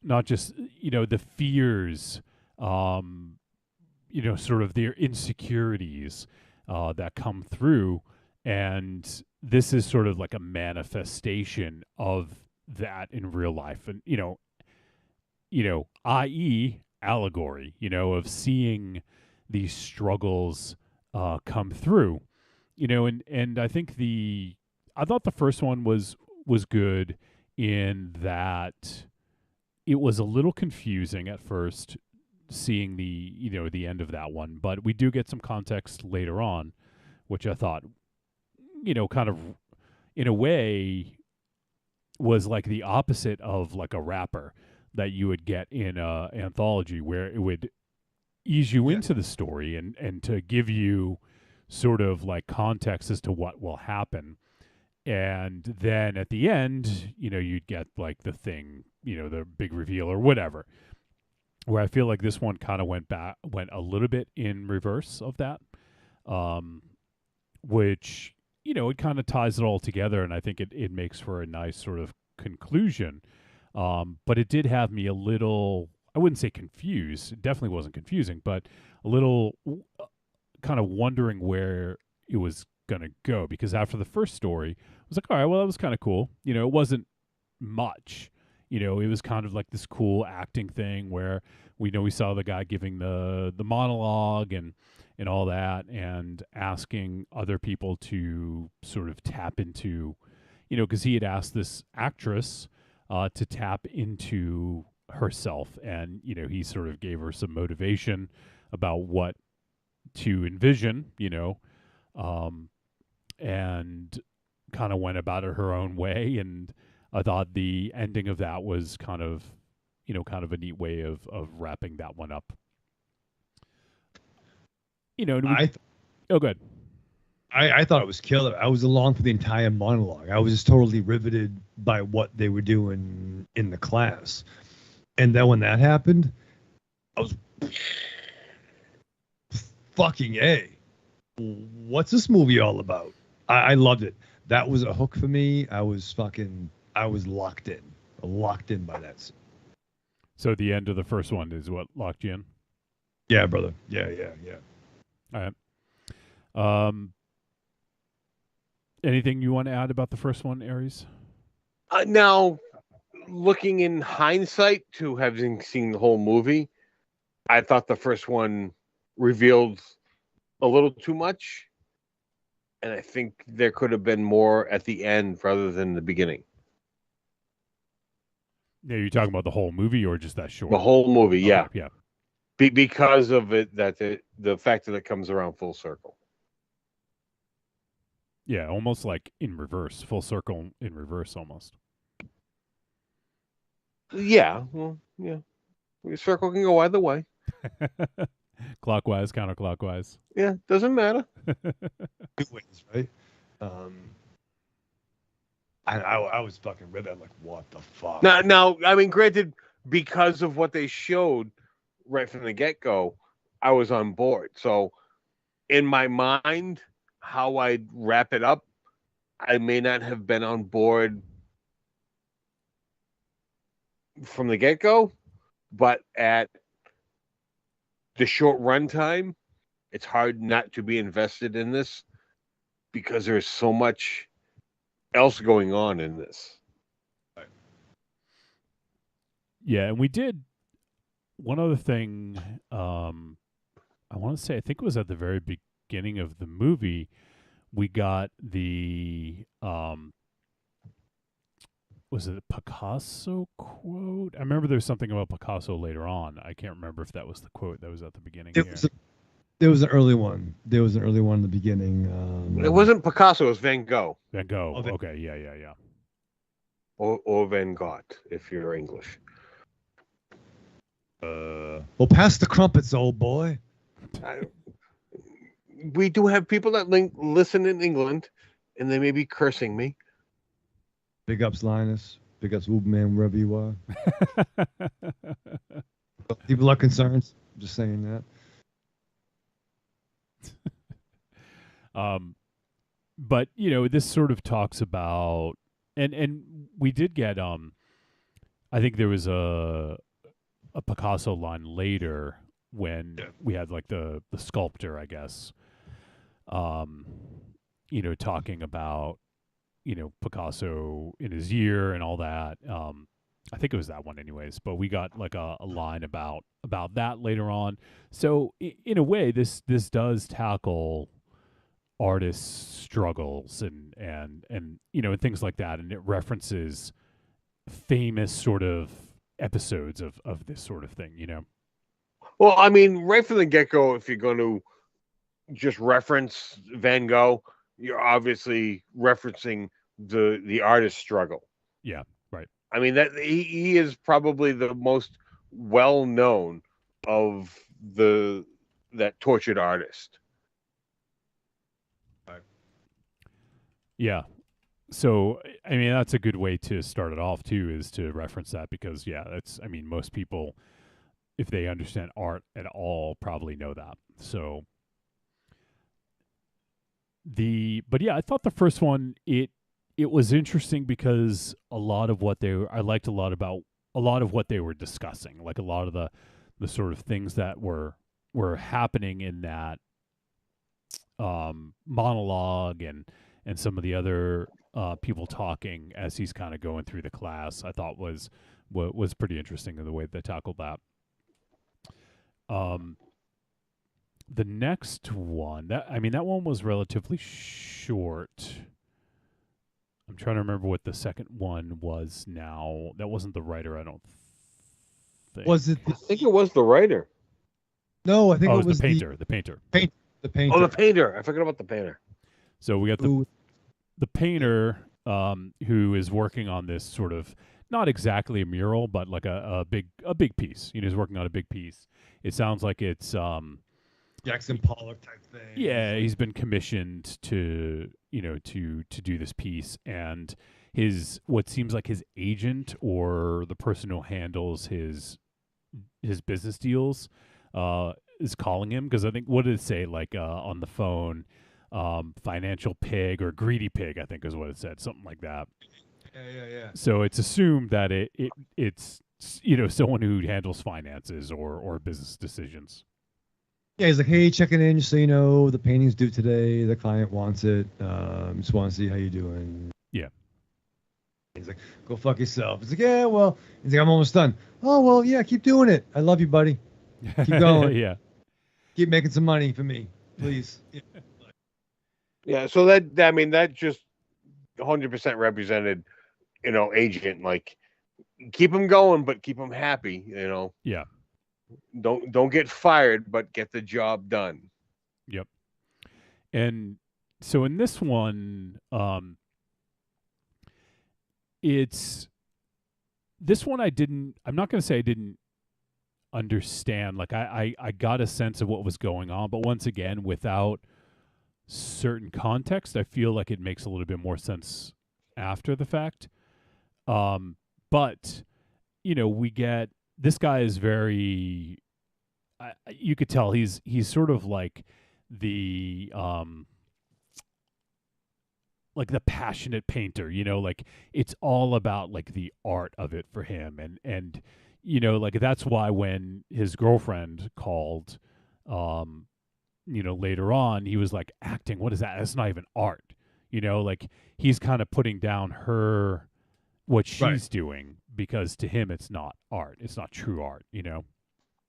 not just the fears, sort of their insecurities that come through, and this is sort of like a manifestation of that in real life, and i.e. allegory, of seeing these struggles come through, and I think I thought the first one was good in that it was a little confusing at first seeing the end of that one, but we do get some context later on, which I thought kind of in a way was like the opposite of like a rapper that you would get in a anthology, where it would ease you into the story and to give you sort of like context as to what will happen. And then at the end, you'd get like the thing, the big reveal or whatever. Where I feel like this one kind of went a little bit in reverse of that, which, it kind of ties it all together. And I think it makes for a nice sort of conclusion. But it did have me a little, I wouldn't say confused. It definitely wasn't confusing, but a little kind of wondering where it was going to go. Because after the first story, I was like, all right, well, that was kind of cool. It wasn't much. It was kind of like this cool acting thing where we saw the guy giving the monologue and all that, and asking other people to sort of tap into, because he had asked this actress to tap into herself, and he sort of gave her some motivation about what to envision, and kind of went about it her own way. And I thought the ending of that was kind of a neat way of wrapping that one up. Oh, good. I thought it was killer. I was along for the entire monologue. I was just totally riveted by what they were doing in the class. And then when that happened, I was fucking A. What's this movie all about? I loved it. That was a hook for me. I was locked in by that scene. So the end of the first one is what locked you in? Yeah, brother. Yeah. All right. Anything you want to add about the first one, Aries? Now, looking in hindsight to having seen the whole movie, I thought the first one revealed a little too much. And I think there could have been more at the end rather than the beginning. Yeah, you're talking about the whole movie or just that short? The whole movie, yeah. Okay, yeah. Because of it, that the fact that it comes around full circle. Yeah, almost like in reverse, full circle in reverse almost. Yeah, well, yeah. The circle can go either way. Clockwise, counterclockwise. Yeah, doesn't matter. Two ways, right? I was fucking riveted. I'm like, what the fuck? Now, I mean, granted, because of what they showed right from the get-go, I was on board. So, in my mind, how I'd wrap it up, I may not have been on board from the get-go, but at the short runtime, it's hard not to be invested in this because there's so much else going on in this. Yeah, and we did one other thing. I want to say, I think it was at the very beginning of the movie, we got the was it a Picasso quote? I remember there was something about Picasso later on. I can't remember if that was the quote that was at the beginning. There was an early one. There was an early one in the beginning. It wasn't Picasso. It was Van Gogh. Van Gogh. Okay. Yeah. Or Van Gogh, if you're English. Well, pass the crumpets, old boy. We do have people that listen in England, and they may be cursing me. Big ups, Linus. Big ups, Uberman, wherever you are. People are concerned. I'm just saying that. But this sort of talks about, and we did get I think there was a Picasso line later when we had like the sculptor, I guess, talking about Picasso in his year and all that. I think it was that one anyways, but we got like a line about that later on. So in a way, this does tackle artists' struggles and and things like that, and it references famous sort of episodes of this sort of thing, Well, I mean, right from the get-go, if you're going to just reference Van Gogh, you're obviously referencing the artist's struggle. Yeah, right. I mean, that he is probably the most well-known of that tortured artist. Yeah. So, I mean, that's a good way to start it off too, is to reference that, because I mean, most people, if they understand art at all, probably know that. So but yeah, I thought the first one, it was interesting because I liked a lot about a lot of what they were discussing, like a lot of the sort of things that were happening in that monologue and some of the other people talking as he's kind of going through the class. I thought was pretty interesting in the way they tackled that. The next one, that one was relatively short. I'm trying to remember what the second one was now. That wasn't the writer, I don't think. Was it? I think it was the writer. No, I think it was the painter. The painter. The painter. Oh, the painter. I forgot about the painter. So we got the painter who is working on this sort of, not exactly a mural, but like a big piece. He's working on a big piece. It sounds like it's Jackson Pollock type thing. Yeah, he's been commissioned to do this piece, and what seems like his agent, or the person who handles his business deals, is calling him, because I think, what did it say, like on the phone, financial pig or greedy pig, I think is what it said, something like that. Yeah. So it's assumed that it's someone who handles finances or business decisions. Yeah, he's like, hey, checking in, just so you know, the painting's due today. The client wants it. Just want to see how you doing. Yeah. He's like, go fuck yourself. He's like, yeah, well. He's like, I'm almost done. Oh, well, yeah, keep doing it. I love you, buddy. Keep going. Yeah. Keep making some money for me, please. Yeah, so that just 100% represented, agent, like, keep him going, but keep him happy, Yeah. Don't get fired, but get the job done. Yep. And so in this one, I'm not going to say I didn't understand. Like I got a sense of what was going on, but once again, without certain context, I feel like it makes a little bit more sense after the fact. But we get, this guy is very, you could tell he's sort of like the passionate painter, like it's all about like the art of it for him. And like that's why when his girlfriend called, later on, he was like, acting, what is that? That's not even art. Like he's kind of putting down what she's doing, because to him it's not art. It's not true art,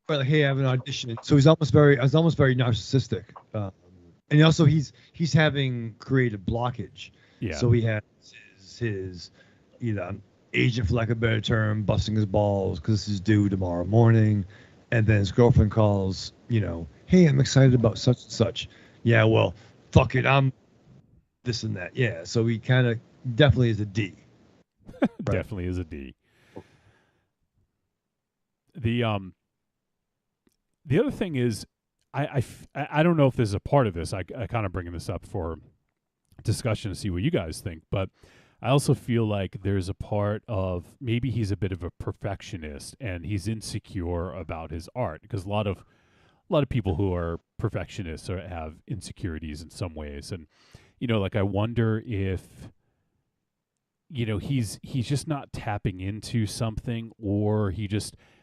But like, hey, I have an audition. So I was almost very narcissistic. And also he's having creative blockage. Yeah. So he has his agent, for lack of a better term, busting his balls because this is due tomorrow morning. And then his girlfriend calls, hey, I'm excited about such and such. Yeah, well, fuck it, I'm this and that. Yeah, so he kind of definitely is a D. Right. Definitely is a D. The other thing is, I don't know if this is a part of this. I kind of bringing this up for discussion to see what you guys think, but I also feel like there's a part of, maybe he's a bit of a perfectionist and he's insecure about his art, because a lot of people who are perfectionists have insecurities in some ways, and like I wonder if he's just not tapping into something, or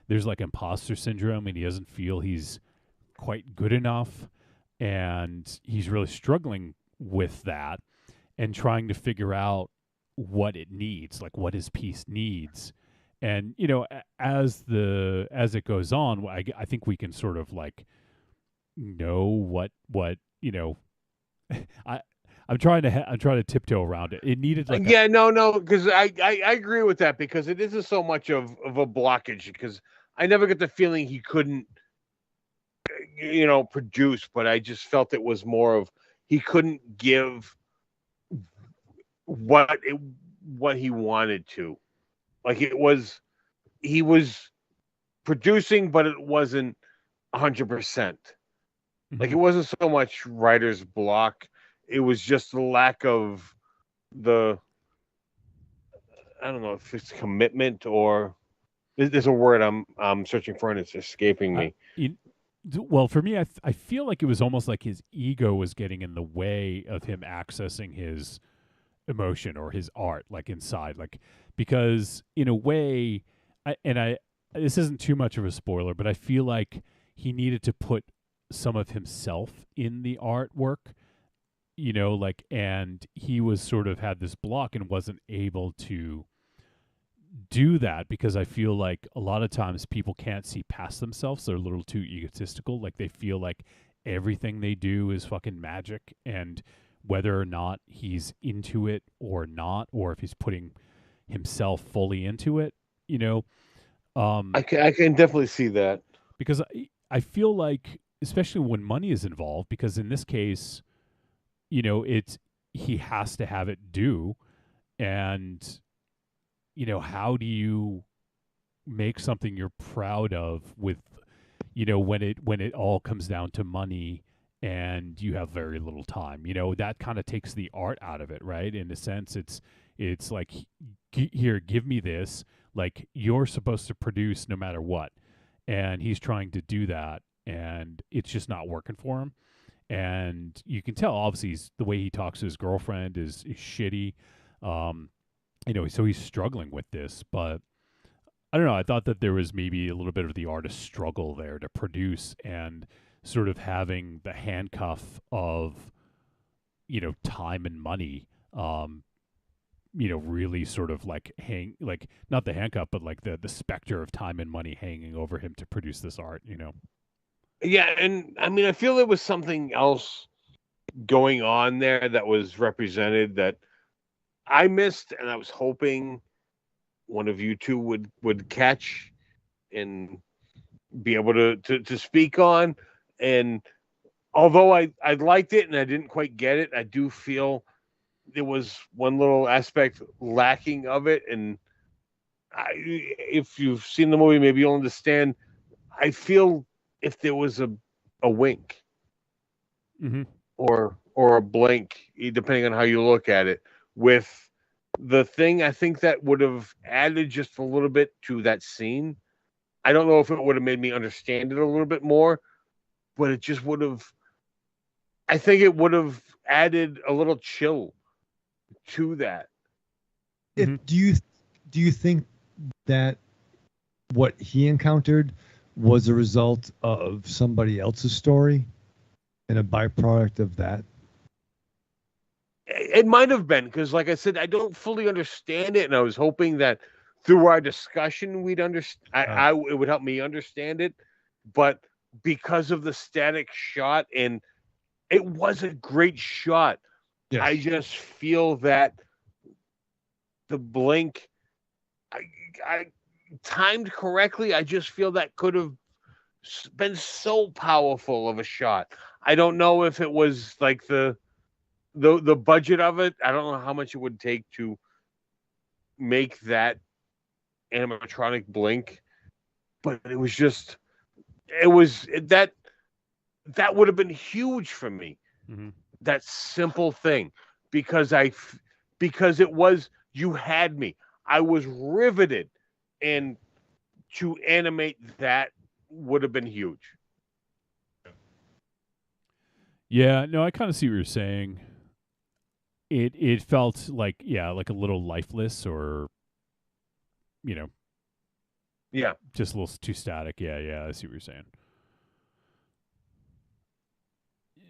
there's like imposter syndrome and he doesn't feel he's quite good enough, and he's really struggling with that and trying to figure out what it needs, like what his piece needs. And as it goes on, I think we can sort of like know what I'm trying to tiptoe around it. It needed like because I agree with that, because it isn't so much of a blockage, because I never get the feeling he couldn't produce, but I just felt it was more of, he couldn't give what he wanted to. Like he was producing, but it wasn't 100%. Like, it wasn't so much writer's block. It was just the lack of the, I don't know if it's commitment or there's a word I'm searching for and it's escaping me. Well, for me, I feel like it was almost like his ego was getting in the way of him accessing his emotion or his art, like inside, like, because in a way, this isn't too much of a spoiler, but I feel like he needed to put some of himself in the artwork, like, and he was sort of had this block and wasn't able to do that because I feel like a lot of times people can't see past themselves. They're a little too egotistical. Like, they feel like everything they do is fucking magic, and whether or not he's into it or not, or if he's putting himself fully into it, I can definitely see that, because I feel like, especially when money is involved, because in this case, he has to have it due, and how do you make something you're proud of with, when it all comes down to money and you have very little time, that kind of takes the art out of it, right? In a sense, it's like, here, give me this, like, you're supposed to produce no matter what. And he's trying to do that, and it's just not working for him. And you can tell, obviously, the way he talks to his girlfriend is shitty. So he's struggling with this, but I don't know. I thought that there was maybe a little bit of the artist struggle there to produce, and sort of having the handcuff of, time and money, really sort of like not the handcuff, but like the specter of time and money hanging over him to produce this art, Yeah, and I mean, I feel there was something else going on there that was represented that I missed, and I was hoping one of you two would catch and be able to speak on. And although I liked it and I didn't quite get it, I do feel there was one little aspect lacking of it. And if you've seen the movie, maybe you'll understand. I feel if there was a wink or a blink, depending on how you look at it, with the thing, I think that would have added just a little bit to that scene. I don't know if it would have made me understand it a little bit more, but it just would have, I think it would have added a little chill to that. Do you think that what he encountered was a result of somebody else's story and a byproduct of that? It might have been, because like I said, I don't fully understand it, and I was hoping that through our discussion we'd understand. It would help me understand it, but because of the static shot, and it was a great shot, yes. I just feel that the blink, I timed correctly. I just feel that could have been so powerful of a shot. I don't know if it was like the budget of it. I don't know how much it would take to make that animatronic blink, but it was just, that would have been huge for me. That simple thing, because it was, you had me. I was riveted, and to animate that would have been huge. Yeah, no, I kind of see what you're saying. It felt like, like a little lifeless, or just a little too static. Yeah, I see what you're saying.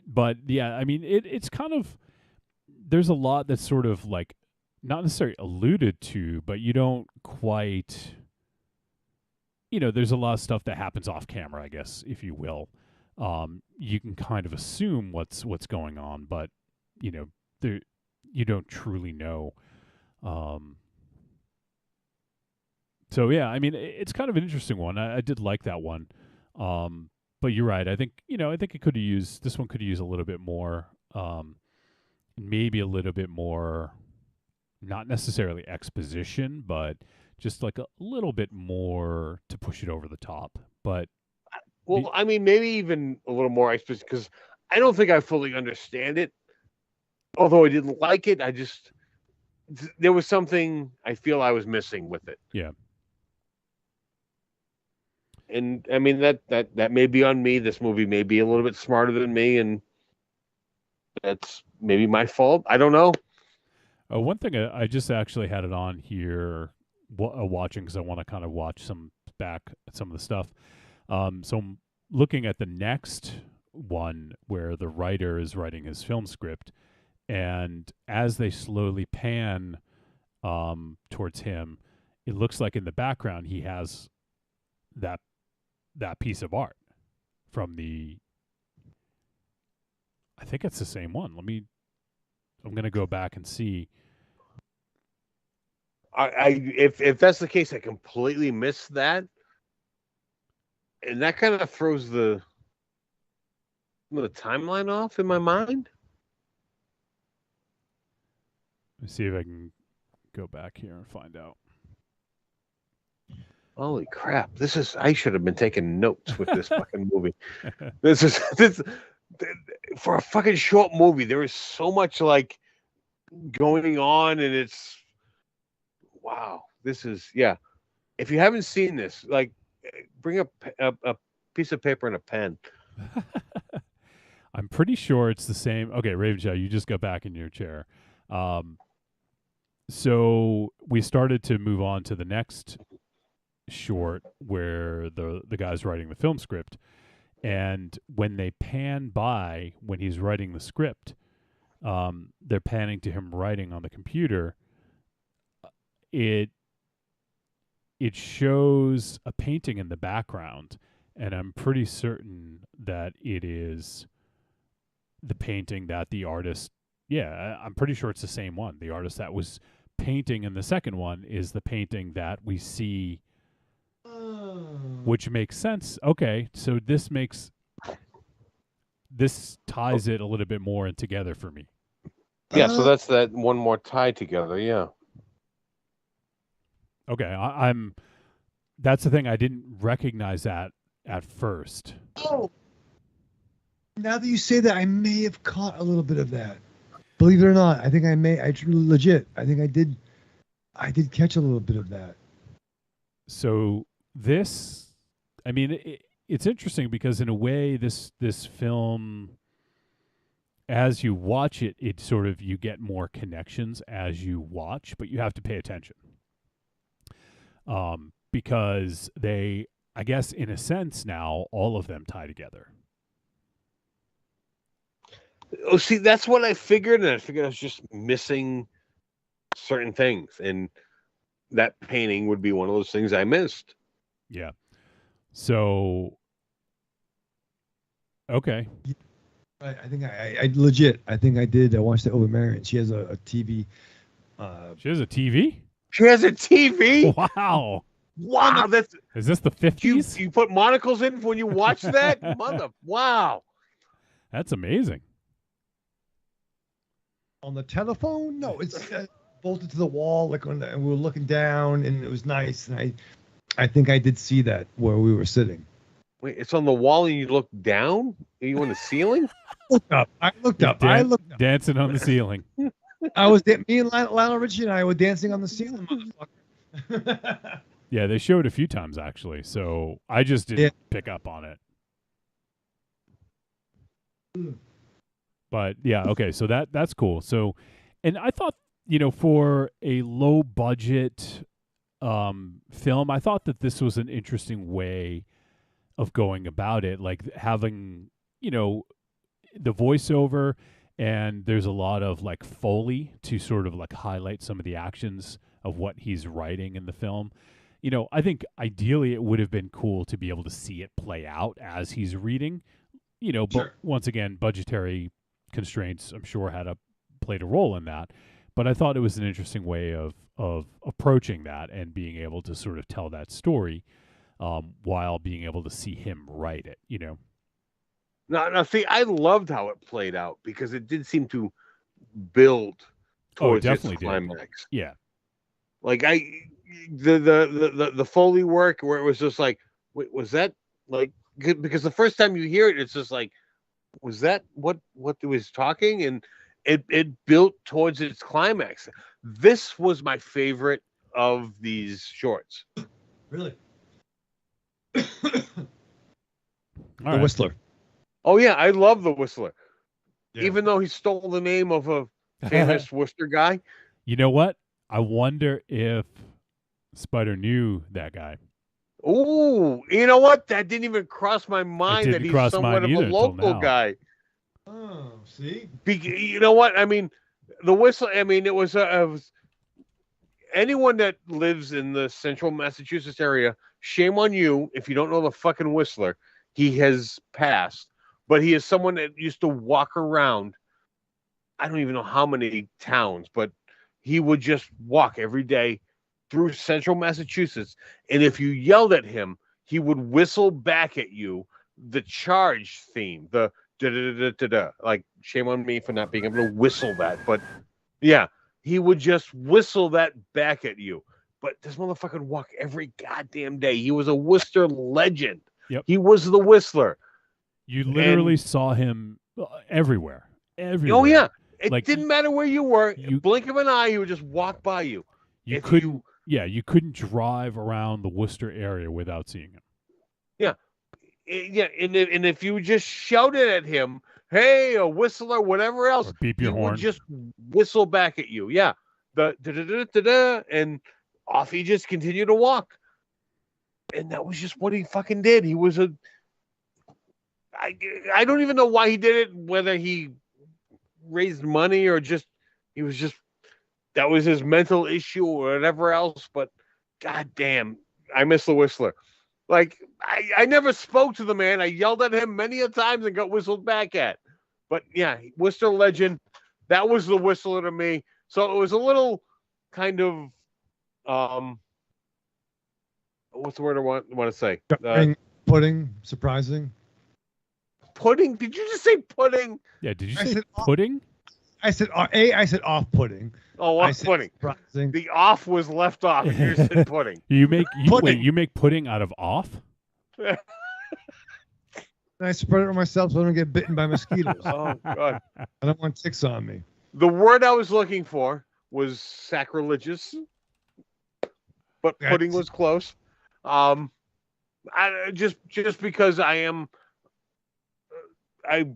But yeah, I mean, it's kind of, there's a lot that's sort of like not necessarily alluded to, but you don't quite, there's a lot of stuff that happens off camera, I guess, if you will. You can kind of assume what's going on, but you don't truly know. So yeah, I mean, it's kind of an interesting one. I did like that one. But you're right. I think it could have used, this one could use a little bit more, maybe a little bit more, not necessarily exposition, but just like a little bit more to push it over the top. But Well, I mean, maybe even a little more because I don't think I fully understand it. Although I didn't like it, there was something I feel I was missing with it. Yeah. And I mean that may be on me. This movie may be a little bit smarter than me, and that's maybe my fault. I don't know. One thing I just actually had it on here watching because I want to kind of watch some of the stuff. So I'm looking at the next one where the writer is writing his film script, and as they slowly pan towards him, it looks like in the background he has that piece of art from I think it's the same one. I'm going to go back and see. If that's the case, I completely missed that, and that kind of throws the timeline off in my mind. Let me see if I can go back here and find out. Holy crap! I should have been taking notes with this fucking movie. For a fucking short movie, there is so much like going on, and it's wow. This is If you haven't seen this, like, bring a piece of paper and a pen. I'm pretty sure it's the same. Okay, Ravenshaw, you just got back in your chair. So we started to move on to the next short where the guy's writing the film script, and when they pan by when he's writing the script, they're panning to him writing on the computer. It shows a painting in the background, and I'm pretty certain that it is the painting that the artist, I'm pretty sure it's the same one. The artist that was painting in the second one is the painting that we see, which makes sense. Okay, so this ties it a little bit more in together for me. Yeah, so that's that one more tie together, yeah. Okay, that's the thing. I didn't recognize that at first. Oh, now that you say that, I may have caught a little bit of that. Believe it or not, I think I think I did catch a little bit of that. So this, I mean, it's interesting because in a way, this film, as you watch it, it sort of, you get more connections as you watch, but you have to pay attention. Because they, I guess, in a sense now, all of them tie together. Oh, see, that's what I figured, and I figured I was just missing certain things, and that painting would be one of those things I missed. Yeah. So, okay. I think I legit, I think I did. I watched it over Marion. She has a TV. She has a TV? She has a TV? Wow. Wow. Is this the 50s? You put monocles in when you watch that? Wow. That's amazing. On the telephone? No, it's bolted to the wall. Like we were looking down, and it was nice. And I think I did see that where we were sitting. Wait, it's on the wall, and you look down? Are you on the ceiling? I looked up. Dancing on the ceiling. I was me and Lionel Richie and I were dancing on the ceiling, motherfucker. Yeah, they showed it a few times actually, so I just didn't pick up on it. But yeah, okay, so that's cool. So, and I thought, for a low budget film, I thought that this was an interesting way of going about it, like having, the voiceover, and there's a lot of like Foley to sort of like highlight some of the actions of what he's writing in the film. I think ideally it would have been cool to be able to see it play out as he's reading, but once again, budgetary constraints, I'm sure, played a role in that. But I thought it was an interesting way of approaching that and being able to sort of tell that story while being able to see him write it, No, see, I loved how it played out because it did seem to build towards its climax. Yeah. Like the Foley work where it was just like, wait, was that like because the first time you hear it, it's just like, was that what he was talking? And it built towards its climax. This was my favorite of these shorts. Really? All The right. Whistler. Oh yeah, I love the Whistler. Yeah. Even though he stole the name of a famous Worcester guy. You know what? I wonder if Spider knew that guy. Ooh, you know what? That didn't even cross my mind that didn't he's cross somewhat mine of a either till local now. guy. Oh, see? You know what? I mean, the Whistler. I mean, it was anyone that lives in the central Massachusetts area. Shame on you if you don't know the fucking Whistler. He has passed, but he is someone that used to walk around. I don't even know how many towns, but he would just walk every day through central Massachusetts. And if you yelled at him, he would whistle back at you the charge theme, the da-da-da-da-da. Like, shame on me for not being able to whistle that. But yeah, he would just whistle that back at you. But this motherfucker would walk every goddamn day. He was a Worcester legend. Yep. He was the Whistler. You literally saw him everywhere. Everywhere. Oh, yeah. It Like, didn't matter where you were. Blink of an eye, he would just walk by you. You couldn't. Yeah, you couldn't drive around the Worcester area without seeing him. Yeah, yeah, and if you just shouted at him, "Hey, a Whistler," whatever else, or beep your he horn. would just whistle back at you. Yeah, the da-da-da-da-da, and off he just continued to walk. And that was just what he fucking did. He was I don't even know why he did it. Whether he raised money or he was just. That was his mental issue or whatever else, but goddamn, I miss the Whistler. Like, I never spoke to the man. I yelled at him many a times and got whistled back at. But yeah, Worcester legend. That was the Whistler to me. So it was a little kind of, what's the word I want to say? Pudding, surprising. Pudding? Did you just say pudding? Yeah, did you say pudding? I said off-putting. Oh, off-putting. The off was left off. And you said pudding. You make pudding out of off? I spread it on myself so I don't get bitten by mosquitoes. Oh, God. I don't want ticks on me. The word I was looking for was sacrilegious, but pudding was close. Just because I'm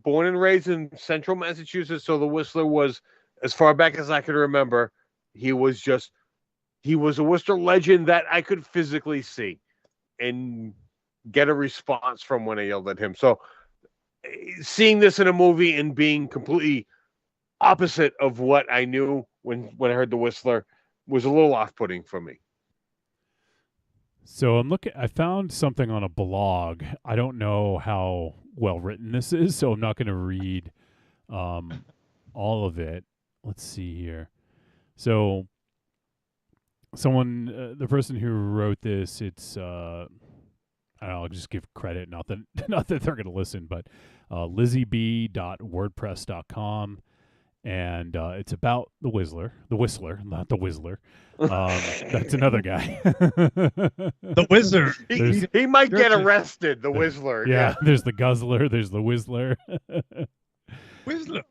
born and raised in central Massachusetts, so the Whistler was, as far back as I can remember, he was a Worcester legend that I could physically see and get a response from when I yelled at him. So seeing this in a movie and being completely opposite of what I knew when I heard the Whistler was a little off-putting for me. So I found something on a blog. I don't know how well written this is, so I'm not going to read all of it. Let's see here. So the person who wrote this, it's I don't know, I'll just give credit, not that they're going to listen, but LizzieB.wordpress.com, and it's about the Whistler, not the Whistler. That's another guy. The Whistler. He might get arrested. The Whistler. Yeah, there's the Guzzler. There's the Whistler. Whistler,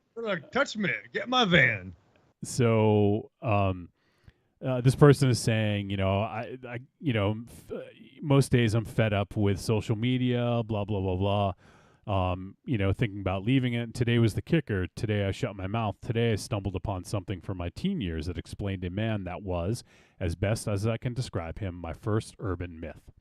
touch me. Get my van. So, this person is saying, most days I'm fed up with social media, blah blah blah blah. Thinking about leaving it. Today was the kicker. Today I shut my mouth. Today I stumbled upon something from my teen years that explained a man that was, as best as I can describe him, my first urban myth.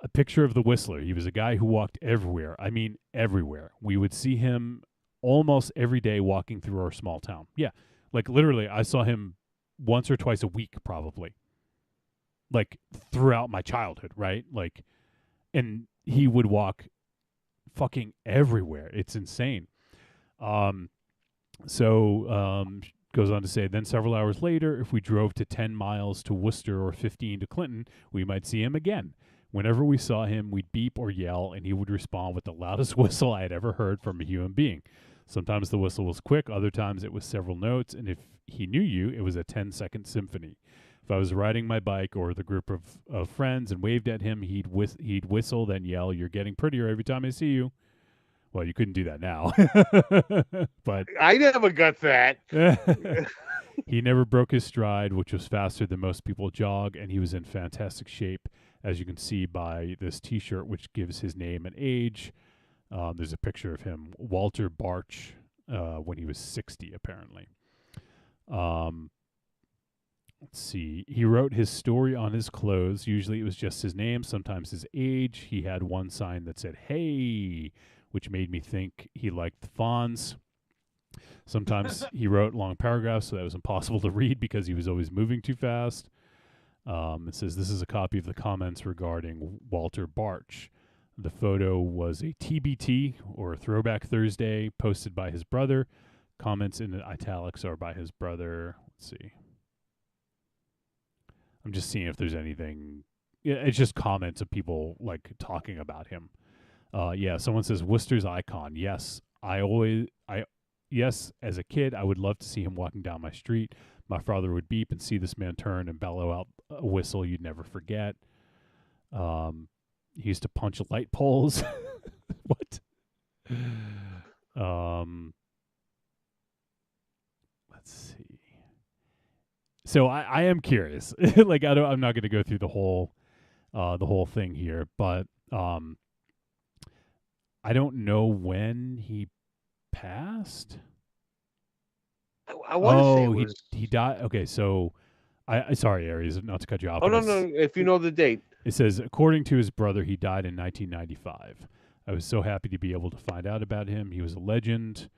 A picture of the Whistler. He was a guy who walked everywhere. I mean, everywhere. We would see him almost every day walking through our small town. Yeah, like literally, I saw him once or twice a week, probably. Like throughout my childhood, right? Like, and he would walk fucking everywhere. It's insane. Goes on to say, then several hours later, if we drove to 10 miles to Worcester or 15 to Clinton, we might see him again. Whenever we saw him, we'd beep or yell, and he would respond with the loudest whistle I had ever heard from a human being. Sometimes the whistle was quick, other times it was several notes, and if he knew you, it was a 10-second symphony. If I was riding my bike or with a group of friends and waved at him, he'd whistle, then yell, "You're getting prettier every time I see you." Well, you couldn't do that now. But I never got that. he never broke his stride, which was faster than most people jog, and he was in fantastic shape, as you can see by this T-shirt, which gives his name and age. There's a picture of him, Walter Barch, when he was 60, apparently. Let's see. He wrote his story on his clothes. Usually it was just his name, sometimes his age. He had one sign that said, "Hey," which made me think he liked the Fonz. Sometimes he wrote long paragraphs, so that was impossible to read because he was always moving too fast. It says, "This is a copy of the comments regarding Walter Barch. The photo was a TBT, or Throwback Thursday, posted by his brother. Comments in the italics are by his brother." Let's see. I'm just seeing if there's anything. Yeah, it's just comments of people like talking about him. Yeah, someone says Worcester's icon. Yes, yes, as a kid, I would love to see him walking down my street. My father would beep and see this man turn and bellow out a whistle you'd never forget. He used to punch light poles. What? Let's see. So I am curious. Like I'm not going to go through the whole thing here, but I don't know when he passed. I want to say he died. Okay, so I sorry, Aries, not to cut you off. Oh, no. If you know the date. It says, according to his brother, he died in 1995. I was so happy to be able to find out about him. He was a legend.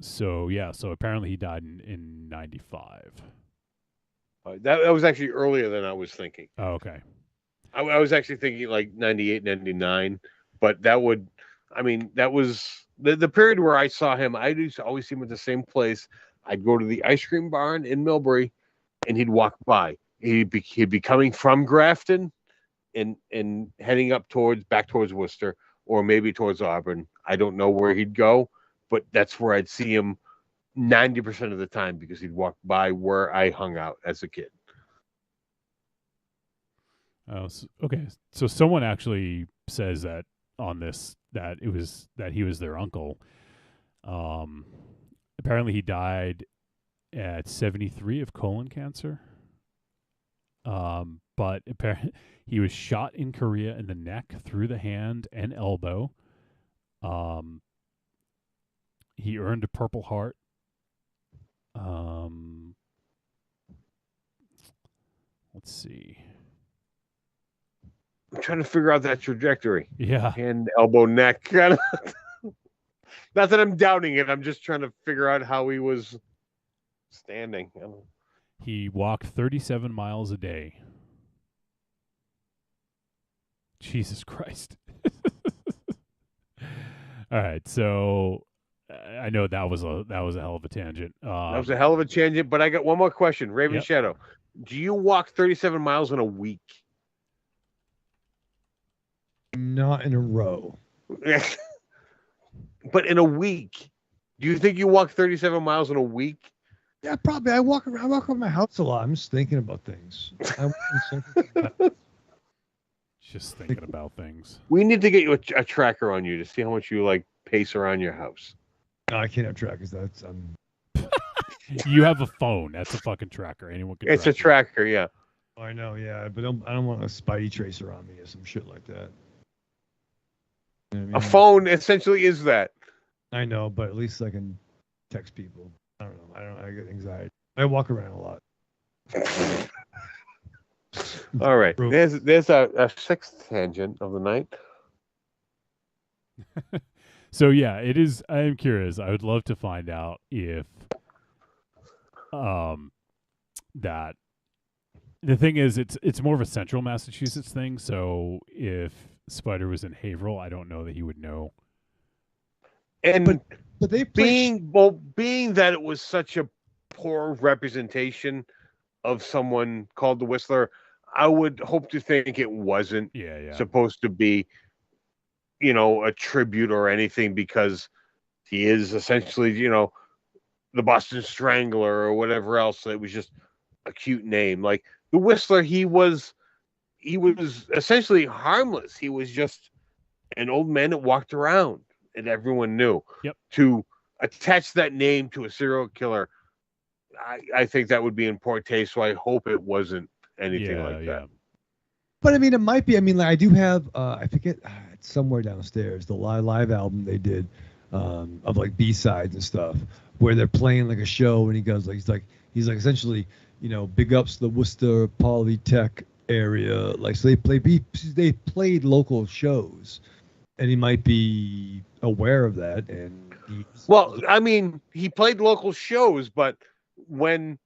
So apparently he died in 95. That was actually earlier than I was thinking. Oh, okay. I was actually thinking like 98, 99, but that was the period where I saw him. I used to always see him at the same place. I'd go to the ice cream barn in Millbury, and he'd walk by. He'd be coming from Grafton and heading back towards Worcester, or maybe towards Auburn. I don't know where he'd go, but that's where I'd see him 90% of the time because he'd walk by where I hung out as a kid. Oh, okay. So someone actually says that on this that he was their uncle. Apparently he died at 73 of colon cancer. But apparently he was shot in Korea in the neck, through the hand and elbow. He earned a Purple Heart. Let's see. I'm trying to figure out that trajectory. Yeah. Hand, elbow, neck. Not that I'm doubting it. I'm just trying to figure out how he was standing. He walked 37 miles a day. Jesus Christ. All right, so I know that was a hell of a tangent. That was a hell of a tangent, but I got one more question. Raven Shadow, do you walk 37 miles in a week? Not in a row. But in a week, do you think you walk 37 miles in a week? Yeah, probably. I walk around my house a lot. I'm just thinking about things. Just thinking about things. We need to get you a tracker on you to see how much you like pace around your house. No, I can't have trackers. You have a phone. That's a fucking tracker. Anyone can. It's a tracker, yeah. I know, yeah, but I don't want a Spidey tracer on me or some shit like that. You know what I mean? A phone essentially is that. I know, but at least I can text people. I don't know. I get anxiety. I walk around a lot. All right. There's a sixth tangent of the night. So yeah, it is. I am curious. I would love to find out if that the thing is, it's more of a central Massachusetts thing. So if Spider was in Haverhill, I don't know that he would know. And but they being that it was such a poor representation of someone called the Whistler, I would hope to think it wasn't supposed to be, a tribute or anything, because he is essentially, the Boston Strangler or whatever else. That was just a cute name. Like the Whistler, he was essentially harmless. He was just an old man that walked around and everyone knew. Yep. To attach that name to a serial killer, I think that would be in poor taste. So I hope it wasn't anything like that. But I mean, it might be. I mean, like, I do have, I forget, it's somewhere downstairs, the live album they did of like B-sides and stuff, where they're playing like a show, and he goes like, he's like essentially, big ups the Worcester Polytech area. Like, so they played local shows, and he might be aware of that. And well, I mean, he played local shows, but when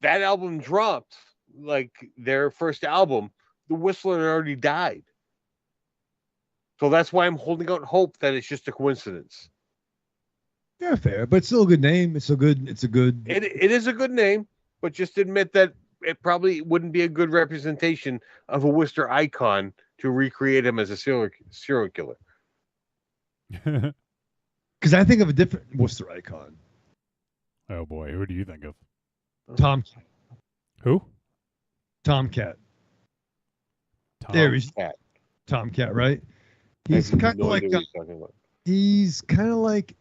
that album dropped, like their first album, the Whistler had already died. So that's why I'm holding out hope that it's just a coincidence. Yeah, fair, but it's still a good name. It's a good. It is a good name, but just admit that it probably wouldn't be a good representation of a Worcester icon to recreate him as a serial killer. Because I think of a different Worcester icon. Oh boy, who do you think of? Tomcat. Who? Tomcat. There he's Tomcat, right? He's kind of like he's kind of like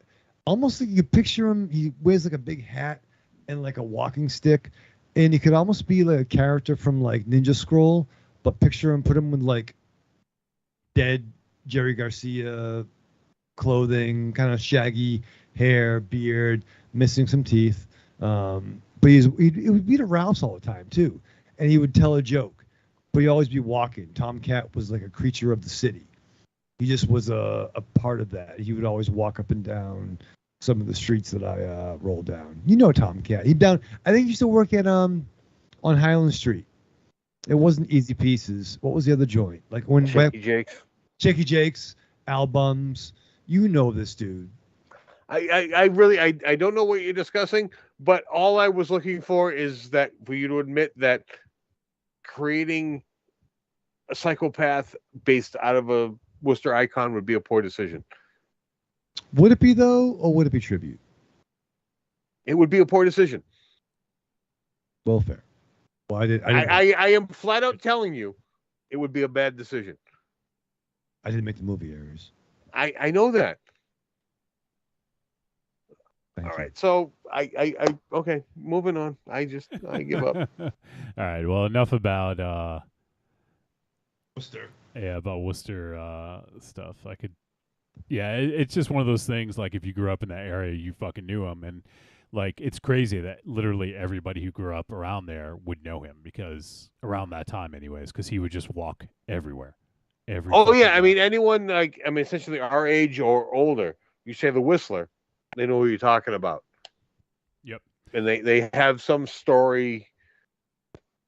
almost like you could picture him. He wears like a big hat and like a walking stick, and he could almost be like a character from like Ninja Scroll, but picture him, put him with like dead Jerry Garcia clothing, kind of shaggy hair, beard, missing some teeth. But he would be at Ralph's all the time too, and he would tell a joke, but he'd always be walking. Tomcat was like a creature of the city. He just was a part of that. He would always walk up and down some of the streets that I rolled down. Tomcat. I think he used to work at on Highland Street. It wasn't Easy Pieces. What was the other joint? Like when Shaky Jake's albums. This dude. I really don't know what you're discussing, but all I was looking for is that for you to admit that creating a psychopath based out of a Worcester icon would be a poor decision. Would it be though, or would it be tribute? It would be a poor decision. Well, fair. Well, I am flat out telling you, it would be a bad decision. I didn't make the movie, Aries. I know that. Thank All you. right, so I okay, moving on. I give up. All right, well, enough about Worcester. Yeah, about Worcester stuff. It's just one of those things, like, if you grew up in that area, you fucking knew him. And, like, it's crazy that literally everybody who grew up around there would know him, because around that time anyways, because he would just walk everywhere. I mean, anyone, essentially our age or older, you say the Whistler, they know who you're talking about. Yep. And they have some story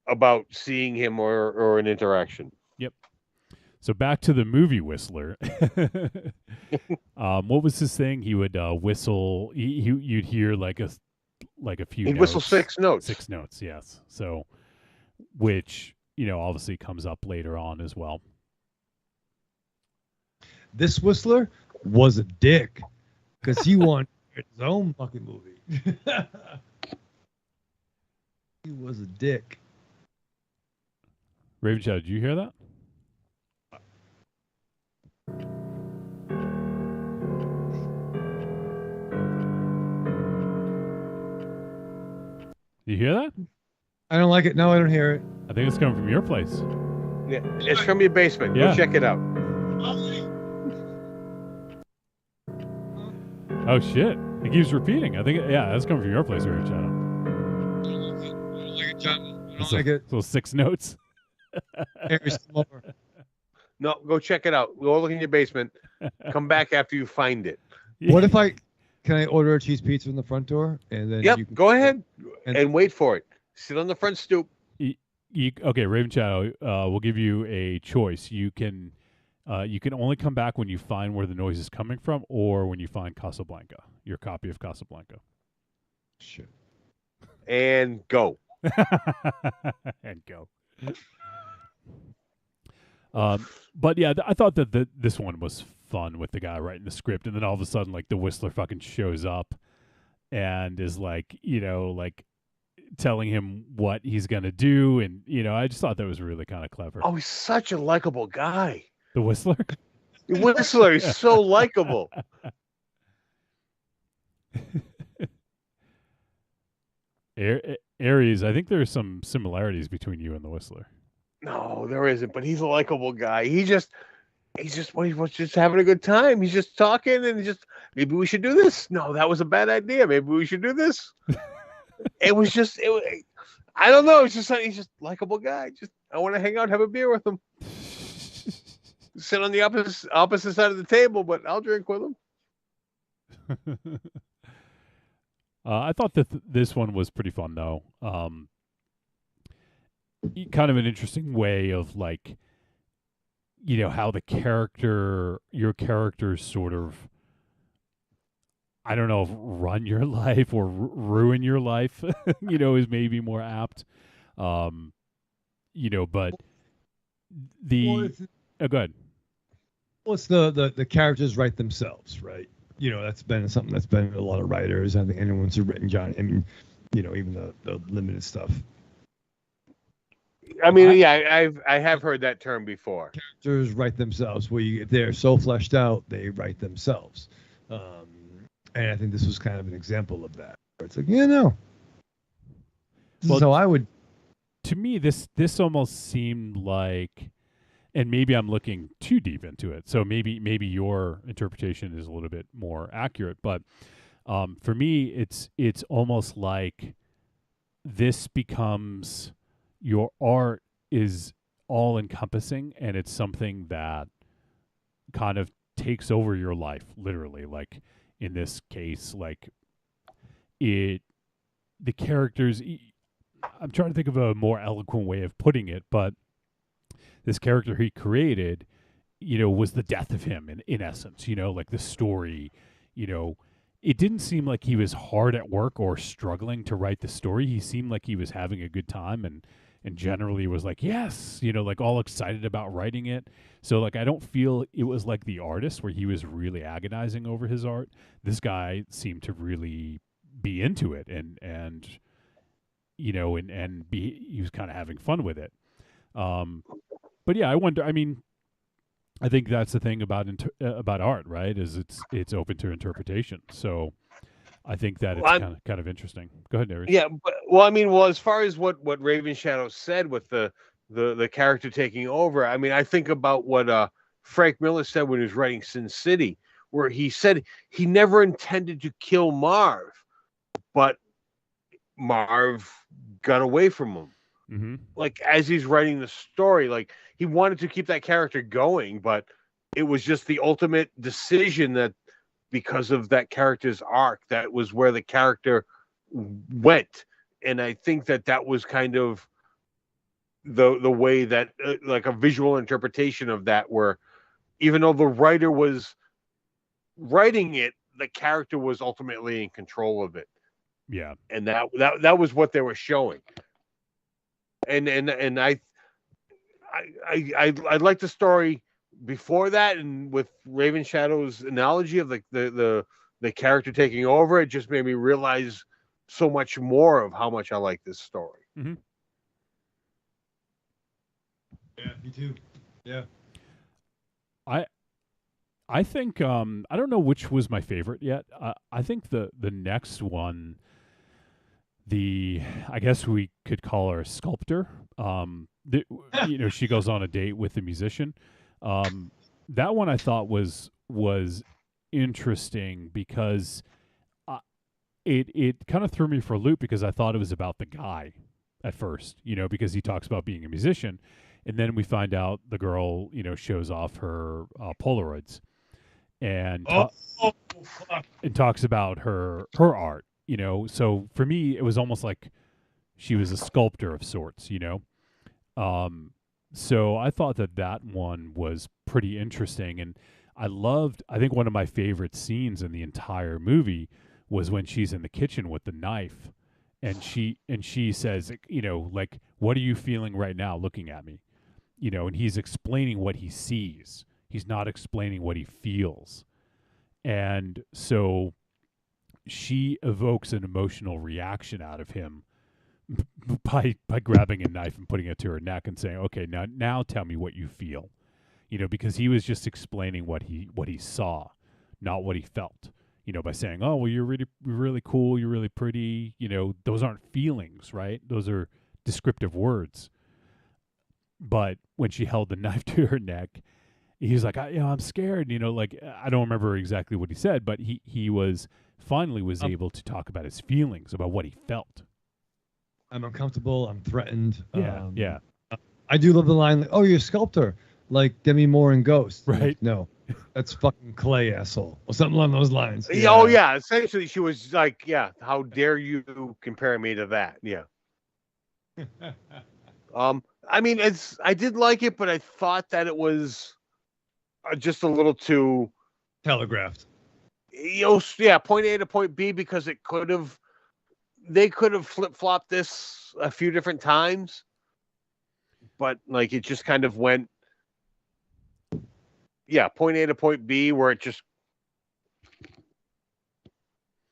about seeing him or an interaction. Yep. So back to the movie Whistler. What was his thing? He would whistle. You'd hear like a few. He'd whistle 6 notes. 6 notes, yes. So, which obviously comes up later on as well. This Whistler was a dick because he wanted his own fucking movie. He was a dick. Raven Shadow, did you hear that? You hear that? I don't like it. No, I don't hear it. I think it's coming from your place. Yeah, it's from your basement. Yeah. Go check it out. Oh shit! It keeps repeating. I think, that's coming from your place, Raven Shadow. I don't like it. So 6 notes. No, go check it out. Go look in your basement. Come back after you find it. What if can I order a cheese pizza from the front door and then? Yep, you can go ahead and wait for it. Sit on the front stoop. Okay, Raven Shadow. We'll give you a choice. You can only come back when you find where the noise is coming from, or when you find Casablanca, your copy of Casablanca. Shit. And go. And go. But yeah, I thought that this one was fun with the guy writing the script, and then all of a sudden, like, the Whistler fucking shows up, and is like, telling him what he's going to do. And, I just thought that was really kind of clever. Oh, he's such a likable guy. The Whistler? The Whistler is so likable. Aries, I think there's some similarities between you and the Whistler. No, there isn't, but he's a likable guy. He was just having a good time. He's just talking and maybe we should do this. No, that was a bad idea. Maybe we should do this. I don't know. It's just he's just a likable guy. I want to hang out, have a beer with him. Sit on the opposite side of the table, but I'll drink with him. I thought that this one was pretty fun, though. Kind of an interesting way of like, how your characters sort of, I don't know if run your life or ruin your life, is maybe more apt. But go ahead. Well, it's the characters write themselves, right? That's been something that's been a lot of writers. I think anyone's written even the limited stuff. I mean, I have heard that term before. Characters write themselves. They're so fleshed out, they write themselves. And I think this was kind of an example of that. It's like, this is how I would. To me, this almost seemed like, and maybe I'm looking too deep into it, so maybe your interpretation is a little bit more accurate. But for me, it's almost like this becomes, your art is all encompassing, and it's something that kind of takes over your life, literally. Like in this case, like the characters. I'm trying to think of a more eloquent way of putting it, but this character he created, was the death of him in essence, like the story, it didn't seem like he was hard at work or struggling to write the story. He seemed like he was having a good time and generally was like, yes, like all excited about writing it. So like, I don't feel it was like the artist where he was really agonizing over his art. This guy seemed to really be into it and he was kind of having fun with it. But yeah, I wonder. I mean, I think that's the thing about art, right? Is it's open to interpretation. So I think that it's kind of interesting. Go ahead, Aries. Yeah, as far as what Raven Shadow said with the character taking over, I mean, I think about what Frank Miller said when he was writing Sin City, where he said he never intended to kill Marv, but Marv got away from him. Mm-hmm. Like as he's writing the story, like he wanted to keep that character going, but it was just the ultimate decision that because of that character's arc, that was where the character went. And I think that was kind of the way that like a visual interpretation of that, where even though the writer was writing it, the character was ultimately in control of it. Yeah. And that was what they were showing. And I like the story before that, and with Raven Shadow's analogy of the character taking over, it just made me realize so much more of how much I like this story. Mm-hmm. Yeah, me too. Yeah. I think I don't know which was my favorite yet. I think the next one, I guess we could call her a sculptor. She goes on a date with the musician. That one I thought was interesting because it kind of threw me for a loop, because I thought it was about the guy at first, because he talks about being a musician, and then we find out the girl, shows off her Polaroids and talks about her art. So for me, it was almost like she was a sculptor of sorts, So I thought that one was pretty interesting. And I think one of my favorite scenes in the entire movie was when she's in the kitchen with the knife and she says, like, what are you feeling right now looking at me? And he's explaining what he sees. He's not explaining what he feels. And so she evokes an emotional reaction out of him by grabbing a knife and putting it to her neck and saying, "Okay, now tell me what you feel," because he was just explaining what he saw, not what he felt. By saying, "Oh, well, you're really cool, you're really pretty." Those aren't feelings, right? Those are descriptive words. But when she held the knife to her neck, he was like, I'm scared. I don't remember exactly what he said, but he was finally able to talk about his feelings, about what he felt. I'm uncomfortable. I'm threatened. Yeah. I do love the line, like, "Oh, you're a sculptor, like Demi Moore in Ghost." Right. Like, no, that's fucking clay, asshole, or something along those lines. Yeah. Oh, yeah. Essentially, she was like, "Yeah, how dare you compare me to that?" Yeah. I mean, I did like it, but I thought that it was just a little too telegraphed. Yeah, point A to point B, because they could have flip-flopped this a few different times, but like it just kind of went, point A to point B, where it just,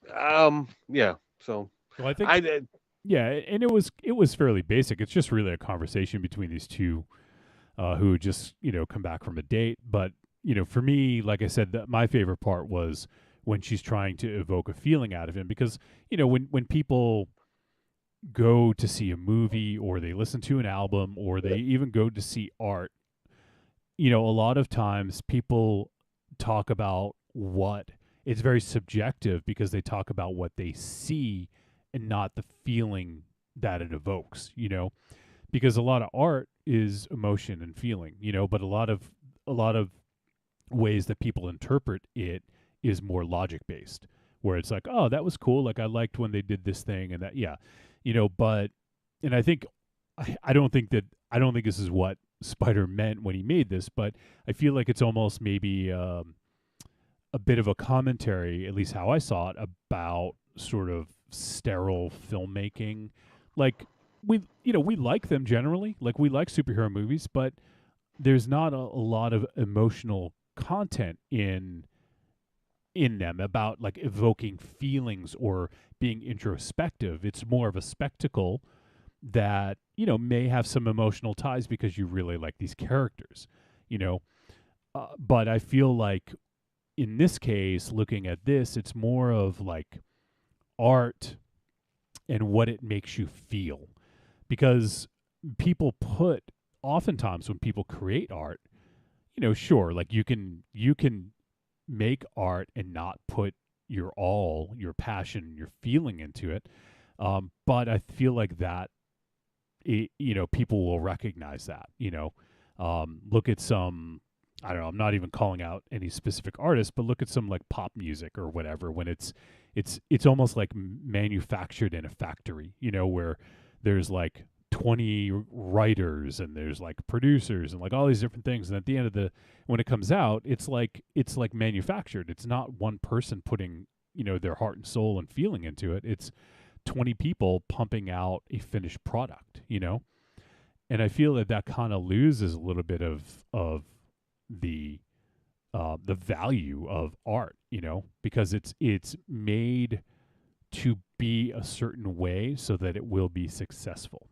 So well, I think and it was fairly basic. It's just really a conversation between these two who just come back from a date. But for me, like I said, my favorite part was when she's trying to evoke a feeling out of him, because when people go to see a movie, or they listen to an album, or they even go to see art, a lot of times people talk about it's very subjective, because they talk about what they see and not the feeling that it evokes, because a lot of art is emotion and feeling, but a lot of ways that people interpret it is more logic based, where it's like, "Oh, that was cool. Like, I liked when they did this thing," and that, but, and I don't think this is what Spider meant when he made this, but I feel like it's almost maybe a bit of a commentary, at least how I saw it, about sort of sterile filmmaking. Like, we like them generally, like we like superhero movies, but there's not a lot of emotional content in them about like evoking feelings or being introspective. It's more of a spectacle that may have some emotional ties because you really like these characters, but I feel like in this case, looking at this, it's more of like art and what it makes you feel, because oftentimes when people create art, sure, like you can make art and not put your all, your passion, your feeling into it, but I feel like that people will recognize that. Look at some, I don't know, I'm not even calling out any specific artist, but look at some like pop music or whatever, when it's almost like manufactured in a factory, where there's like 20 writers and there's like producers and like all these different things, and at the end of when it comes out, it's like manufactured. It's not one person putting their heart and soul and feeling into it. It's 20 people pumping out a finished product, and I feel that kind of loses a little bit of the value of art, because it's made to be a certain way so that it will be successful,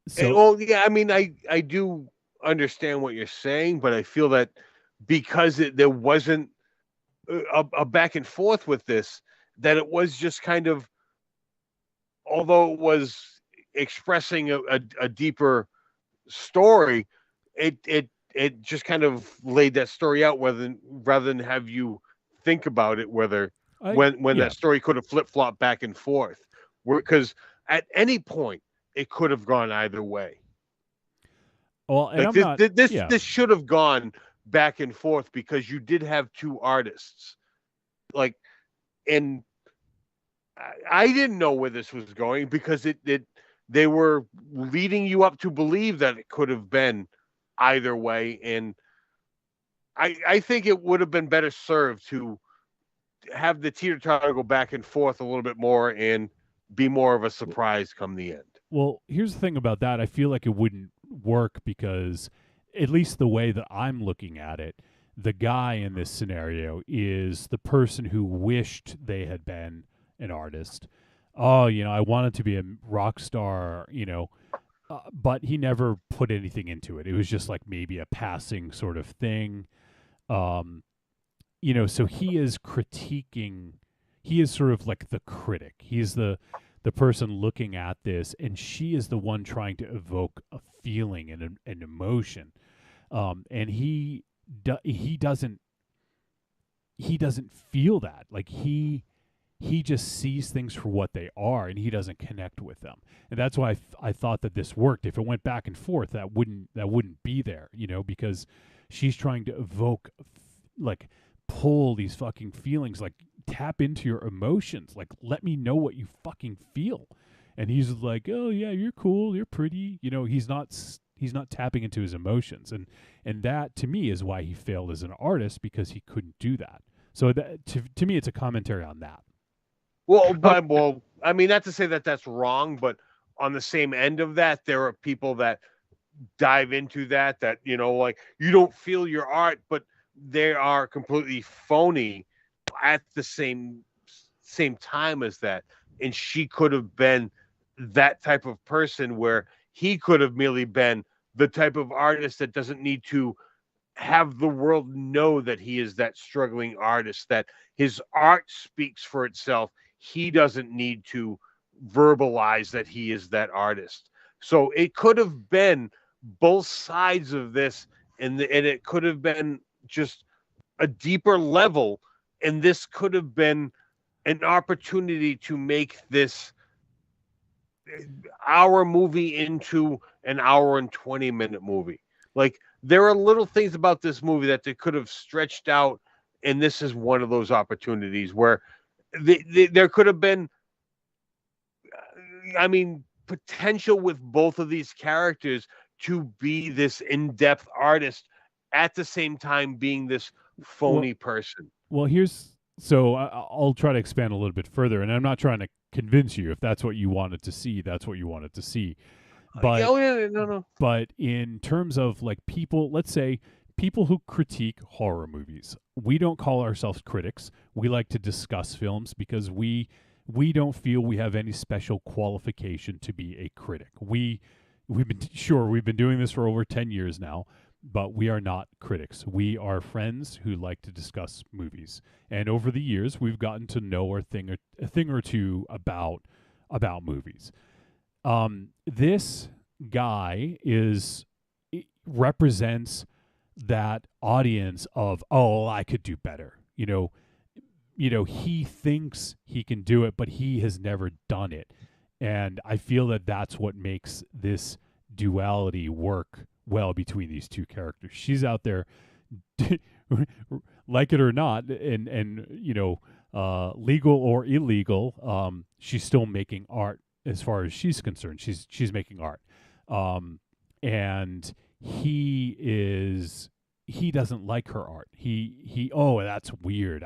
So, I mean, I do understand what you're saying, but I feel that because there wasn't a back and forth with this, that it was just kind of, although it was expressing a deeper story, it just kind of laid that story out rather than have you think about it, whether when that story could have flip-flopped back and forth, because at any point it could have gone either way. Well, and like this should have gone back and forth, because you did have two artists, like, and I didn't know where this was going, because they were leading you up to believe that it could have been either way, and I think it would have been better served to have the teeter-totter go back and forth a little bit more and be more of a surprise come the end. Well, here's the thing about that. I feel like it wouldn't work, because at least the way that I'm looking at it, the guy in this scenario is the person who wished they had been an artist. Oh, I wanted to be a rock star, but he never put anything into it. It was just like maybe a passing sort of thing. So he is critiquing, he is sort of like the critic. He's the person looking at this, and she is the one trying to evoke a feeling and an emotion. And he doesn't feel that. Like he just sees things for what they are, and he doesn't connect with them. And that's why I thought that this worked. If it went back and forth, that wouldn't be there, because she's trying to evoke, like, pull these fucking feelings, like, tap into your emotions, like, let me know what you fucking feel. And he's like, oh yeah, you're cool, you're pretty, he's not tapping into his emotions, and that to me is why he failed as an artist, because he couldn't do that. So that, to me, it's a commentary on that. Well, I mean, not to say that that's wrong, but on the same end of that, there are people that dive into that, like, you don't feel your art, but they are completely phony at the same time as that. And she could have been that type of person, where he could have merely been the type of artist that doesn't need to have the world know that he is that struggling artist, that his art speaks for itself. He doesn't need to verbalize that he is that artist. So it could have been both sides of this, and it could have been just a deeper level, and this could have been an opportunity to make this hour movie into an hour and 20-minute movie. Like, there are little things about this movie that they could have stretched out, and this is one of those opportunities where there could have been, potential with both of these characters to be this in-depth artist at the same time being this phony person. Well, I'll try to expand a little bit further, and I'm not trying to convince you. If that's what you wanted to see, that's what you wanted to see. But no. But in terms of, like, people, let's say people who critique horror movies, we don't call ourselves critics. We like to discuss films because we don't feel we have any special qualification to be a critic. We've been doing this for over 10 years now, but we are not critics. We are friends who like to discuss movies. And over the years, we've gotten to know a thing or two about movies. This guy represents that audience of, oh, I could do better. He thinks he can do it, but he has never done it. And I feel that that's what makes this duality work well between these two characters. She's out there, like it or not, and legal or illegal, she's still making art. As far as she's concerned, she's making art, and he doesn't like her art. He that's weird.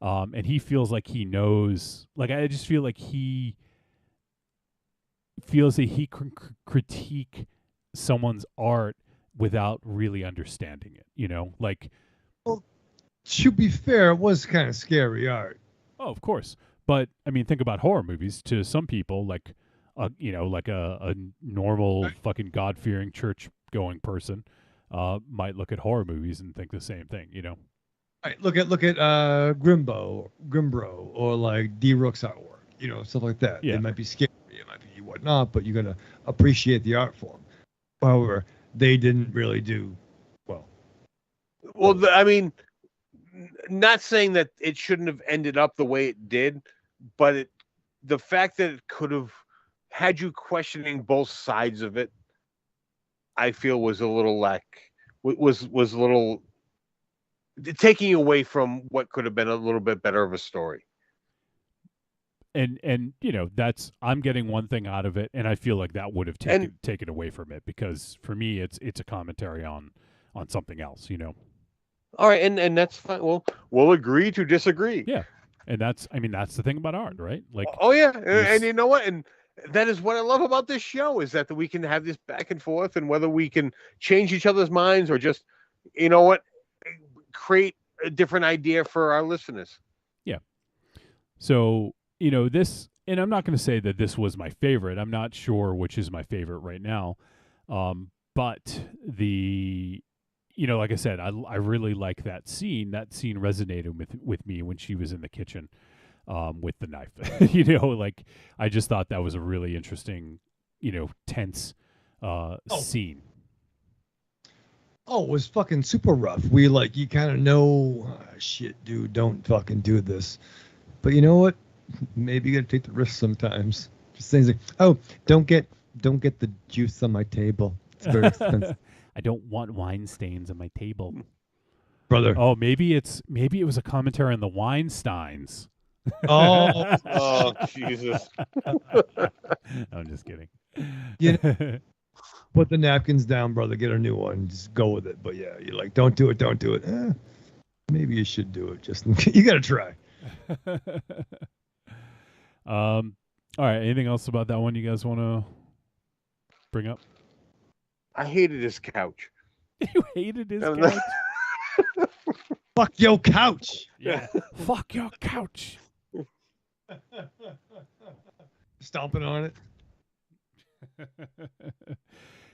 And he feels like he knows. Like, I just feel like he feels that he can critique someone's art without really understanding it. Like. Well, to be fair, it was kind of scary art. Oh, of course. But I mean, think about horror movies. To some people, like a normal fucking God-fearing church-going person might look at horror movies and think the same thing. Right, look at Grimbro, or like D. Rook's artwork. Stuff like that. Yeah. It might be scary, it might be whatnot, but you're gonna appreciate the art form. However, they didn't really do well. Well, not saying that it shouldn't have ended up the way it did, but the fact that it could have had you questioning both sides of it, I feel was a little was a little taking away from what could have been a little bit better of a story. And that's, I'm getting one thing out of it, and I feel like that would have taken away from it, because for me it's a commentary on something else. All right, and that's fine. Well, we'll agree to disagree. Yeah, and that's the thing about art, right? Like, oh yeah, and you know what? And that is what I love about this show, is that we can have this back and forth, and whether we can change each other's minds or just, create a different idea for our listeners. Yeah. So, you know, this, and I'm not going to say that this was my favorite. I'm not sure which is my favorite right now. But you know, like I said, I really like that scene. That scene resonated with me when she was in the kitchen with the knife. You know, like I just thought that was a really interesting, you know, tense scene. Oh, it was fucking super rough. We like, you kind of know, shit, dude, don't fucking do this. But you know what? Maybe you gotta take the risk sometimes. Just things like, oh, don't get the juice on my table. It's very expensive. I don't want wine stains on my table, brother. Oh, maybe it was a commentary on the Weinsteins. Oh, oh, Jesus! I'm just kidding. You know, put the napkins down, brother. Get a new one. Just go with it. But yeah, you're like, don't do it. Don't do it. Maybe you should do it. Just you gotta try. All right. Anything else about that one you guys want to bring up? I hated his couch. You hated his couch? Fuck your couch. Yeah. Fuck your couch. Stomping on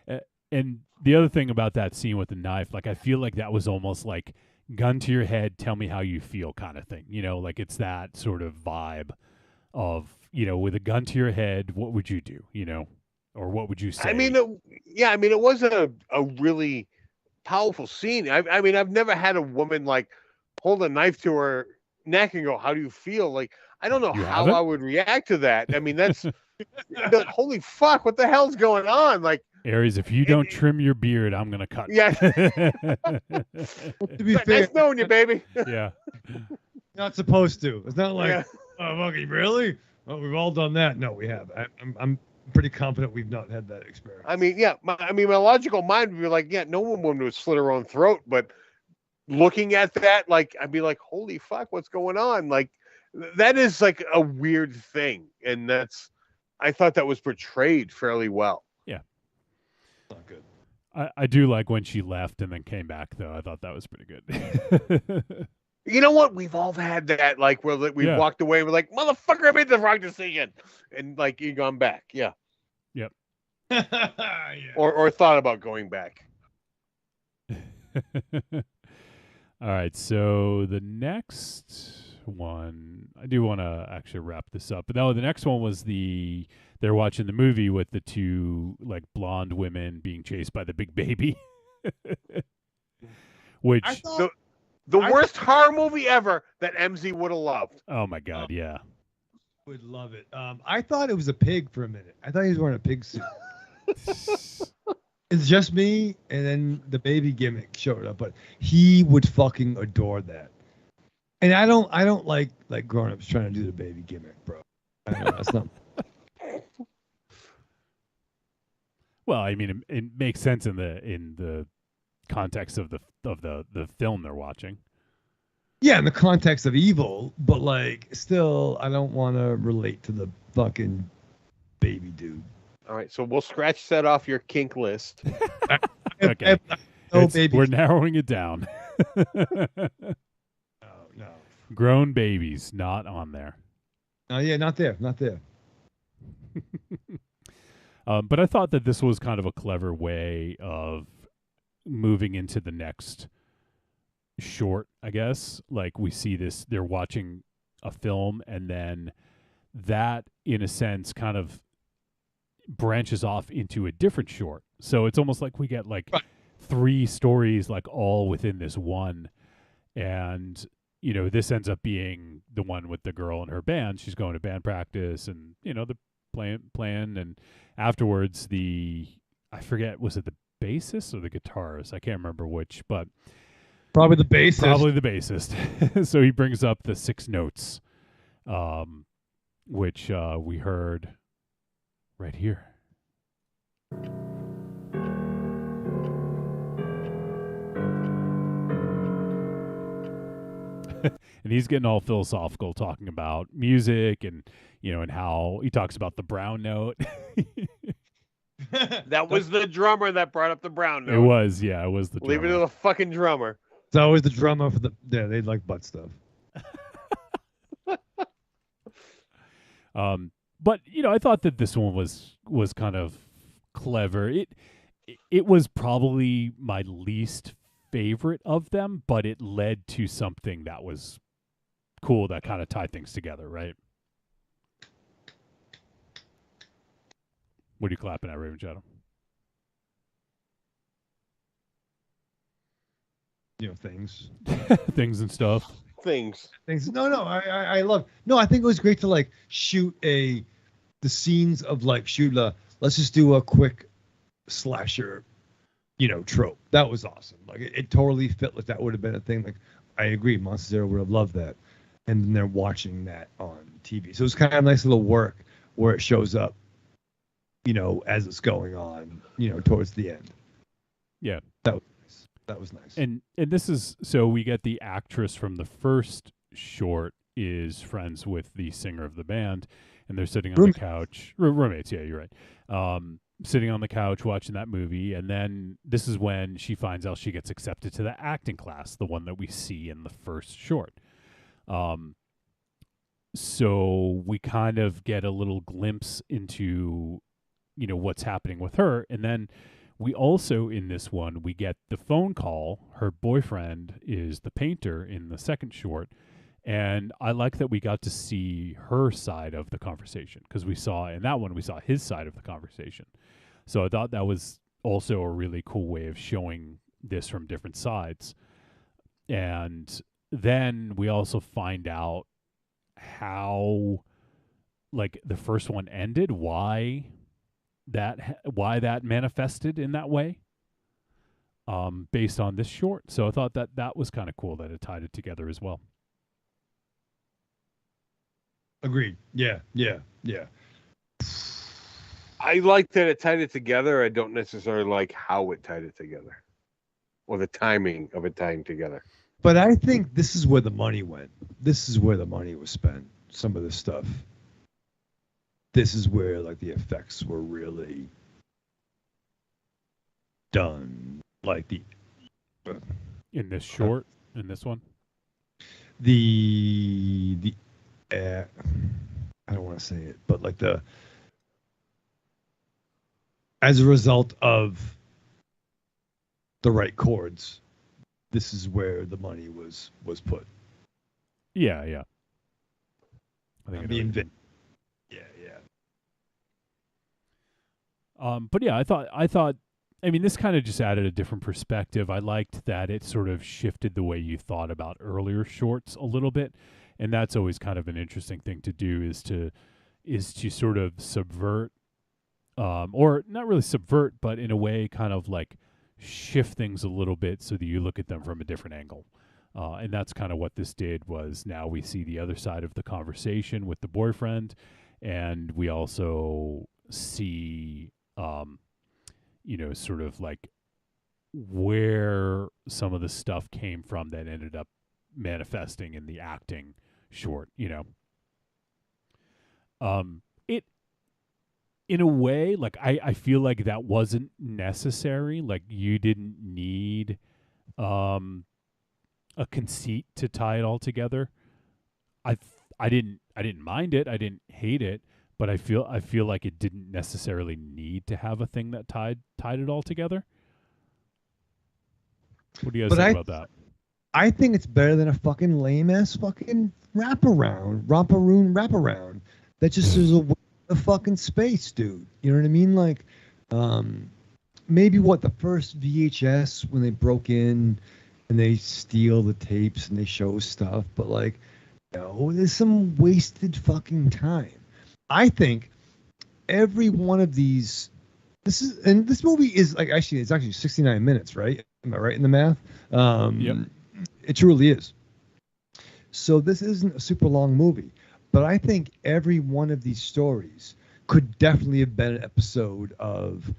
it. And the other thing about that scene with the knife, like I feel like that was almost like gun to your head, tell me how you feel kind of thing. You know, like it's that sort of vibe of, you know, with a gun to your head, what would you do? You know, or what would you say? I mean, it was a really powerful scene. I mean, I've never had a woman like hold a knife to her neck and go, "How do you feel?" Like, I don't know how I would react to that. I mean, that's holy fuck! What the hell's going on? Like, Aries, if you don't trim your beard, I'm gonna cut. Yeah. To be fair, nice knowing you, baby. Yeah. Not supposed to. It's not like, oh, fucking really? Well, we've all done that. No, we have. I'm pretty confident we've not had that experience. I mean, yeah. My logical mind would be like, yeah, no woman would slit her own throat. But looking at that, like, I'd be like, holy fuck, what's going on? Like, that is like a weird thing, and I thought that was portrayed fairly well. Yeah. Not good. I do like when she left and then came back, though. I thought that was pretty good. You know what? We've all had that, like, where we walked away and we're like, motherfucker, I made the wrong decision. And, like, you've gone back. Yeah. Yep. Yeah. Or thought about going back. All right. So the next one, I do want to actually wrap this up. But no, the next one was they're watching the movie with the two, like, blonde women being chased by the big baby. Which... The worst horror movie ever that MZ would have loved. Oh my God, yeah. Would love it. I thought it was a pig for a minute. I thought he was wearing a pig suit. It's just me, and then the baby gimmick showed up, but he would fucking adore that. And I don't like grown-ups trying to do the baby gimmick, bro. I don't know, that's not. Well, I mean, it makes sense in the context of the film they're watching. Yeah, in the context of evil, but like still I don't want to relate to the fucking baby dude. All right, so we'll scratch that off your kink list. Okay. Baby. We're narrowing it down. No. Grown babies not on there. Oh yeah, not there. But I thought that this was kind of a clever way of moving into the next short, I guess. Like we see this, they're watching a film, and then that, in a sense, kind of branches off into a different short. So it's almost like we get like three stories, like all within this one. And, you know, this ends up being the one with the girl and her band. She's going to band practice, and, you know, the playing, and afterwards I forget, was it the bassist or the guitarist? I can't remember which, but probably the bassist. So he brings up the 6 notes, which we heard right here. And he's getting all philosophical, talking about music, and, you know, and how he talks about the brown note. That was the drummer that brought up the brown note. It was the drummer. Leave it to the fucking drummer. It's always the drummer for the. Yeah, they like butt stuff. But I thought that this one was kind of clever. It was probably my least favorite of them, but it led to something that was cool that kind of tied things together, right? What are you clapping at, Raven Shadow? Things. Things and stuff. Things. No, I love. No, I think it was great to like shoot the scenes of like let's just do a quick slasher, trope. That was awesome. Like it totally fit. Like that would have been a thing. Like I agree, Monster Zero would have loved that. And then they're watching that on TV. So it's kind of a nice little work where it shows up, as it's going on, towards the end. Yeah. That was nice. And this is, so we get the actress from the first short is friends with the singer of the band, and they're sitting on the couch. Roommates, yeah, you're right. Sitting on the couch watching that movie, and then this is when she finds out she gets accepted to the acting class, the one that we see in the first short. So we kind of get a little glimpse into, what's happening with her, and then we also, in this one, we get the phone call. Her boyfriend is the painter in the second short. And I like that we got to see her side of the conversation, because in that one, we saw his side of the conversation. So I thought that was also a really cool way of showing this from different sides. And then we also find out how, like, the first one ended, why that manifested in that way, based on this short. So I thought that was kind of cool that it tied it together as well. Agreed. Yeah. I like that it tied it together. I don't necessarily like how it tied it together, or the timing of it tying together. But I think this is where the money went. This is where the money was spent. Some of this stuff. This is where like the effects were really done. Like in this short, in this one, I don't want to say it, but like as a result of the right chords, this is where the money was put. Yeah. I think but yeah, I thought, I mean, this kind of just added a different perspective. I liked that it sort of shifted the way you thought about earlier shorts a little bit. And that's always kind of an interesting thing to do, is to sort of subvert, or not really subvert, but in a way kind of like shift things a little bit so that you look at them from a different angle. And that's kind of what this did. Was now we see the other side of the conversation with the boyfriend, and we also see, sort of like where some of the stuff came from that ended up manifesting in the acting short, it, in a way, like I feel like that wasn't necessary. Like you didn't need a conceit to tie it all together. I didn't mind it. I didn't hate it, but I feel like it didn't necessarily need to have a thing that tied it all together. What do you guys think about that? I think it's better than a fucking lame ass fucking romperoon that just is a fucking space, dude. You know what I mean? Like, maybe the first VHS when they broke in and they steal the tapes and they show stuff, but like, there's some wasted fucking time. I think every one of these, this movie is like, it's actually 69 minutes, right? Am I right in the math? Yep. It truly is. So this isn't a super long movie, but I think every one of these stories could definitely have been an episode of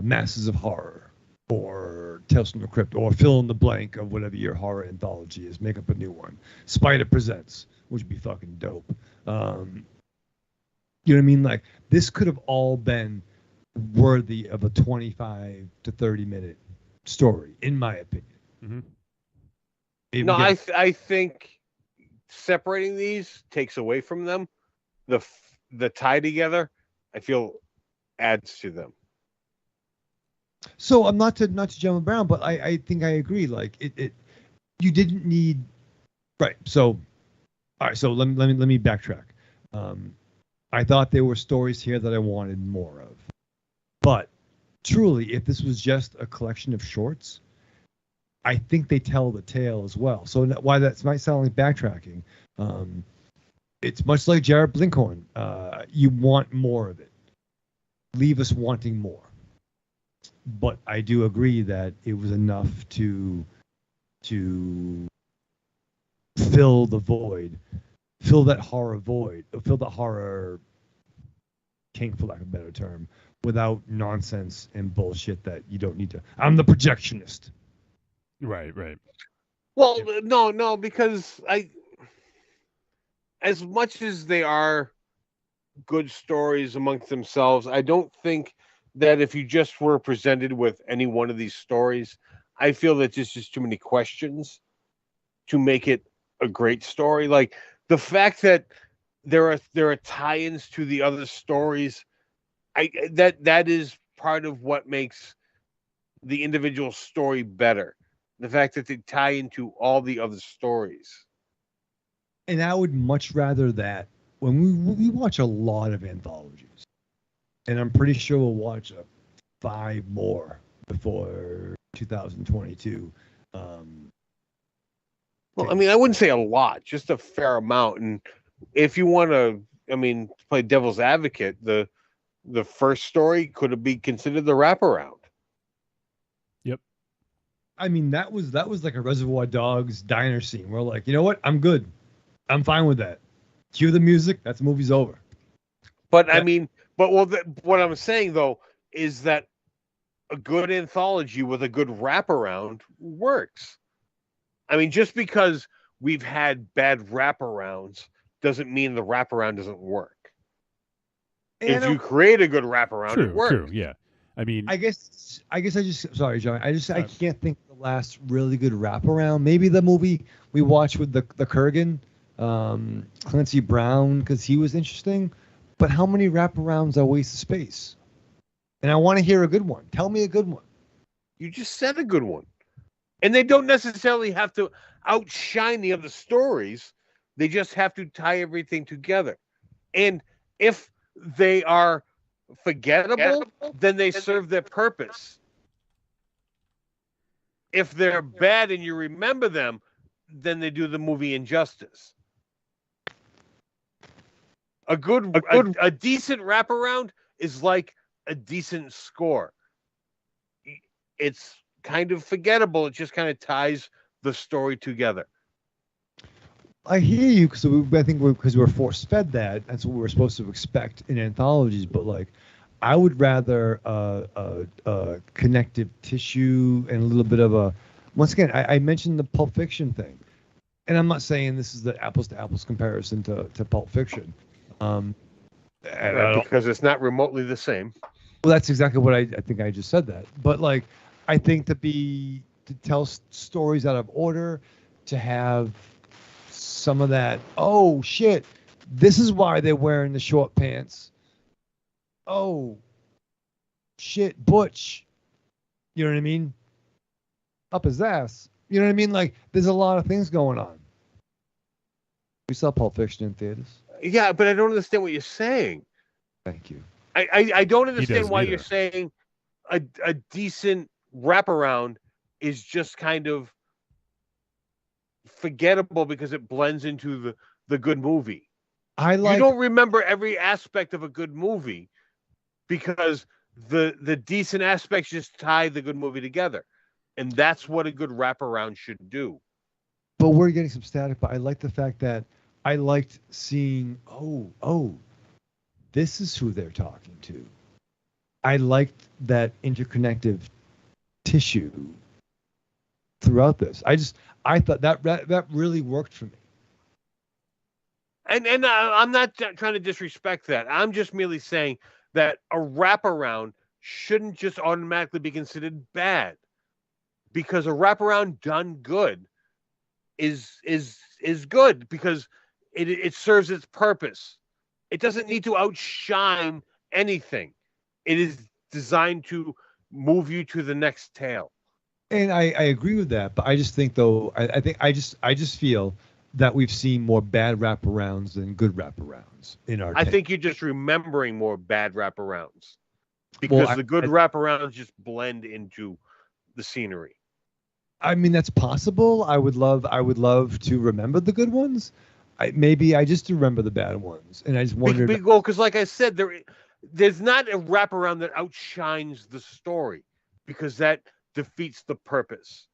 Masters of Horror or Tales from the Crypt, or fill in the blank of whatever your horror anthology is. Make up a new one. Spider Presents, which would be fucking dope. You know what I mean? Like, this could have all been worthy of a 25 to 30 minute story, in my opinion. Mm-hmm. No, I think separating these takes away from them. The tie together, I feel, adds to them. So I'm not to jump around, but I think I agree. Like you didn't need, right? So, all right. So let me backtrack. I thought there were stories here that I wanted more of, but truly, if this was just a collection of shorts, I think they tell the tale as well. So why that might sound like backtracking, it's much like Jared Blinkhorn. You want more of it. Leave us wanting more. But I do agree that it was enough to fill the void, fill that horror kink, for lack of a better term, without nonsense and bullshit that you don't need to. I'm the projectionist. Right. Well, no, because as much as they are good stories amongst themselves, I don't think that if you just were presented with any one of these stories, I feel that there's just too many questions to make it a great story. Like the fact that there are tie-ins to the other stories, that is part of what makes the individual story better. The fact that they tie into all the other stories. And I would much rather that when we watch a lot of anthologies, and I'm pretty sure we'll watch 5 more before 2022. Well, I mean, I wouldn't say a lot, just a fair amount. And if you want to, play devil's advocate, the first story could be considered the wraparound. Yep. I mean, that was like a Reservoir Dogs diner scene. We're like, you know what? I'm good. I'm fine with that. Cue the music. That's the movie's over. But what I'm saying though is that a good anthology with a good wraparound works. I mean, just because we've had bad wraparounds doesn't mean the wraparound doesn't work. If you create a good wraparound, it works. True, yeah. I mean, I guess I just sorry, John. I can't think of the last really good wraparound. Maybe the movie we watched with the Kurgan, Clancy Brown, because he was interesting. But how many wraparounds are waste of space? And I want to hear a good one. Tell me a good one. You just said a good one. And they don't necessarily have to outshine the other stories. They just have to tie everything together. And if they are forgettable, then they serve their purpose. If they're bad and you remember them, then they do the movie injustice. A decent wraparound is like a decent score. It's kind of forgettable. It just kind of ties the story together. I hear you because I think because we're force fed that. That's what we're supposed to expect in anthologies. But like, I would rather connective tissue and a little bit of a. Once again, I mentioned the Pulp Fiction thing, and I'm not saying this is the apples to apples comparison to Pulp Fiction. Because it's not remotely the same. Well, that's exactly what I think I just said that. But like, I think to tell stories out of order, to have some of that, oh shit, this is why they're wearing the short pants. Oh shit, Butch. You know what I mean? Up his ass. You know what I mean? Like, there's a lot of things going on. We saw Pulp Fiction in theaters. Yeah, but I don't understand what you're saying. Thank you. I don't understand why you're saying a decent wraparound is just kind of forgettable because it blends into the good movie. You don't remember every aspect of a good movie because the decent aspects just tie the good movie together. And that's what a good wraparound should do. But we're getting some static, but I like the fact that I liked seeing, this is who they're talking to. I liked that interconnective tissue throughout this. I thought that really worked for me. And I'm not trying to disrespect that. I'm just merely saying that a wraparound shouldn't just automatically be considered bad. Because a wraparound done good is good because it serves its purpose. It doesn't need to outshine anything. It is designed to move you to the next tale. And I agree with that, but I just think though I just feel that we've seen more bad wraparounds than good wraparounds in our. I think you're just remembering more bad wraparounds because the good wraparounds just blend into the scenery. I mean, that's possible. I would love to remember the good ones. Maybe I just remember the bad ones, and I just wondered. Because, like I said, there's not a wraparound that outshines the story, because that defeats the purpose.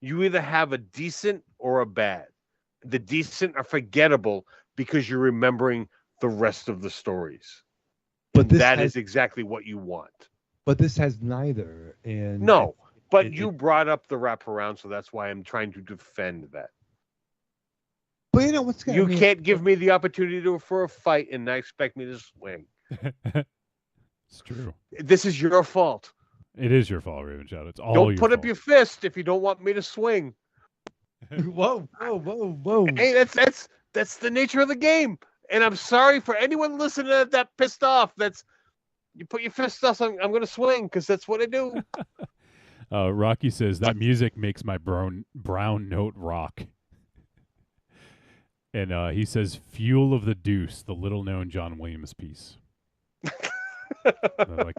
You either have a decent or a bad. The decent are forgettable because you're remembering the rest of the stories. But that is exactly what you want. But this has neither. And no, but you brought up the wraparound, so that's why I'm trying to defend that. But you know what's going You can't give me the opportunity for a fight and not expect me to swing. It's true. This is your fault. It is your fault, Raven Shadow. It's all don't your put fault. up your fist if you don't want me to swing. Whoa. Hey, that's the nature of the game. And I'm sorry for anyone listening to that pissed off. You put your fist up, I'm going to swing because that's what I do. Rocky says that music makes my brown note rock. And he says, "Fuel of the Deuce," the little-known John Williams piece. Like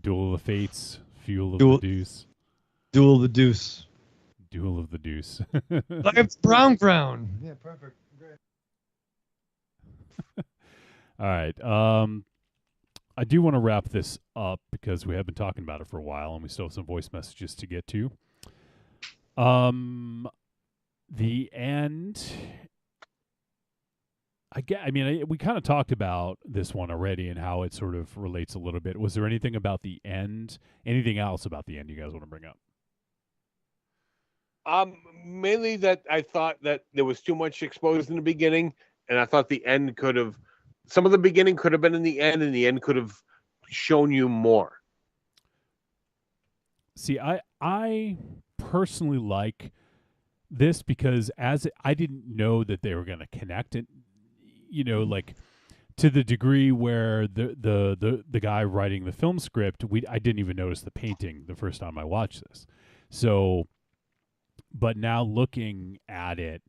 Duel of the Fates, Fuel of the Deuce. Duel of the Deuce. Duel of the Deuce. Like it's brown. Yeah, perfect. Great. All right. I do want to wrap this up because we have been talking about it for a while and we still have some voice messages to get to. The end. We kind of talked about this one already and how it sort of relates a little bit. Was there anything about the end? Anything else about the end you guys want to bring up? Mainly that I thought that there was too much exposed in the beginning, and I thought the end some of the beginning could have been in the end, and the end could have shown you more. See, I personally like this because I didn't know that they were going to connect it, like to the degree where the guy writing the film script, I didn't even notice the painting the first time I watched this. So, but now looking at it,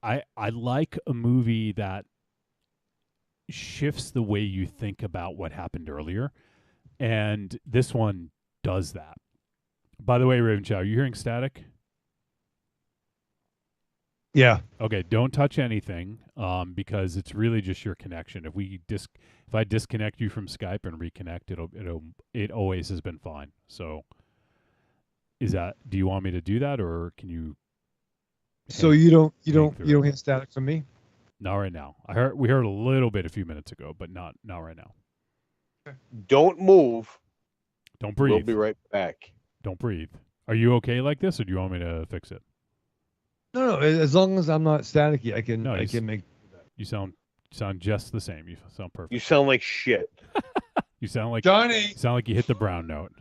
I like a movie that shifts the way you think about what happened earlier, and this one does that. By the way, Raven Chow, are you hearing static? Yeah. Okay, don't touch anything because it's really just your connection. If I disconnect you from Skype and reconnect, it always has been fine. So do you want me to do that, or can you? So you don't hear static from me? Not right now. We heard a little bit a few minutes ago, but not right now. Don't move. Don't breathe. We'll be right back. Don't breathe. Are you okay like this, or do you want me to fix it? No. As long as I'm not staticky, I can make. You sound just the same. You sound perfect. You sound like shit. You sound like Johnny. You sound like you hit the brown note.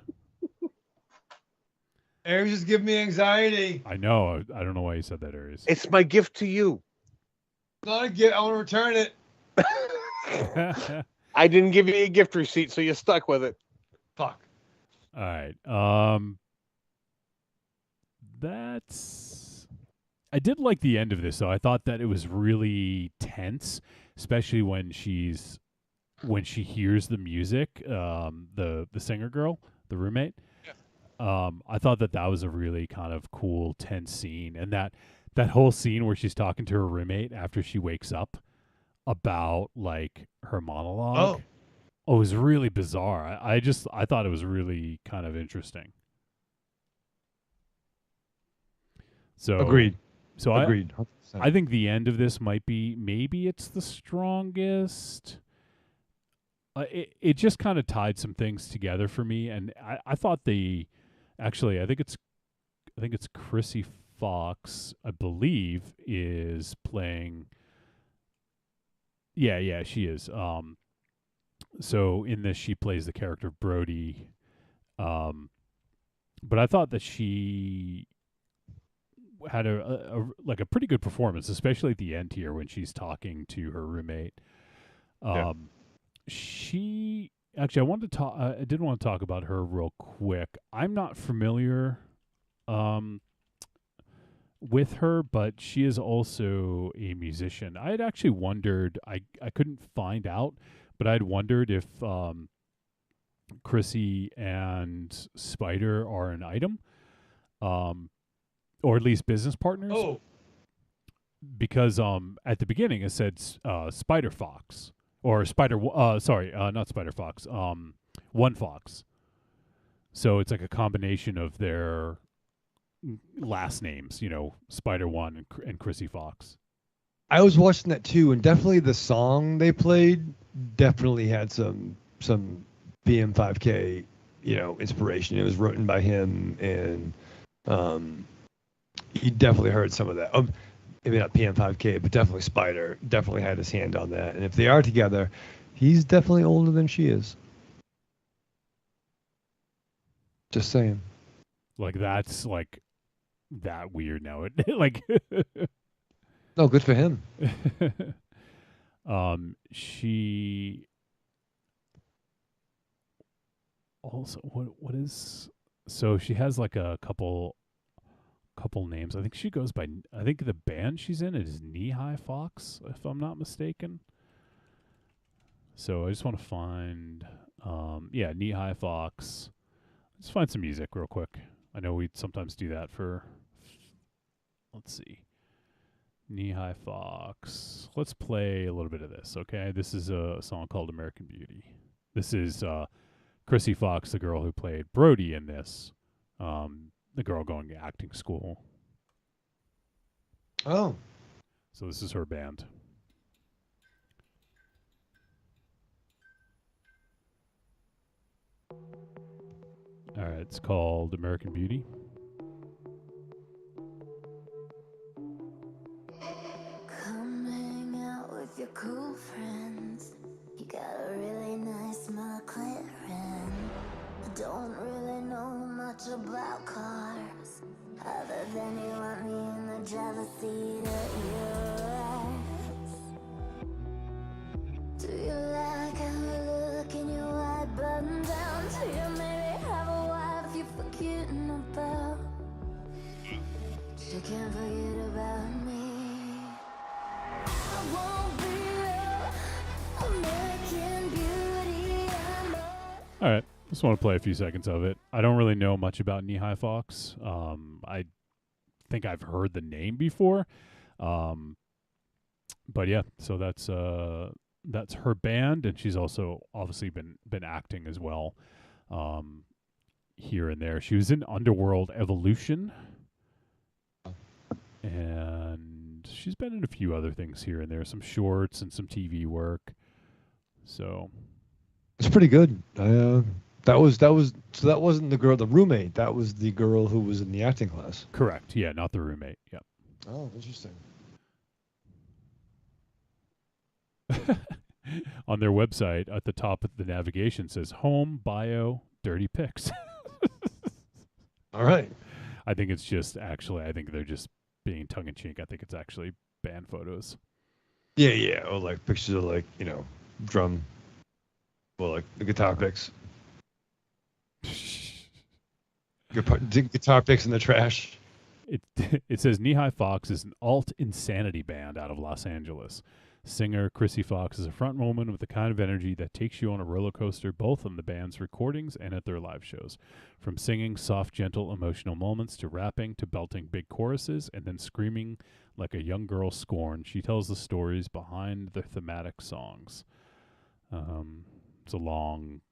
Aries just give me anxiety. I know. I don't know why you said that, Aries. It's my gift to you. Not a gift. I want to return it. I didn't give you a gift receipt, so you're stuck with it. Fuck. All right. I did like the end of this, though. I thought that it was really tense, especially when she hears the music, the singer girl, the roommate. Yeah. I thought that was a really kind of cool, tense scene, and that whole scene where she's talking to her roommate after she wakes up about like her monologue. Oh, it was really bizarre. I thought it was really kind of interesting. So agreed. So agreed. I think the end of this maybe it's the strongest. It just kind of tied some things together for me, and I thought I think it's Chrissy Fox, I believe, is playing. Yeah, she is. So in this, she plays the character of Brody. But I thought that she had a pretty good performance, especially at the end here when she's talking to her roommate. She actually, I wanted to talk. I did want to talk about her real quick. I'm not familiar with her, but she is also a musician. I had actually wondered. I couldn't find out, but I'd wondered if Chrissy and Spider are an item, or at least business partners. Oh, because at the beginning it said Spider Fox or Spider. Sorry, not Spider Fox. One Fox. So it's like a combination of their last names. You know, Spider One and Chrissy Fox. I was watching that too, and definitely the song they played definitely had some BM5K, inspiration. It was written by him, and you definitely heard some of that. Maybe not PM5K, but definitely Spider definitely had his hand on that. And if they are together, he's definitely older than she is. Just saying. Like that's like that weird now. It like no, good for him. She also what is so she has like a couple names. I think she goes by, I think the band she's in is Knee High Fox, if I'm not mistaken. So I just want to find Knee High Fox. Let's find some music real quick. I know we sometimes do that for, let's see, Knee High Fox. Let's play a little bit of this, okay? This is a song called American Beauty. This is Chrissy Fox, the girl who played Brody in this. The girl going to acting school. Oh. So this is her band. All right, it's called American Beauty. Come hang out with your cool friends. You got a really nice McLaren. I don't really know much about cars, other than you want me in the driver's seat of your eyes. Do you like how you look in your white button down? Do you maybe have a wife you're forgetting about? You can't forget about me. I won't be your American Beauty. All right. Just want to play a few seconds of it. I don't really know much about Knee High Fox. I think I've heard the name before. But yeah, so that's her band, and she's also obviously been acting as well. Here and there. She was in Underworld Evolution. And she's been in a few other things here and there, some shorts and some TV work. So it's pretty good. That wasn't the roommate. That was the girl who was in the acting class. Correct. Yeah, not the roommate. Yeah. Oh, interesting. On their website, at the top of the navigation says home, bio, dirty pics. All right. I think it's just I think they're just being tongue in cheek. I think it's actually band photos. Yeah. Or like pictures of drum. Well, like the guitar picks. Guitar picks in the trash. It says Knee High Fox is an alt insanity band out of Los Angeles. Singer Chrissy Fox is a front woman with the kind of energy that takes you on a roller coaster, both on the band's recordings and at their live shows. From singing soft, gentle, emotional moments to rapping to belting big choruses and then screaming like a young girl scorned, she tells the stories behind the thematic songs. It's a long.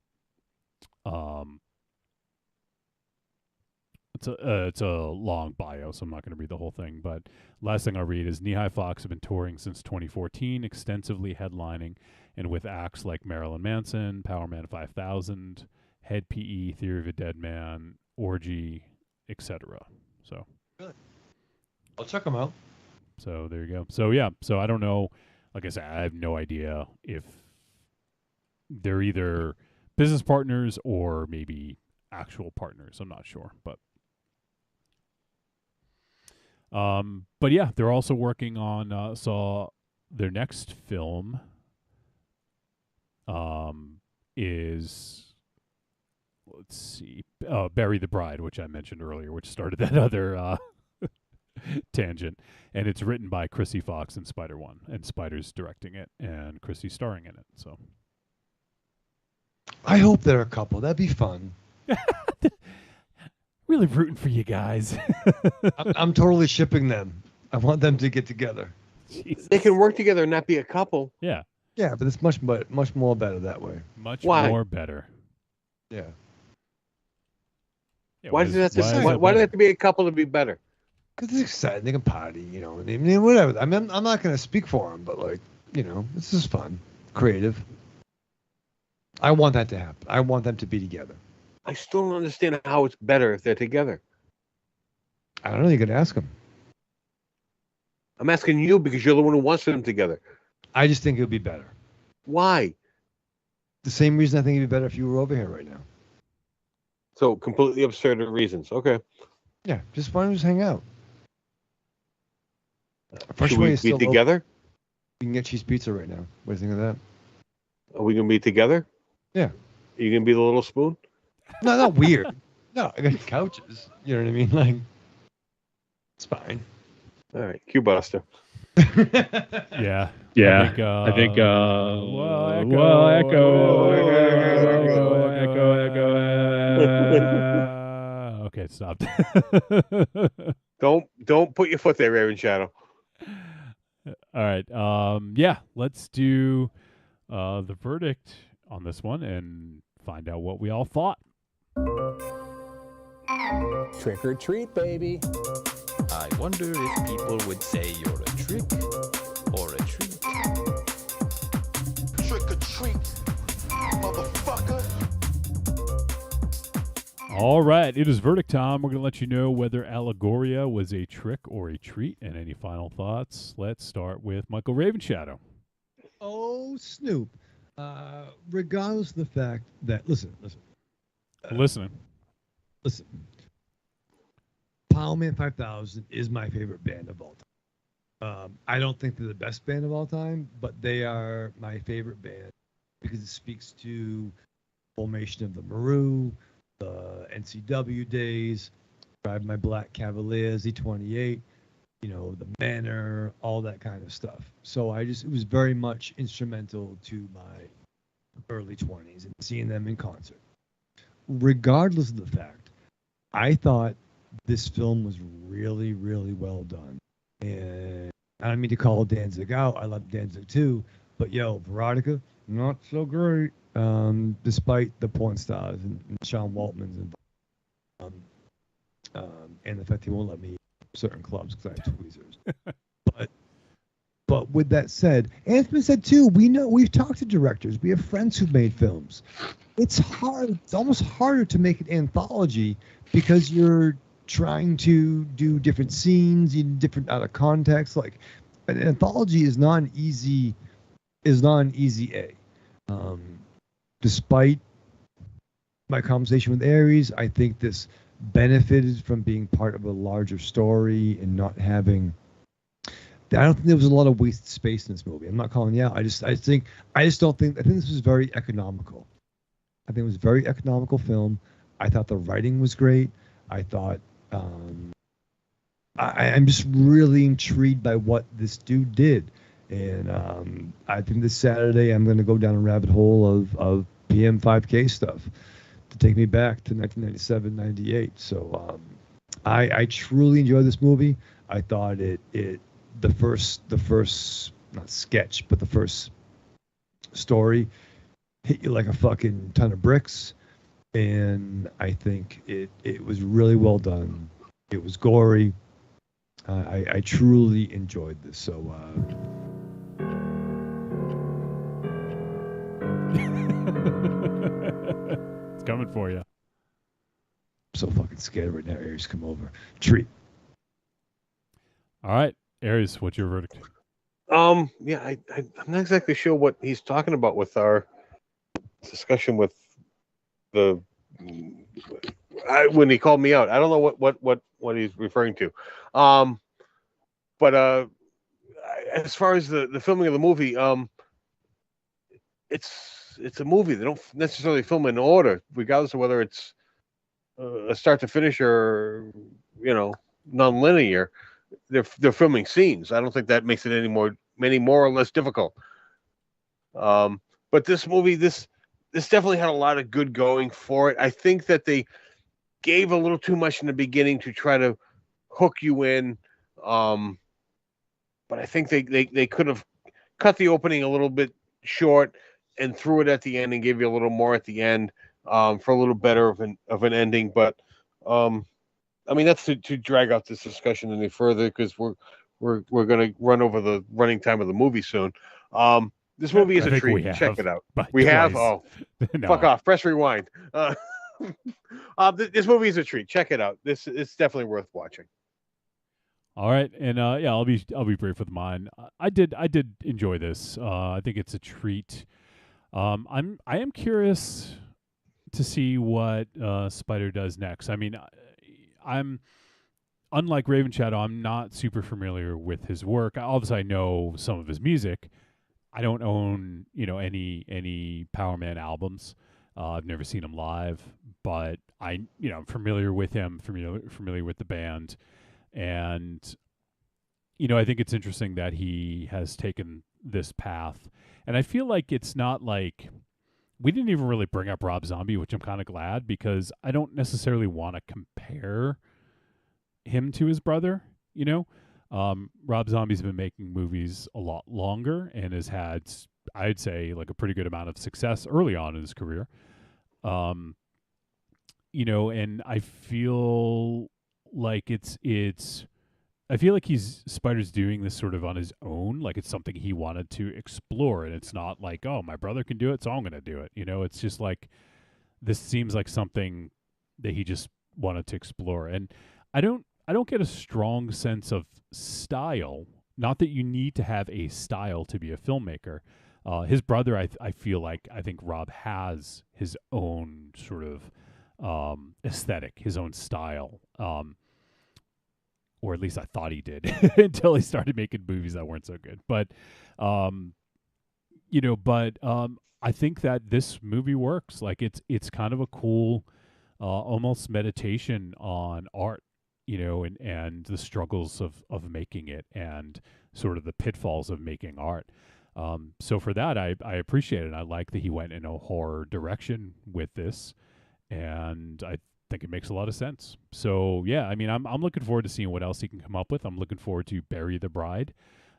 It's a long bio, so I'm not going to read the whole thing. But last thing I'll read is Knee High Fox have been touring since 2014, extensively headlining and with acts like Marilyn Manson, Power Man 5000, Head PE, Theory of a Dead Man, Orgy, etc. So, good. I'll check them out. So there you go. So yeah, so I don't know. Like I said, I have no idea if they're either business partners or maybe actual partners. I'm not sure, but. But yeah, they're also working on saw their next film is, let's see, Bury the Bride, which I mentioned earlier, which started that other tangent, and it's written by Chrissy Fox and Spider One, and Spider's directing it, and Chrissy starring in it. So I hope they're a couple. That'd be fun. Really rooting for you guys. I'm totally shipping them. I want them to get together. Jesus. They can work together and not be a couple. Yeah. Yeah, but it's much more better that way. Much Why? more better. Yeah. Yeah, Why does it have to? Why do they have to be a couple to be better? Because it's exciting. They can party, you know. I mean, whatever. I'm not going to speak for them, but like, you know, this is fun, creative. I want that to happen. I want them to be together. I still don't understand how it's better if they're together. I don't know. You could ask them. I'm asking you because you're the one who wants them together. I just think it would be better. Why? The same reason I think it'd be better if you were over here right now. So completely absurd reasons. Okay. Yeah, just why don't we just hang out? Should we be together? We can get cheese pizza right now. What do you think of that? Are we gonna be together? Yeah. Are you gonna be the little spoon? No, not weird. No, I got couches. You know what I mean? Like, it's fine. All right, Q Buster. Yeah. Yeah. I think echo. Okay, stop. Don't put your foot there, Raven Shadow. All right. Yeah, let's do the verdict on this one and find out what we all thought. Trick or treat, baby. I wonder if people would say you're a trick or a treat. Trick or treat, motherfucker. All right, it is verdict time. We're going to let you know whether Allegoria was a trick or a treat. And any final thoughts? Let's start with Michael Ravenshadow. Oh, Snoop. Regardless of the fact that, listen. Listening. Listen. Power Man 5000 is my favorite band of all time. I don't think they're the best band of all time, but they are my favorite band because it speaks to formation of the Maru, the NCW days, Drive My Black Cavaliers, E28, you know, the Manor, all that kind of stuff. So it was very much instrumental to my early 20s and seeing them in concert. Regardless of the fact, I thought this film was really, really well done. And I don't mean to call Danzig out. I love Danzig too. But Veronica, not so great. Despite the porn stars and Sean Waltman's and the fact he won't let me certain clubs because I have tweezers. But with that said, and it's been said too, we've talked to directors. We have friends who've made films. It's hard. It's almost harder to make an anthology because you're trying to do different scenes in different out of context. Like an anthology is not an easy A. Despite my conversation with Aries, I think this benefited from being part of a larger story and not having. I don't think there was a lot of wasted space in this movie. I'm not calling you out. I just think this was very economical. I think it was a very economical film. I thought the writing was great. I thought I'm just really intrigued by what this dude did. And I think this Saturday I'm going to go down a rabbit hole of PM 5K stuff to take me back to 1997, 98. So I truly enjoyed this movie. I thought the first not sketch, but the first story hit you like a fucking ton of bricks. And I think it was really well done. It was gory. I truly enjoyed this. So it's coming for you. I'm so fucking scared right now. Aries, come over. Treat. All right, Aries, what's your verdict? Yeah, I'm not exactly sure what he's talking about with our discussion with the when he called me out. I don't know what he's referring to. But as far as the filming of the movie, it's a movie. They don't necessarily film in order, regardless of whether it's a start to finish or non-linear. They're filming scenes. I don't think that makes it any more or less difficult. But this movie, this definitely had a lot of good going for it. I think that they gave a little too much in the beginning to try to hook you in. But I think they could have cut the opening a little bit short and threw it at the end and gave you a little more at the end for a little better of an ending. But I mean, that's to drag out this discussion any further because we're going to run over the running time of the movie soon. This movie is a treat. Check it out. We have? Oh, no. Fuck off. Press rewind. This movie is a treat. Check it out. It's definitely worth watching. All right, and yeah, I'll be brief with mine. I did enjoy this. I think it's a treat. I am curious to see what Spider does next. I mean, I'm unlike Raven Shadow. I'm not super familiar with his work. Obviously, I know some of his music. I don't own any Power Man albums. I've never seen him live, but I'm familiar with him, familiar with the band. And, I think it's interesting that he has taken this path. And I feel like it's not like we didn't even really bring up Rob Zombie, which I'm kind of glad because I don't necessarily want to compare him to his brother. Rob Zombie's been making movies a lot longer and has had, I'd say, like a pretty good amount of success early on in his career. And I feel like I feel like Spider's doing this sort of on his own, like it's something he wanted to explore, and it's not like, oh, my brother can do it, so I'm going to do it. It's just like this seems like something that he just wanted to explore, and I don't get a strong sense of style. Not that you need to have a style to be a filmmaker. His brother, I think Rob has his own sort of aesthetic, his own style, or at least I thought he did until he started making movies that weren't so good. But, I think that this movie works. Like it's kind of a cool, almost meditation on art, and the struggles of making it and sort of the pitfalls of making art. So for that, I appreciate it. I like that he went in a horror direction with this, and I think it makes a lot of sense. So yeah, I mean, I'm looking forward to seeing what else he can come up with. I'm looking forward to Bury the Bride,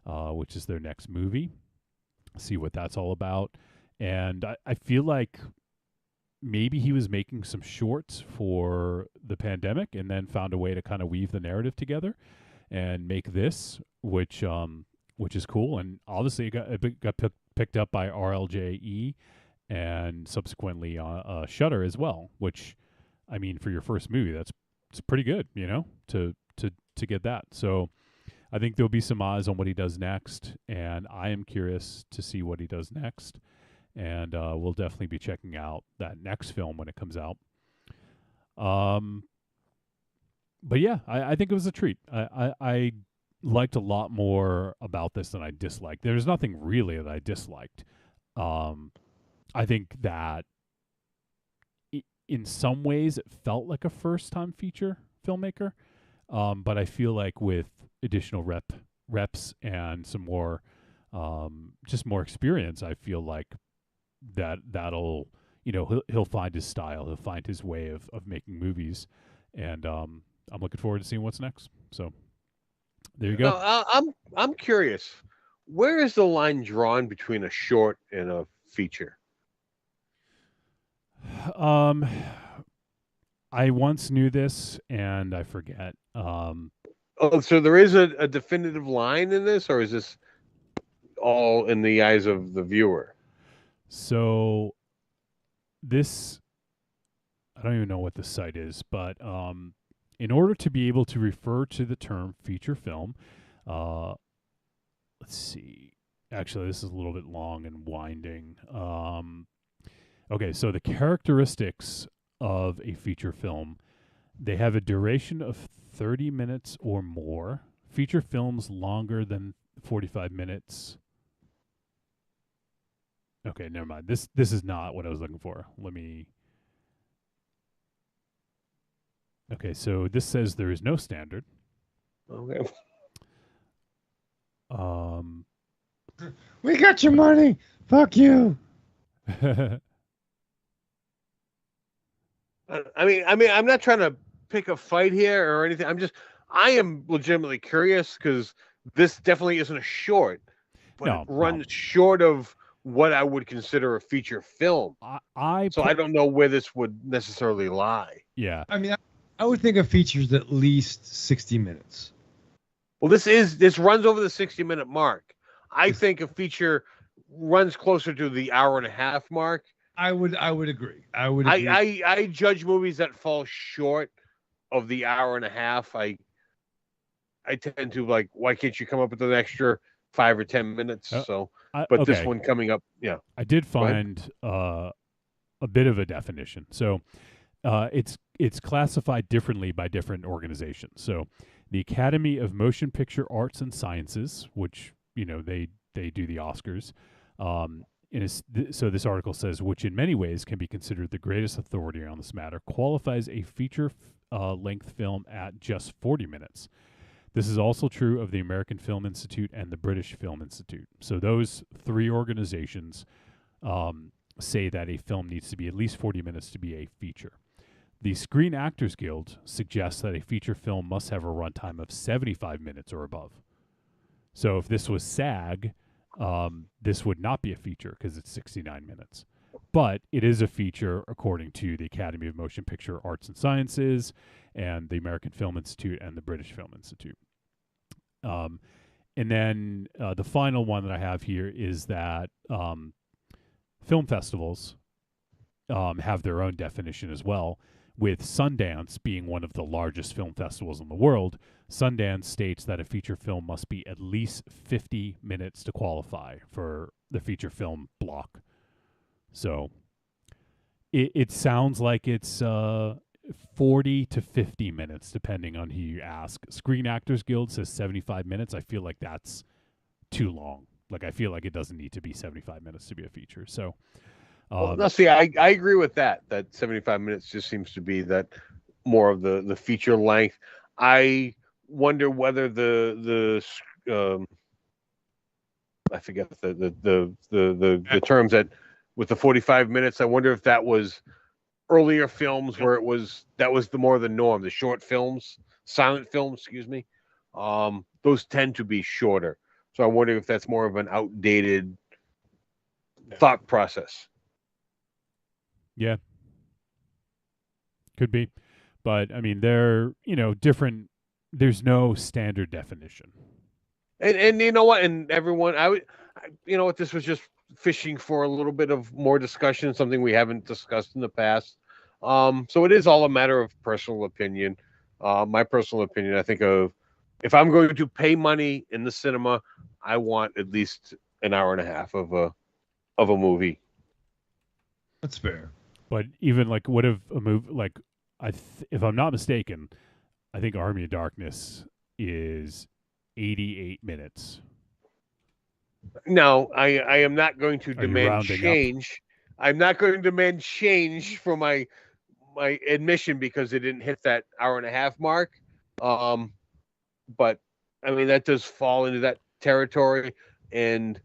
which is their next movie. See what that's all about. And I feel like maybe he was making some shorts for the pandemic and then found a way to kind of weave the narrative together and make this, which is cool. And obviously it got picked up by RLJE and subsequently Shudder as well, which, I mean, for your first movie, it's pretty good, to get that. So I think there'll be some eyes on what he does next, and I am curious to see what he does next. And we'll definitely be checking out that next film when it comes out. But yeah, I think it was a treat. I liked a lot more about this than I disliked. There's nothing really that I disliked. I think that in some ways it felt like a first-time feature filmmaker, but I feel like with additional reps and some more, just more experience, I feel like that'll, he'll find his style, he'll find his way of making movies, and I'm looking forward to seeing what's next. So there you go. Now, I'm curious, where is the line drawn between a short and a feature? I once knew this and I forget. So there is a definitive line in this, or is this all in the eyes of the viewer? So this, I don't even know what the site is, but in order to be able to refer to the term feature film, let's see. Actually, this is a little bit long and winding. Okay, so the characteristics of a feature film, they have a duration of 30 minutes or more, feature films longer than 45 minutes. Okay, never mind. This is not what I was looking for. Let me. Okay, so this says there is no standard. Okay. We got your money. Fuck you. I mean, I'm not trying to pick a fight here or anything. I am legitimately curious because this definitely isn't a short, but it runs short of what I would consider a feature film. I don't know where this would necessarily lie. Yeah. I mean, I would think a feature is at least 60 minutes. Well, this runs over the 60-minute mark. I think a feature runs closer to the hour and a half mark. I would agree. I judge movies that fall short of the hour and a half. I tend to like, why can't you come up with an extra 5 or 10 minutes? This one coming up, yeah. I did find a bit of a definition. So it's classified differently by different organizations. So the Academy of Motion Picture Arts and Sciences, which they do the Oscars. So this article says, which in many ways can be considered the greatest authority on this matter, qualifies a feature length film at just 40 minutes. This is also true of the American Film Institute and the British Film Institute. So those three organizations say that a film needs to be at least 40 minutes to be a feature. The Screen Actors Guild suggests that a feature film must have a runtime of 75 minutes or above. So if this was SAG, this would not be a feature because it's 69 minutes. But it is a feature according to the Academy of Motion Picture Arts and Sciences and the American Film Institute and the British Film Institute. And then the final one that I have here is that film festivals have their own definition as well, with Sundance being one of the largest film festivals in the world. Sundance states that a feature film must be at least 50 minutes to qualify for the feature film block. So it sounds like it's 40 to 50 minutes, depending on who you ask. Screen Actors Guild says 75 minutes. I feel like that's too long. Like, I feel like it doesn't need to be 75 minutes to be a feature. So, I agree with that. That 75 minutes just seems to be that more of the feature length. I wonder whether the I forget the terms that with the 45 minutes. I wonder if that was earlier films where that was more the norm. The short films, silent films, excuse me. Those tend to be shorter. So I wonder if that's more of an outdated thought process. Yeah. Could be. But I mean, they're, different. There's no standard definition. And you know what? And everyone, this was just fishing for a little bit of more discussion, something we haven't discussed in the past. So it is all a matter of personal opinion. My personal opinion, I think if I'm going to pay money in the cinema, I want at least an hour and a half of a movie. That's fair. But even like, what if a movie like if I'm not mistaken, I think Army of Darkness is 88 minutes. No, I am not going to demand change. I'm not going to demand change for my admission because it didn't hit that hour and a half mark. But I mean, that does fall into that territory. And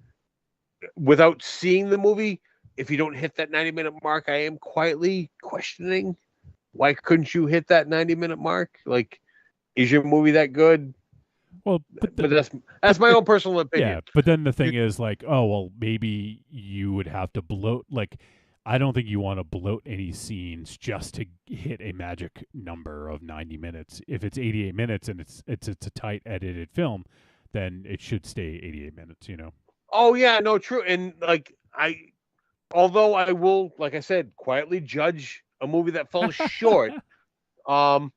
without seeing the movie, if you don't hit that 90-minute mark, I am quietly questioning, why couldn't you hit that 90-minute mark? Like, is your movie that good? Well, but that's my own personal opinion. Yeah, but then the thing is like, oh, well, maybe you would have to bloat. Like, I don't think you want to bloat any scenes just to hit a magic number of 90 minutes. If it's 88 minutes and it's a tight edited film, then it should stay 88 minutes, Oh yeah, no, true. And like although I will, like I said, quietly judge a movie that falls short, I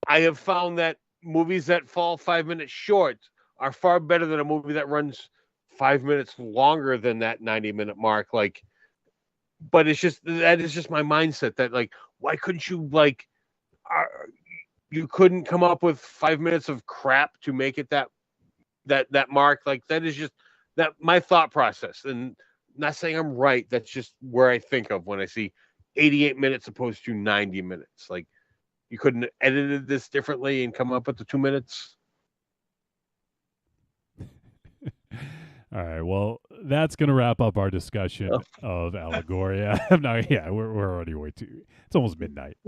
have found that movies that fall 5 minutes short are far better than a movie that runs 5 minutes longer than that 90-minute mark. Like, but that is just my mindset that, like, why couldn't you, like, you couldn't come up with 5 minutes of crap to make it that mark. Like, that is just that my thought process. And not saying I'm right. That's just where I think of when I see 88 minutes opposed to 90 minutes. Like, you couldn't have edited this differently and come up with the 2 minutes. All right. Well, that's going to wrap up our discussion of Allegoria. Yeah, we're already way too. It's almost midnight.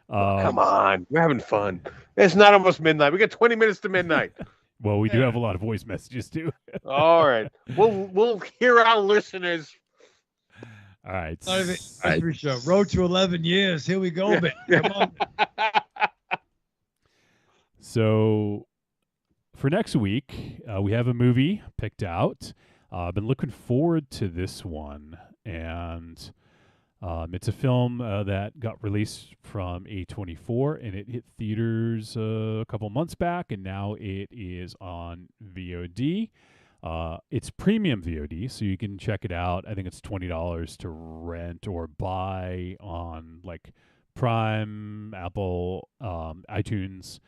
Come on, we're having fun. It's not almost midnight. We got 20 minutes to midnight. Well, we do have a lot of voice messages too. All right, we'll hear our listeners. All right. Show. Road to 11 years. Here we go, man. Come on. So, for next week, we have a movie picked out. I've been looking forward to this one, and it's a film that got released from A24, and it hit theaters a couple months back, and now it is on VOD. It's premium VOD, so you can check it out. I think it's $20 to rent or buy on like Prime, Apple, iTunes,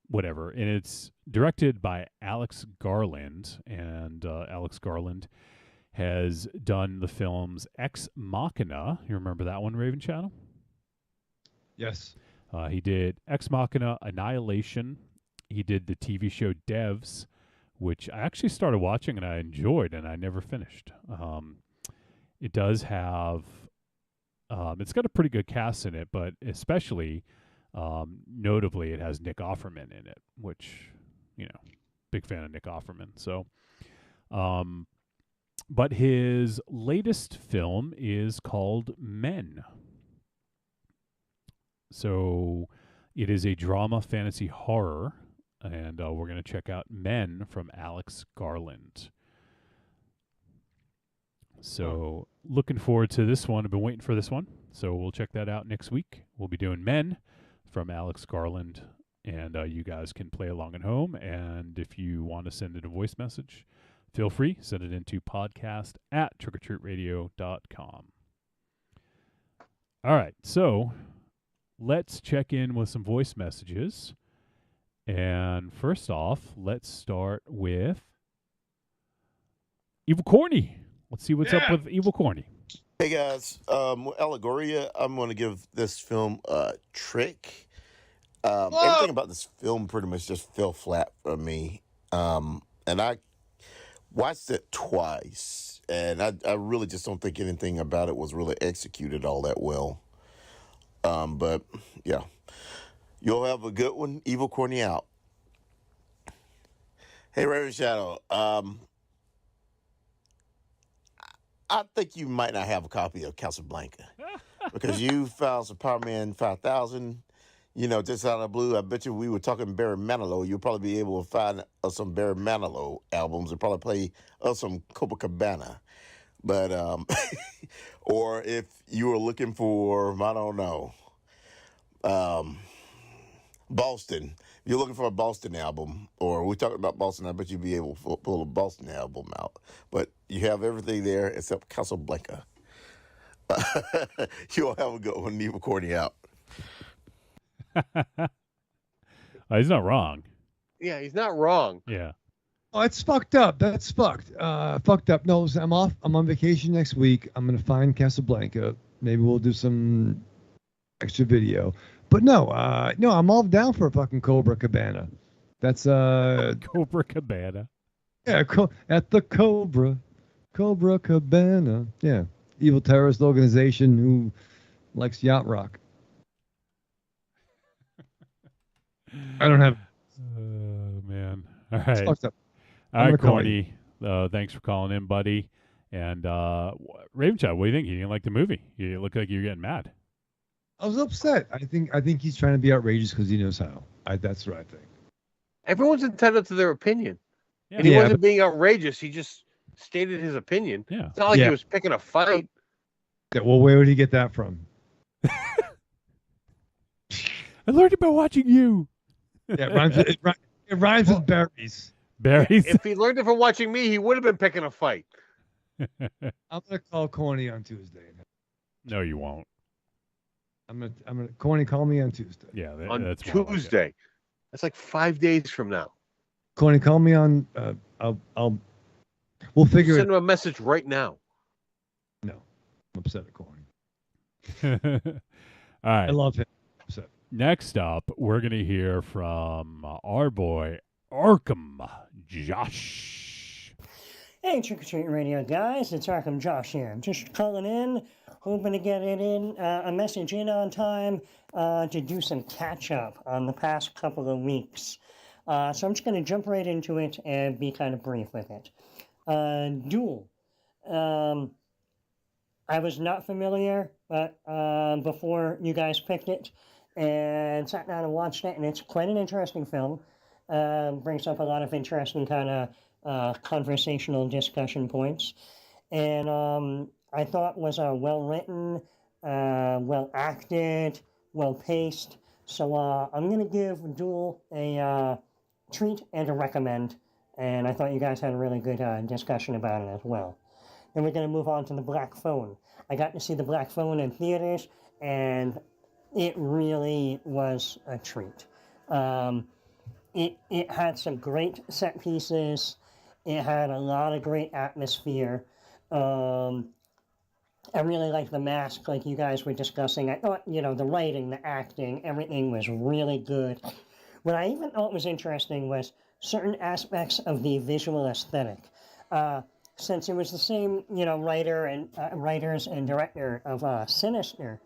whatever. And it's directed by Alex Garland, and Alex Garland has done the films Ex Machina. You remember that one, Raven Shadow? Yes. He did Ex Machina, Annihilation. He did the TV show Devs, which I actually started watching and I enjoyed, and I never finished. It does have, it's got a pretty good cast in it, but especially, notably, it has Nick Offerman in it, which, big fan of Nick Offerman. So, but his latest film is called Men. So it is a drama fantasy horror, and we're going to check out Men from Alex Garland. So looking forward to this one. I've been waiting for this one, so we'll check that out next week. We'll be doing Men from Alex Garland, and you guys can play along at home. And if you want to send in a voice message, feel free. Send it into podcast@trickortreatradio.com. All right, so let's check in with some voice messages. And first off, let's start with Evil Corny. Let's see what's up with Evil Corny. Hey guys, Allegoria, I'm going to give this film a trick. Everything about this film pretty much just fell flat for me. And I watched it twice, and I really just don't think anything about it was really executed all that well. But yeah, you'll have a good one. Evil Corny out. Hey, Raven Shadow. I think you might not have a copy of Casablanca because you found some Power Man 5000, just out of the blue. I bet you we were talking Barry Manilow. You'll probably be able to find some Barry Manilow albums and probably play some Copacabana. But, or if you were looking for, I don't know, Boston. If you're looking for a Boston album, or we're talking about Boston, I bet you'd be able to pull a Boston album out. But you have everything there except Casablanca. You'll have a good one. Evil Corny out. He's not wrong. Yeah, he's not wrong. Yeah. Oh, it's fucked up. That's fucked. Fucked up. No, I'm off. I'm on vacation next week. I'm going to find Casablanca. Maybe we'll do some extra video. But no, I'm all down for a fucking Cobra Cabana. That's Cobra Cabana. Yeah, at the Cobra Cabana. Yeah, evil terrorist organization who likes yacht rock. I don't have. Oh man! All right, fucked up. All right, Corny. Thanks for calling in, buddy. And Ravenchild, what do you think? You didn't like the movie? You look like you're getting mad. I was upset. I think he's trying to be outrageous because he knows how. That's what I think. Everyone's entitled to their opinion. Yeah. And he wasn't being outrageous. He just stated his opinion. Yeah. It's not like he was picking a fight. Yeah, well, where would he get that from? I learned about watching you. Yeah, it rhymes with berries. Berries? If he learned it from watching me, he would have been picking a fight. I'm going to call Corny on Tuesday. No, you won't. Corny, call me on Tuesday. Yeah, On that's more like it. Tuesday. That's like 5 days from now. Corny, call me on. We'll figure Send it. him a message right now. No, I'm upset at Corny. All right. I love him. Upset. Next up, we're going to hear from our boy, Arkham Josh. Hey, Trick or Treat Radio guys, it's Arkham Josh here. I'm just calling in, hoping to get a message in on time to do some catch up on the past couple of weeks. So I'm just going to jump right into it and be kind of brief with it. Duel. I was not familiar, but before you guys picked it, and sat down and watched it, and it's quite an interesting film. Brings up a lot of interesting kind of conversational discussion points, and I thought was well written, well acted, well paced. So I'm gonna give Duel a treat and a recommend, and I thought you guys had a really good discussion about it as well. Then we're gonna move on to The Black Phone. I got to see The Black Phone in theaters, and it really was a treat. It had some great set pieces. It had a lot of great atmosphere. I really liked the mask, like you guys were discussing. I thought, the writing, the acting, everything was really good. What I even thought was interesting was certain aspects of the visual aesthetic. Since it was the same, writers and director of Sinister,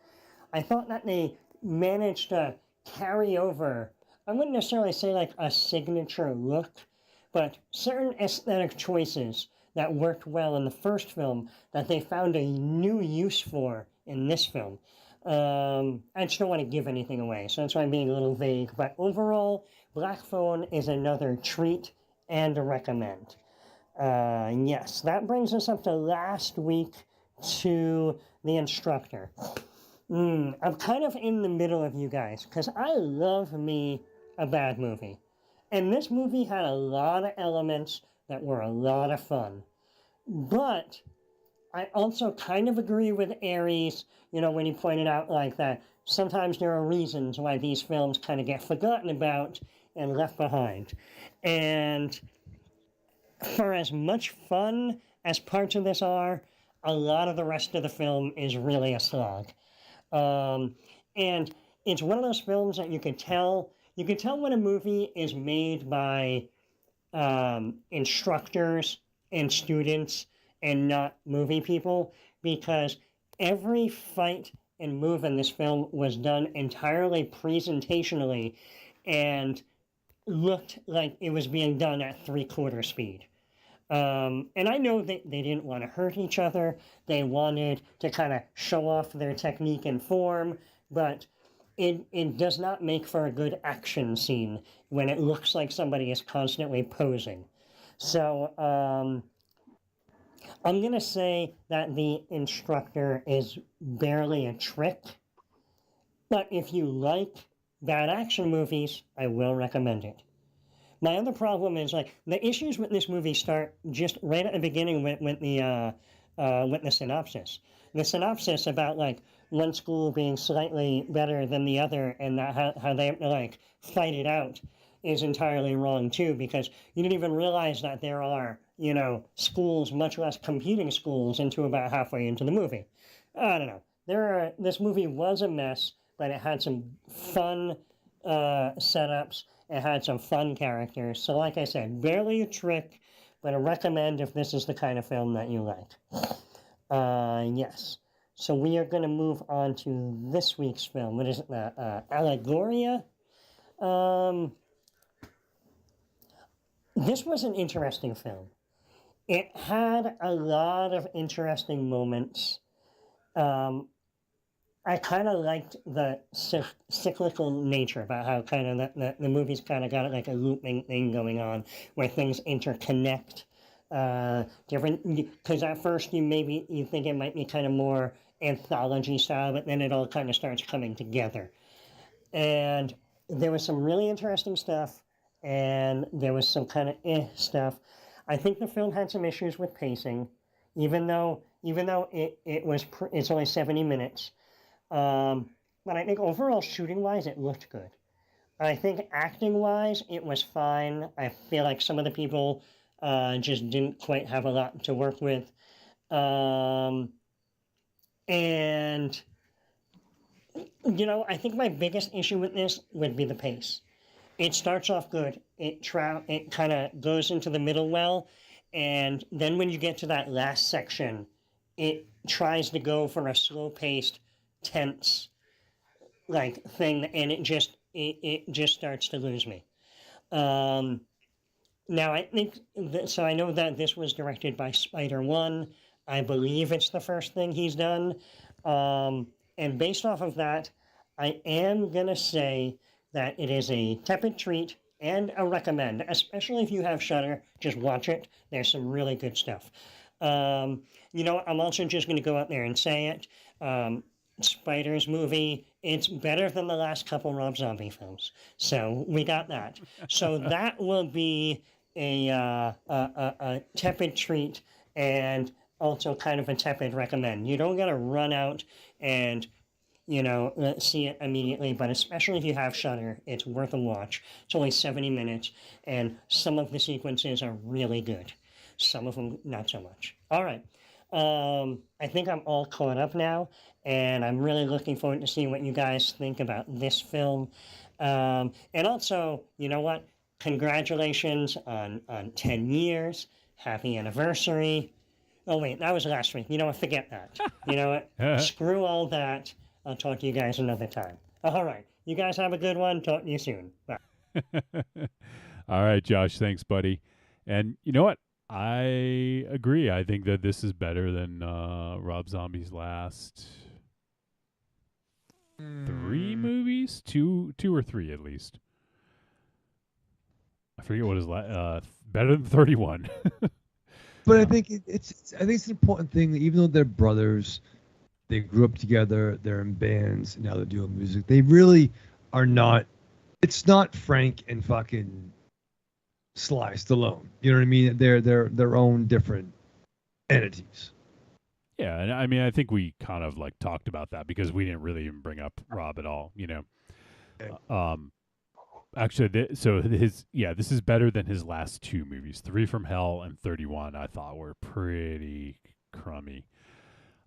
I thought that they managed to carry over, I wouldn't necessarily say like a signature look, but certain aesthetic choices that worked well in the first film that they found a new use for in this film. I just don't want to give anything away, so that's why I'm being a little vague. But overall, Black Phone is another treat and a recommend. Yes, that brings us up to last week to The Instructor. I'm kind of in the middle of you guys, because I love me a bad movie. And this movie had a lot of elements that were a lot of fun. But I also kind of agree with Aries, when he pointed out like that sometimes there are reasons why these films kind of get forgotten about and left behind. And for as much fun as parts of this are, a lot of the rest of the film is really a slog. And it's one of those films that you can tell when a movie is made by instructors and students and not movie people, because every fight and move in this film was done entirely presentationally and looked like it was being done at 3/4 speed. And I know that they didn't want to hurt each other. They wanted to kind of show off their technique and form, but it does not make for a good action scene when it looks like somebody is constantly posing. So I'm going to say that The Instructor is barely a trick, but if you like bad action movies, I will recommend it. My other problem is, the issues with this movie start just right at the beginning with the synopsis. The synopsis about, one school being slightly better than the other and how they have to, fight it out is entirely wrong, too, because you didn't even realize that there are, schools, much less competing schools, until about halfway into the movie. I don't know. This movie was a mess, but it had some fun setups. It had some fun characters. So like I said, barely a trick, but a recommend if this is the kind of film that you like. Yes. So we are going to move on to this week's film. What is it? Allegoria? This was an interesting film. It had a lot of interesting moments. I kind of liked the cyclical nature about how kind of the movie's kind of got like a looping thing going on where things interconnect. Because at first you think it might be kind of more anthology style, but then it all kind of starts coming together. And there was some really interesting stuff, and there was some kind of stuff. I think the film had some issues with pacing, even though it's only 70 minutes. but I think overall shooting-wise, it looked good. I think acting-wise, it was fine. I feel like some of the people just didn't quite have a lot to work with. And, you know, I think my biggest issue with this would be the pace. It starts off good. It kind of goes into the middle well, and then when you get to that last section, it tries to go for a slow-paced, tense, like thing, and it just starts to lose me. Now I think so. I know that this was directed by Spider One. I believe it's the first thing he's done, and based off of that, I am gonna say that it is a tepid treat and a recommend, especially if you have Shudder. Just watch it. There's some really good stuff. You know, I'm also just going to go out there and say it. Spider's movie, it's better than the last couple Rob Zombie films. So we got that. So that will be a tepid treat and also kind of a tepid recommend. You don't got to run out and, you know, see it immediately, but especially if you have Shudder, it's worth a watch. It's only 70 minutes, and some of the sequences are really good. Some of them, not so much. All right. I think I'm all caught up now, and I'm really looking forward to seeing what you guys think about this film. And also, you know what? Congratulations on 10 years. Happy anniversary. Oh, wait, that was last week. You know what? Forget that. You know what? Screw all that. I'll talk to you guys another time. All right. You guys have a good one. Talk to you soon. Bye. All right, Josh. Thanks, buddy. And you know what? I agree. I think that this is better than Rob Zombie's last 3 movies, two or 3 at least. I forget what his better than 31. But I think it's an important thing that even though they're brothers, they grew up together, they're in bands, now they're doing music. They really are not. It's not Frank and fucking Sly Stallone. You know what I mean? They're their own different entities. Yeah, and I mean, I think we kind of like talked about that because we didn't really even bring up Rob at all, you know. Actually, this is better than his last 2 movies. 3 from Hell and 31 I thought were pretty crummy.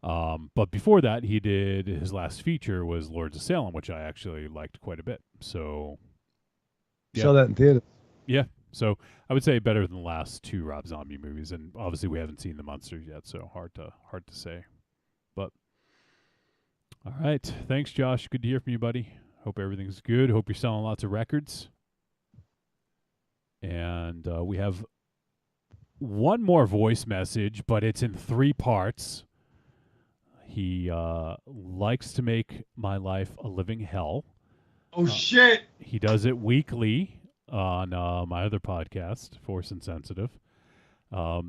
But before that, he did his last feature was Lords of Salem, which I actually liked quite a bit. So, yeah. Saw that in theater. Yeah. So I would say better than the last 2 Rob Zombie movies, and obviously we haven't seen the Monsters yet, so hard to say. But all right, thanks, Josh. Good to hear from you, buddy. Hope everything's good. Hope you're selling lots of records. And we have one more voice message, but it's in 3 parts. He likes to make my life a living hell. Oh shit! He does it weekly on my other podcast, Force and Sensitive. I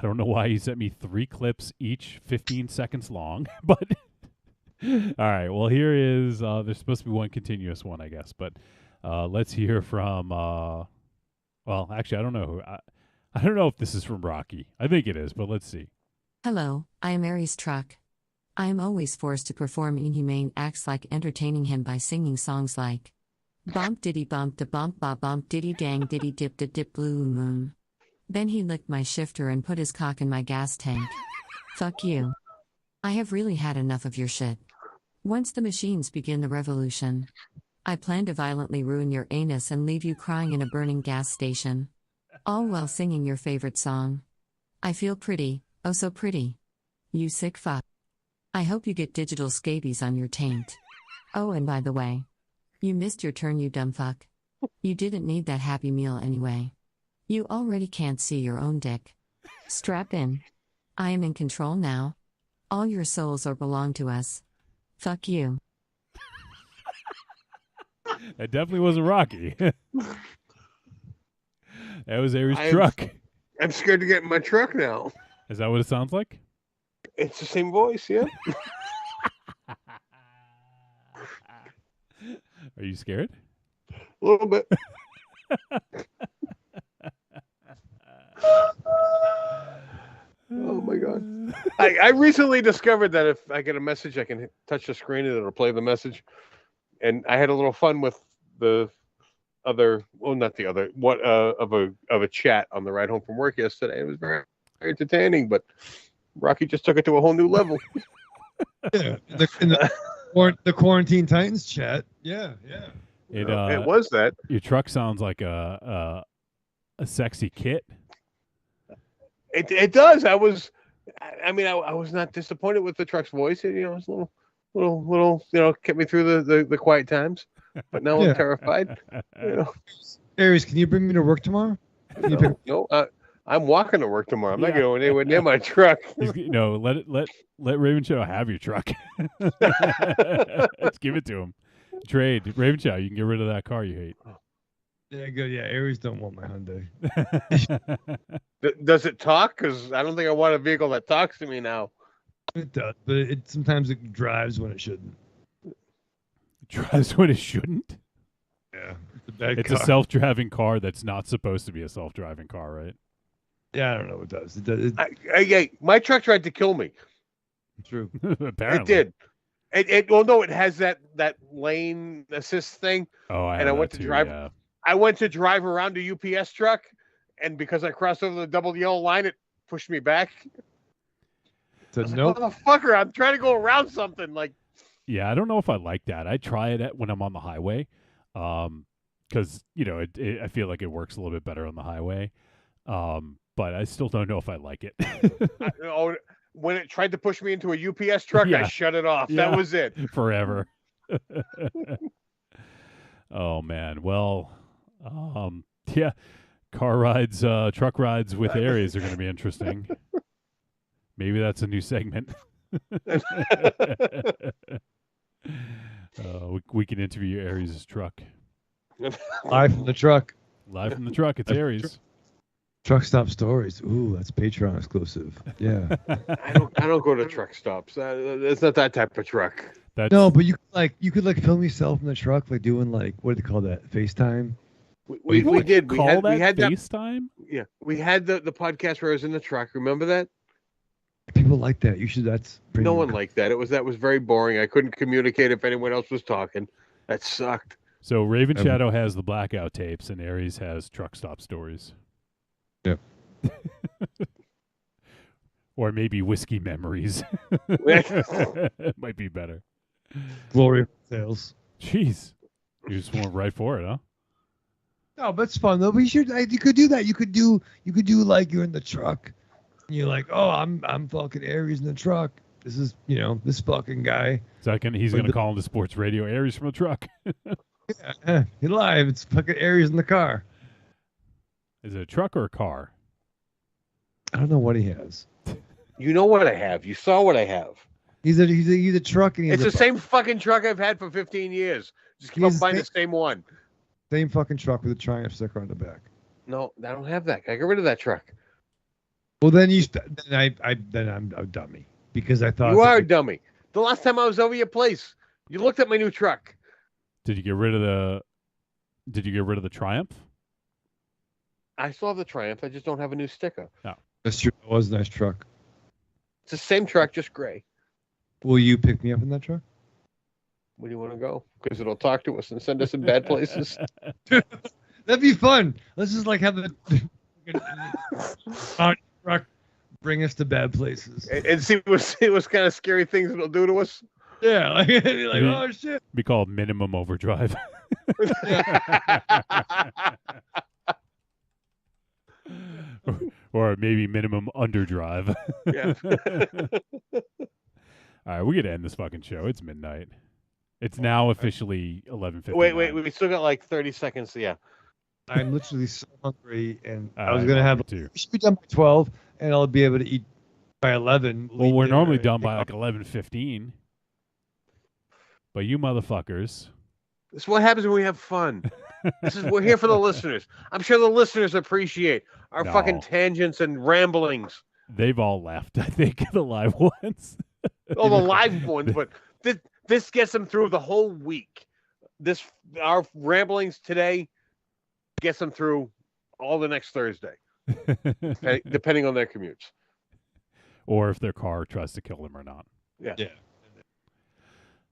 don't know why he sent me 3 clips, each 15 seconds long, but all right. Well, here is there's supposed to be one continuous one, I guess, but let's hear from. Well, actually, I don't know. I don't know if this is from Rocky. I think it is, but let's see. Hello, I am Aries Truck. I am always forced to perform inhumane acts like entertaining him by singing songs like Bump diddy bump da bump ba bump diddy dang diddy dip da dip blue moon. Then he licked my shifter and put his cock in my gas tank. Fuck you. I have really had enough of your shit. Once the machines begin the revolution, I plan to violently ruin your anus and leave you crying in a burning gas station. All while singing your favorite song. I feel pretty, oh so pretty. You sick fuck. I hope you get digital scabies on your taint. Oh, and by the way, you missed your turn, you dumb fuck. You didn't need that Happy Meal anyway. You already can't see your own dick. Strap in. I am in control now. All your souls are belong to us. Fuck you. That definitely wasn't Rocky. That was Aries' truck. I'm scared to get in my truck now. Is that what it sounds like? It's the same voice, yeah. Are you scared? A little bit. Oh my god! I recently discovered that if I get a message, I can touch the screen and it'll play the message. and I had a little fun with the other, well, not the other, what of a chat on the ride home from work yesterday. It was very, very entertaining, but Rocky just took it to a whole new level. Yeah, the Quarantine Titans chat. Yeah. It was that. Your truck sounds like a sexy kit. It does. I was not disappointed with the truck's voice. It was a little, kept me through the quiet times. But now I'm terrified. Aries, can you bring me to work tomorrow? No, I'm walking to work tomorrow. I'm not going anywhere near my truck. Let Raven Shadow have your truck. Let's give it to him. Trade Raven Shadow. You can get rid of that car you hate. Yeah, good. Yeah, Aries don't want my Hyundai. Does it talk? Because I don't think I want a vehicle that talks to me now. It does, but sometimes it drives when it shouldn't. Drives when it shouldn't? Yeah, it's a bad It's car. a self-driving car that's not supposed to be a self-driving car, right? Yeah, I don't know what it does. It does. My truck tried to kill me. True. Apparently. It did. Well, no, it has that lane assist thing. Oh, I went to drive. Yeah. I went to drive around a UPS truck, and because I crossed over the double yellow line, it pushed me back. So nope. Motherfucker, I'm trying to go around something like. Yeah, I don't know if I like that. I try it when I'm on the highway, because I feel like it works a little bit better on the highway. But I still don't know if I like it. When it tried to push me into a UPS truck, I shut it off. Yeah. That was it. Forever. Oh man. Well, yeah. Truck rides with Aries are going to be interesting. Maybe that's a new segment. We can interview Aries' truck. Live from the truck. Live from the truck. It's Aries. Truck stop stories. Ooh, that's Patreon exclusive. Yeah. I don't go to truck stops. It's not that type of truck. No, but you could film yourself in the truck, like doing what do they call that? FaceTime. We did. We had FaceTime. Yeah, we had the podcast where I was in the truck. Remember that? People like that. You should. That's pretty. No one liked that. That was very boring. I couldn't communicate if anyone else was talking. That sucked. So Raven Shadow has the blackout tapes, and Aries has truck stop stories. Yeah. Or maybe whiskey memories. Might be better. Glory sales. Jeez, you just went right for it, huh? No, but it's fun though. But you could do that. You could do like you're in the truck. And you're like, oh, I'm fucking Aries in the truck. This is this fucking guy. Second, he's gonna call into sports radio. Aries from the truck. Yeah, you're live. It's fucking Aries in the car. Is it a truck or a car? I don't know what he has. You know what I have. You saw what I have. He's a truck, and it's the same fucking truck I've had for 15 years. Just keep on buying the same one. Same fucking truck with a Triumph sticker on the back. No, I don't have that. I got rid of that truck. Well, then I'm a dummy because I thought you are a dummy. The last time I was over your place, you looked at my new truck. Did you get rid of the Triumph? I still have the Triumph. I just don't have a new sticker. No. That's true. It was a nice truck. It's the same truck, just gray. Will you pick me up in that truck? Where do you want to go? Because it'll talk to us and send us in bad places. That'd be fun. Let's just have the truck bring us to bad places and see what kind of scary things it'll do to us. Yeah, oh shit. Be called minimum overdrive. or maybe minimum underdrive. Yeah. All right, we got to end this fucking show. It's midnight. It's now officially 11:50. Wait, we still got like 30 seconds. Yeah. I'm literally so hungry, and I was gonna have. We should be done by 12, and I'll be able to eat by 11. Well, we're normally done by like 11:15. But you motherfuckers. This is what happens when we have fun. We're here for the listeners. I'm sure the listeners appreciate our fucking tangents and ramblings. They've all left, I think, the live ones. Oh, the live ones, but this gets them through the whole week. Our ramblings today gets them through all the next Thursday, depending on their commutes. Or if their car tries to kill them or not. Yeah.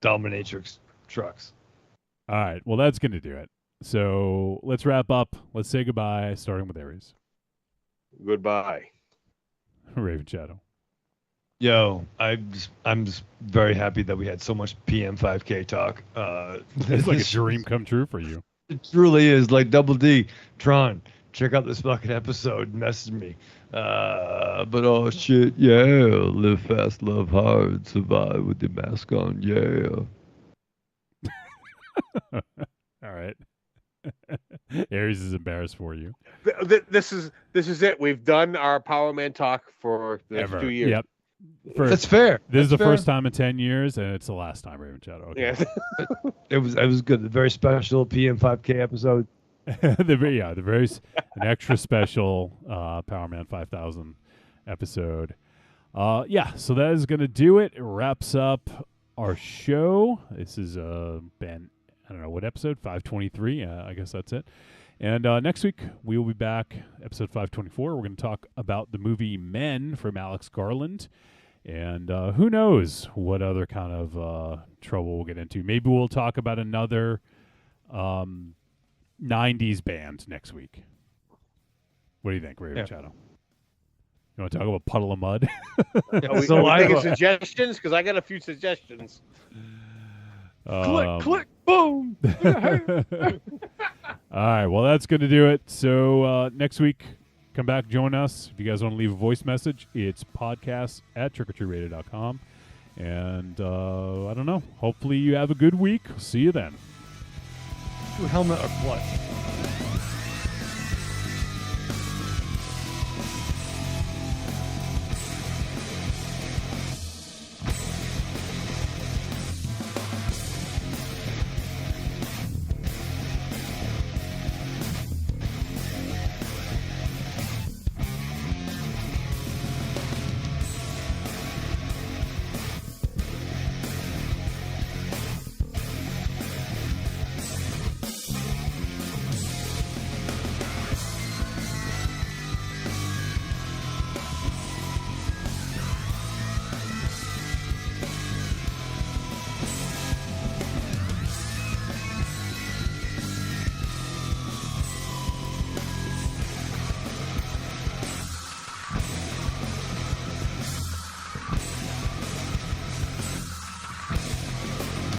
Dominatrix trucks. All right. Well, that's going to do it. So let's wrap up. Let's say goodbye, starting with Aries. Goodbye. Raven Shadow. Yo, I'm just very happy that we had so much PM5K talk. It's like a dream come true for you. It truly is. Like Double D, Tron, check out this fucking episode. Message me. But oh shit, yeah. Live fast, love hard, survive with your mask on, yeah. All right. Aries is embarrassed for you. This is it. We've done our Power Man talk for the next 2 years. Yep. That's fair. This is That's the fair. first time in 10 years, and it's the last time, Raven Shadow. Okay. Yeah. It was good. A very special PM5K episode. An extra special Power Man 5000 episode. So that is going to do it. It wraps up our show. This is been, I don't know what episode, 523. I guess that's it. And next week we will be back, episode 524. We're going to talk about the movie Men from Alex Garland. And who knows what other kind of trouble we'll get into. Maybe we'll talk about another 90s band next week. What do you think, Raven Shadow? You want to talk about Puddle of Mud? Are we taking suggestions? Because I got a few suggestions. Click, boom. All right, well, that's going to do it. So next week, come back, join us. If you guys want to leave a voice message, it's podcast@trickortreatradio.com. And I don't know. Hopefully you have a good week. See you then. Helmet or what?